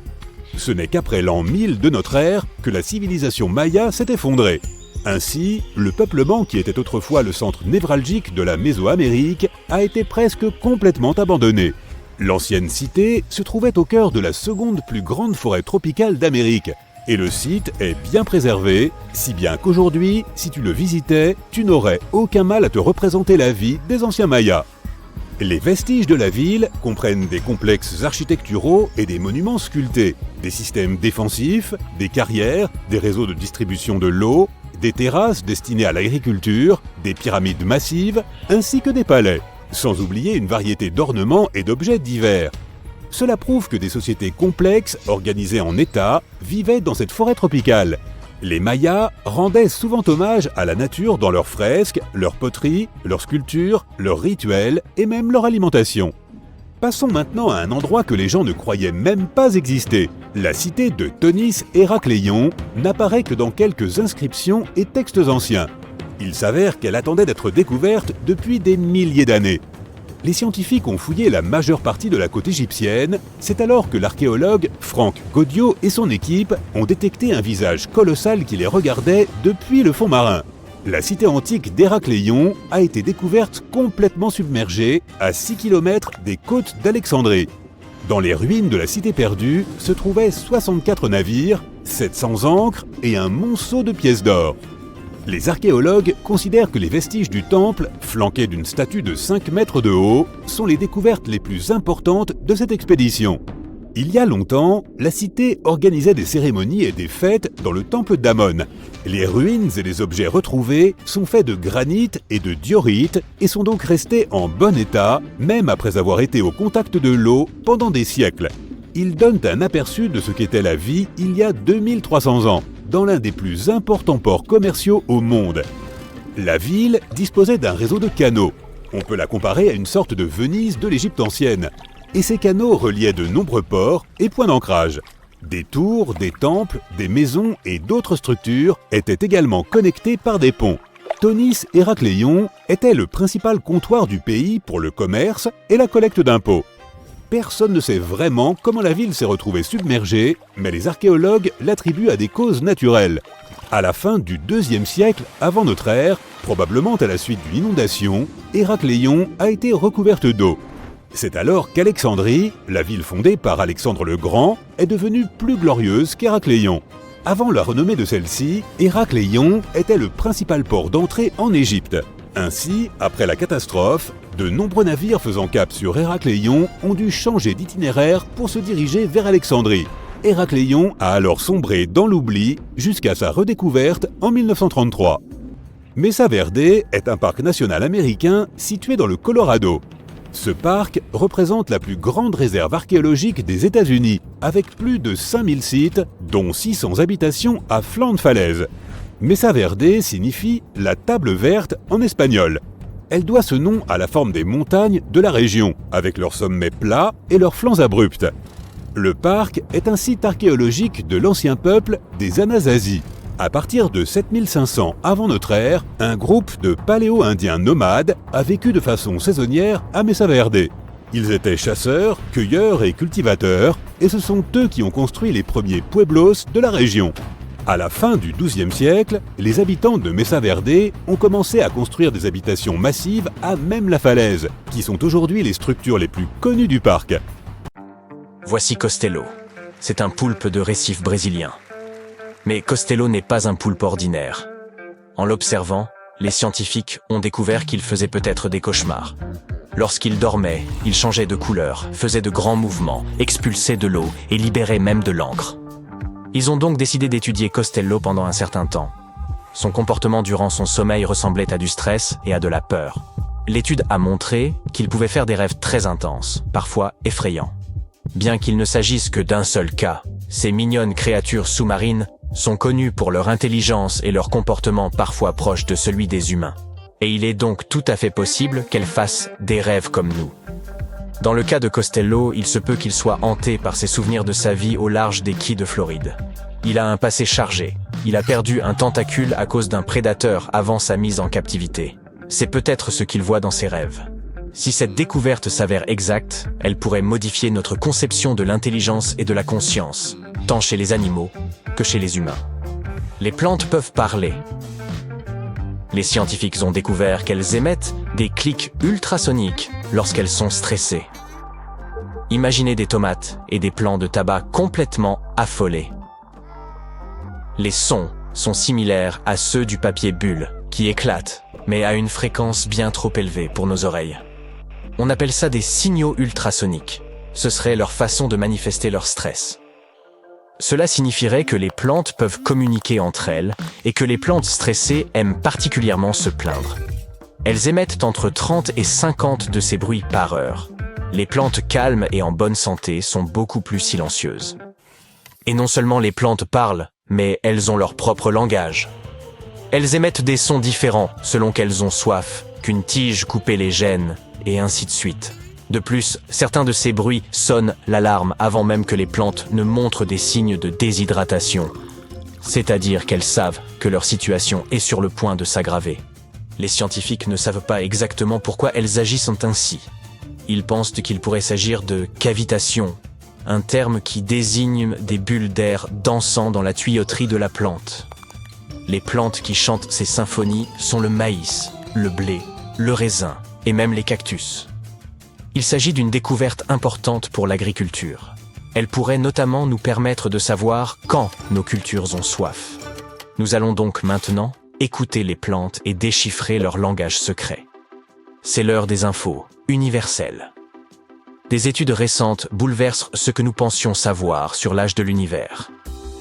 Speaker 2: Ce n'est qu'après l'an 1000 de notre ère que la civilisation maya s'est effondrée. Ainsi, le peuplement qui était autrefois le centre névralgique de la Mésoamérique a été presque complètement abandonné. L'ancienne cité se trouvait au cœur de la seconde plus grande forêt tropicale d'Amérique. Et le site est bien préservé, si bien qu'aujourd'hui, si tu le visitais, tu n'aurais aucun mal à te représenter la vie des anciens Mayas. Les vestiges de la ville comprennent des complexes architecturaux et des monuments sculptés, des systèmes défensifs, des carrières, des réseaux de distribution de l'eau, des terrasses destinées à l'agriculture, des pyramides massives, ainsi que des palais, sans oublier une variété d'ornements et d'objets divers. Cela prouve que des sociétés complexes, organisées en États, vivaient dans cette forêt tropicale. Les Mayas rendaient souvent hommage à la nature dans leurs fresques, leurs poteries, leurs sculptures, leurs rituels et même leur alimentation. Passons maintenant à un endroit que les gens ne croyaient même pas exister. La cité de Tonis Héracléion n'apparaît que dans quelques inscriptions et textes anciens. Il s'avère qu'elle attendait d'être découverte depuis des milliers d'années. Les scientifiques ont fouillé la majeure partie de la côte égyptienne, c'est alors que l'archéologue Frank Gaudio et son équipe ont détecté un visage colossal qui les regardait depuis le fond marin. La cité antique d'Héracléion a été découverte complètement submergée à 6 km des côtes d'Alexandrie. Dans les ruines de la cité perdue se trouvaient 64 navires, 700 ancres et un monceau de pièces d'or. Les archéologues considèrent que les vestiges du temple, flanqués d'une statue de 5 mètres de haut, sont les découvertes les plus importantes de cette expédition. Il y a longtemps, la cité organisait des cérémonies et des fêtes dans le temple d'Amon. Les ruines et les objets retrouvés sont faits de granit et de diorite et sont donc restés en bon état, même après avoir été au contact de l'eau pendant des siècles. Ils donnent un aperçu de ce qu'était la vie il y a 2300 ans, dans l'un des plus importants ports commerciaux au monde. La ville disposait d'un réseau de canaux. On peut la comparer à une sorte de Venise de l'Égypte ancienne. Et ces canaux reliaient de nombreux ports et points d'ancrage. Des tours, des temples, des maisons et d'autres structures étaient également connectés par des ponts. Tonis Héracléon était le principal comptoir du pays pour le commerce et la collecte d'impôts. Personne ne sait vraiment comment la ville s'est retrouvée submergée, mais les archéologues l'attribuent à des causes naturelles. À la fin du IIe siècle avant notre ère, probablement à la suite d'une inondation, Héracléon a été recouverte d'eau. C'est alors qu'Alexandrie, la ville fondée par Alexandre le Grand, est devenue plus glorieuse qu'Héracléon. Avant la renommée de celle-ci, Héracléon était le principal port d'entrée en Égypte. Ainsi, après la catastrophe, de nombreux navires faisant cap sur Héracléon ont dû changer d'itinéraire pour se diriger vers Alexandrie. Héracléon a alors sombré dans l'oubli jusqu'à sa redécouverte en 1933. Mesa Verde est un parc national américain situé dans le Colorado. Ce parc représente la plus grande réserve archéologique des États-Unis, avec plus de 5000 sites, dont 600 habitations à flanc de falaise. Mesa Verde signifie « la table verte » en espagnol. Elle doit ce nom à la forme des montagnes de la région, avec leurs sommets plats et leurs flancs abrupts. Le parc est un site archéologique de l'ancien peuple des Anasazi. À partir de 7500 avant notre ère, un groupe de paléo-indiens nomades a vécu de façon saisonnière à Mesa Verde. Ils étaient chasseurs, cueilleurs et cultivateurs, et ce sont eux qui ont construit les premiers pueblos de la région. À la fin du XIIe siècle, les habitants de Mesa Verde ont commencé à construire des habitations massives à même la falaise, qui sont aujourd'hui les structures les plus connues du parc.
Speaker 1: Voici Costello. C'est un poulpe de récif brésilien. Mais Costello n'est pas un poulpe ordinaire. En l'observant, les scientifiques ont découvert qu'il faisait peut-être des cauchemars. Lorsqu'il dormait, il changeait de couleur, faisait de grands mouvements, expulsait de l'eau et libérait même de l'encre. Ils ont donc décidé d'étudier Costello pendant un certain temps. Son comportement durant son sommeil ressemblait à du stress et à de la peur. L'étude a montré qu'il pouvait faire des rêves très intenses, parfois effrayants. Bien qu'il ne s'agisse que d'un seul cas, ces mignonnes créatures sous-marines sont connues pour leur intelligence et leur comportement parfois proche de celui des humains. Et il est donc tout à fait possible qu'elles fassent des rêves comme nous. Dans le cas de Costello, il se peut qu'il soit hanté par ses souvenirs de sa vie au large des quais de Floride. Il a un passé chargé. Il a perdu un tentacule à cause d'un prédateur avant sa mise en captivité. C'est peut-être ce qu'il voit dans ses rêves. Si cette découverte s'avère exacte, elle pourrait modifier notre conception de l'intelligence et de la conscience, tant chez les animaux que chez les humains. Les plantes peuvent parler. Les scientifiques ont découvert qu'elles émettent des clics ultrasoniques lorsqu'elles sont stressées. Imaginez des tomates et des plants de tabac complètement affolés. Les sons sont similaires à ceux du papier bulle, qui éclate, mais à une fréquence bien trop élevée pour nos oreilles. On appelle ça des signaux ultrasoniques. Ce serait leur façon de manifester leur stress. Cela signifierait que les plantes peuvent communiquer entre elles et que les plantes stressées aiment particulièrement se plaindre. Elles émettent entre 30 et 50 de ces bruits par heure. Les plantes calmes et en bonne santé sont beaucoup plus silencieuses. Et non seulement les plantes parlent, mais elles ont leur propre langage. Elles émettent des sons différents selon qu'elles ont soif, qu'une tige coupée les gêne, et ainsi de suite. De plus, certains de ces bruits sonnent l'alarme avant même que les plantes ne montrent des signes de déshydratation, c'est-à-dire qu'elles savent que leur situation est sur le point de s'aggraver. Les scientifiques ne savent pas exactement pourquoi elles agissent ainsi. Ils pensent qu'il pourrait s'agir de cavitation, un terme qui désigne des bulles d'air dansant dans la tuyauterie de la plante. Les plantes qui chantent ces symphonies sont le maïs, le blé, le raisin et même les cactus. Il s'agit d'une découverte importante pour l'agriculture. Elle pourrait notamment nous permettre de savoir quand nos cultures ont soif. Nous allons donc maintenant écouter les plantes et déchiffrer leur langage secret. C'est l'heure des infos universelles. Des études récentes bouleversent ce que nous pensions savoir sur l'âge de l'univers.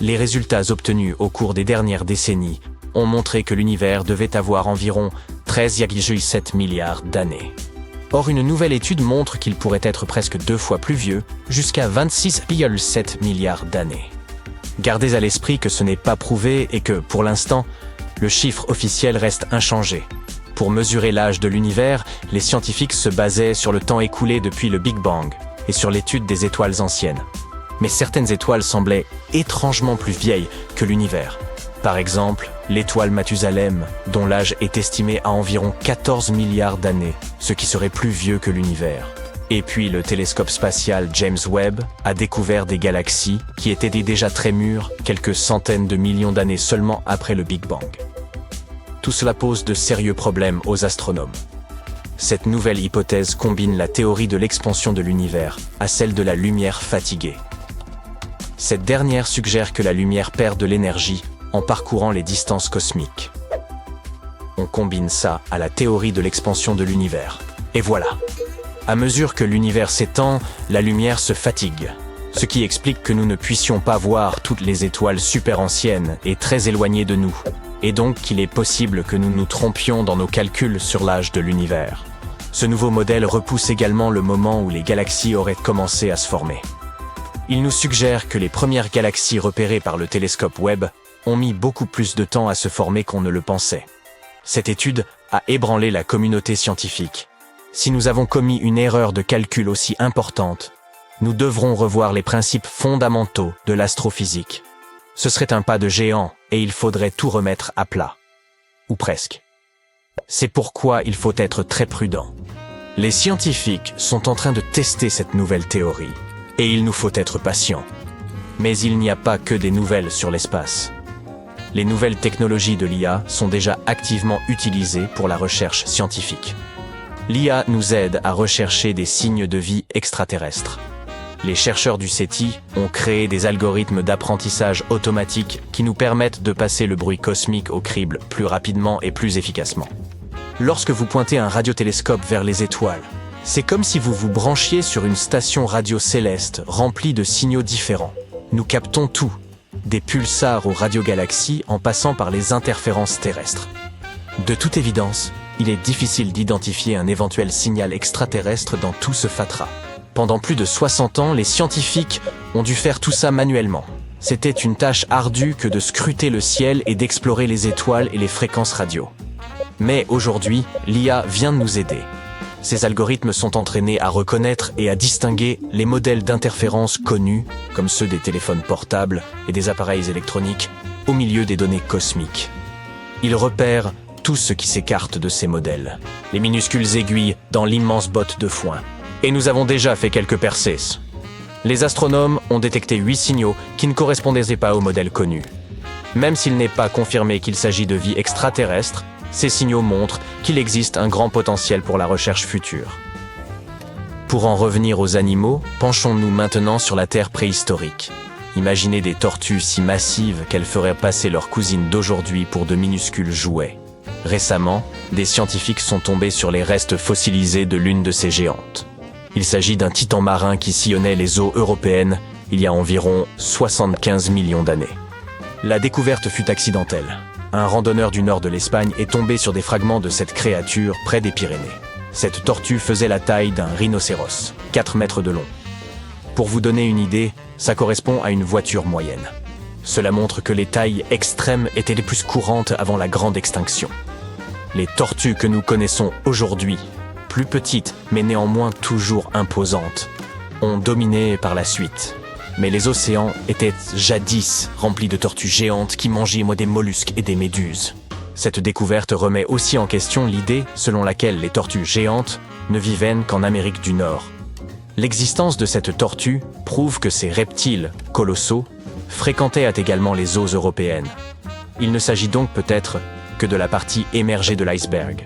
Speaker 1: Les résultats obtenus au cours des dernières décennies ont montré que l'univers devait avoir environ 13,7 milliards d'années. Or, une nouvelle étude montre qu'il pourrait être presque 2 fois plus vieux, jusqu'à 26,7 milliards d'années. Gardez à l'esprit que ce n'est pas prouvé et que, pour l'instant, le chiffre officiel reste inchangé. Pour mesurer l'âge de l'univers, les scientifiques se basaient sur le temps écoulé depuis le Big Bang et sur l'étude des étoiles anciennes. Mais certaines étoiles semblaient étrangement plus vieilles que l'univers. Par exemple, l'étoile Mathusalem, dont l'âge est estimé à environ 14 milliards d'années, ce qui serait plus vieux que l'univers. Et puis le télescope spatial James Webb a découvert des galaxies qui étaient déjà très mûres quelques centaines de millions d'années seulement après le Big Bang. Tout cela pose de sérieux problèmes aux astronomes. Cette nouvelle hypothèse combine la théorie de l'expansion de l'univers à celle de la lumière fatiguée. Cette dernière suggère que la lumière perd de l'énergie en parcourant les distances cosmiques. On combine ça à la théorie de l'expansion de l'univers. Et voilà. À mesure que l'univers s'étend, la lumière se fatigue. Ce qui explique que nous ne puissions pas voir toutes les étoiles super anciennes et très éloignées de nous. Et donc qu'il est possible que nous nous trompions dans nos calculs sur l'âge de l'univers. Ce nouveau modèle repousse également le moment où les galaxies auraient commencé à se former. Il nous suggère que les premières galaxies repérées par le télescope Webb ont mis beaucoup plus de temps à se former qu'on ne le pensait. Cette étude a ébranlé la communauté scientifique. Si nous avons commis une erreur de calcul aussi importante, nous devrons revoir les principes fondamentaux de l'astrophysique. Ce serait un pas de géant et il faudrait tout remettre à plat. Ou presque. C'est pourquoi il faut être très prudent. Les scientifiques sont en train de tester cette nouvelle théorie et il nous faut être patients. Mais il n'y a pas que des nouvelles sur l'espace. Les nouvelles technologies de l'IA sont déjà activement utilisées pour la recherche scientifique. L'IA nous aide à rechercher des signes de vie extraterrestres. Les chercheurs du SETI ont créé des algorithmes d'apprentissage automatique qui nous permettent de passer le bruit cosmique au crible plus rapidement et plus efficacement. Lorsque vous pointez un radiotélescope vers les étoiles, c'est comme si vous vous branchiez sur une station radio céleste remplie de signaux différents. Nous captons tout, des pulsars aux radiogalaxies en passant par les interférences terrestres. De toute évidence, il est difficile d'identifier un éventuel signal extraterrestre dans tout ce fatras. Pendant plus de 60 ans, les scientifiques ont dû faire tout ça manuellement. C'était une tâche ardue que de scruter le ciel et d'explorer les étoiles et les fréquences radio. Mais aujourd'hui, l'IA vient de nous aider. Ces algorithmes sont entraînés à reconnaître et à distinguer les modèles d'interférences connus, comme ceux des téléphones portables et des appareils électroniques, au milieu des données cosmiques. Ils repèrent tout ce qui s'écarte de ces modèles, les minuscules aiguilles dans l'immense botte de foin. Et nous avons déjà fait quelques percées. Les astronomes ont détecté 8 signaux qui ne correspondaient pas aux modèles connus. Même s'il n'est pas confirmé qu'il s'agit de vie extraterrestre, ces signaux montrent qu'il existe un grand potentiel pour la recherche future. Pour en revenir aux animaux, penchons-nous maintenant sur la Terre préhistorique. Imaginez des tortues si massives qu'elles feraient passer leurs cousines d'aujourd'hui pour de minuscules jouets. Récemment, des scientifiques sont tombés sur les restes fossilisés de l'une de ces géantes. Il s'agit d'un titan marin qui sillonnait les eaux européennes il y a environ 75 millions d'années. La découverte fut accidentelle. Un randonneur du nord de l'Espagne est tombé sur des fragments de cette créature près des Pyrénées. Cette tortue faisait la taille d'un rhinocéros, 4 mètres de long. Pour vous donner une idée, ça correspond à une voiture moyenne. Cela montre que les tailles extrêmes étaient les plus courantes avant la grande extinction. Les tortues que nous connaissons aujourd'hui, plus petites mais néanmoins toujours imposantes, ont dominé par la suite. Mais les océans étaient jadis remplis de tortues géantes qui mangeaient des mollusques et des méduses. Cette découverte remet aussi en question l'idée selon laquelle les tortues géantes ne vivaient qu'en Amérique du Nord. L'existence de cette tortue prouve que ces reptiles colossaux fréquentaient également les eaux européennes. Il ne s'agit donc peut-être que de la partie émergée de l'iceberg.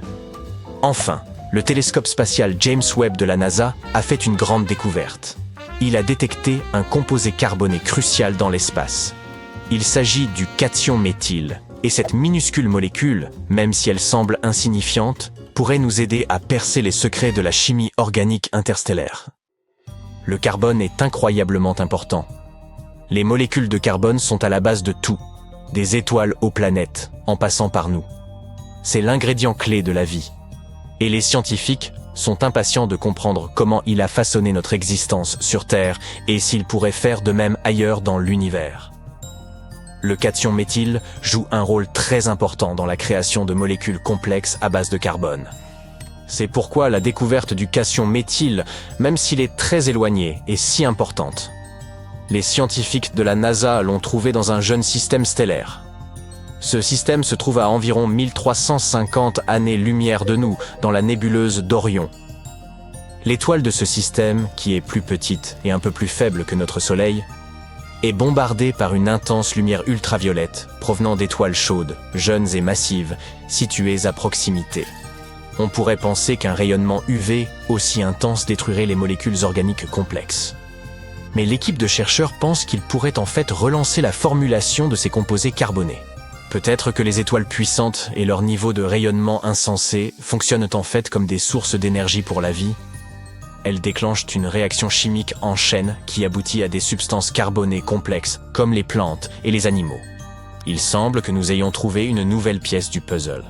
Speaker 1: Enfin, le télescope spatial James Webb de la NASA a fait une grande découverte. Il a détecté un composé carboné crucial dans l'espace. Il s'agit du cation méthyle, Et cette minuscule molécule, même si elle semble insignifiante, pourrait nous aider à percer les secrets de la chimie organique interstellaire. Le carbone est incroyablement important. Les molécules de carbone sont à la base de tout, des étoiles aux planètes, en passant par nous. C'est l'ingrédient clé de la vie. Et les scientifiques sont impatients de comprendre comment il a façonné notre existence sur Terre et s'il pourrait faire de même ailleurs dans l'univers. Le cation méthyle joue un rôle très important dans la création de molécules complexes à base de carbone. C'est pourquoi la découverte du cation méthyle, même s'il est très éloigné, est si importante. Les scientifiques de la NASA l'ont trouvé dans un jeune système stellaire. Ce système se trouve à environ 1350 années-lumière de nous, dans la nébuleuse d'Orion. L'étoile de ce système, qui est plus petite et un peu plus faible que notre Soleil, est bombardée par une intense lumière ultraviolette provenant d'étoiles chaudes, jeunes et massives, situées à proximité. On pourrait penser qu'un rayonnement UV aussi intense détruirait les molécules organiques complexes. Mais l'équipe de chercheurs pense qu'ils pourraient en fait relancer la formulation de ces composés carbonés. Peut-être que les étoiles puissantes et leur niveau de rayonnement insensé fonctionnent en fait comme des sources d'énergie pour la vie. Elles déclenchent une réaction chimique en chaîne qui aboutit à des substances carbonées complexes comme les plantes et les animaux. Il semble que nous ayons trouvé une nouvelle pièce du puzzle.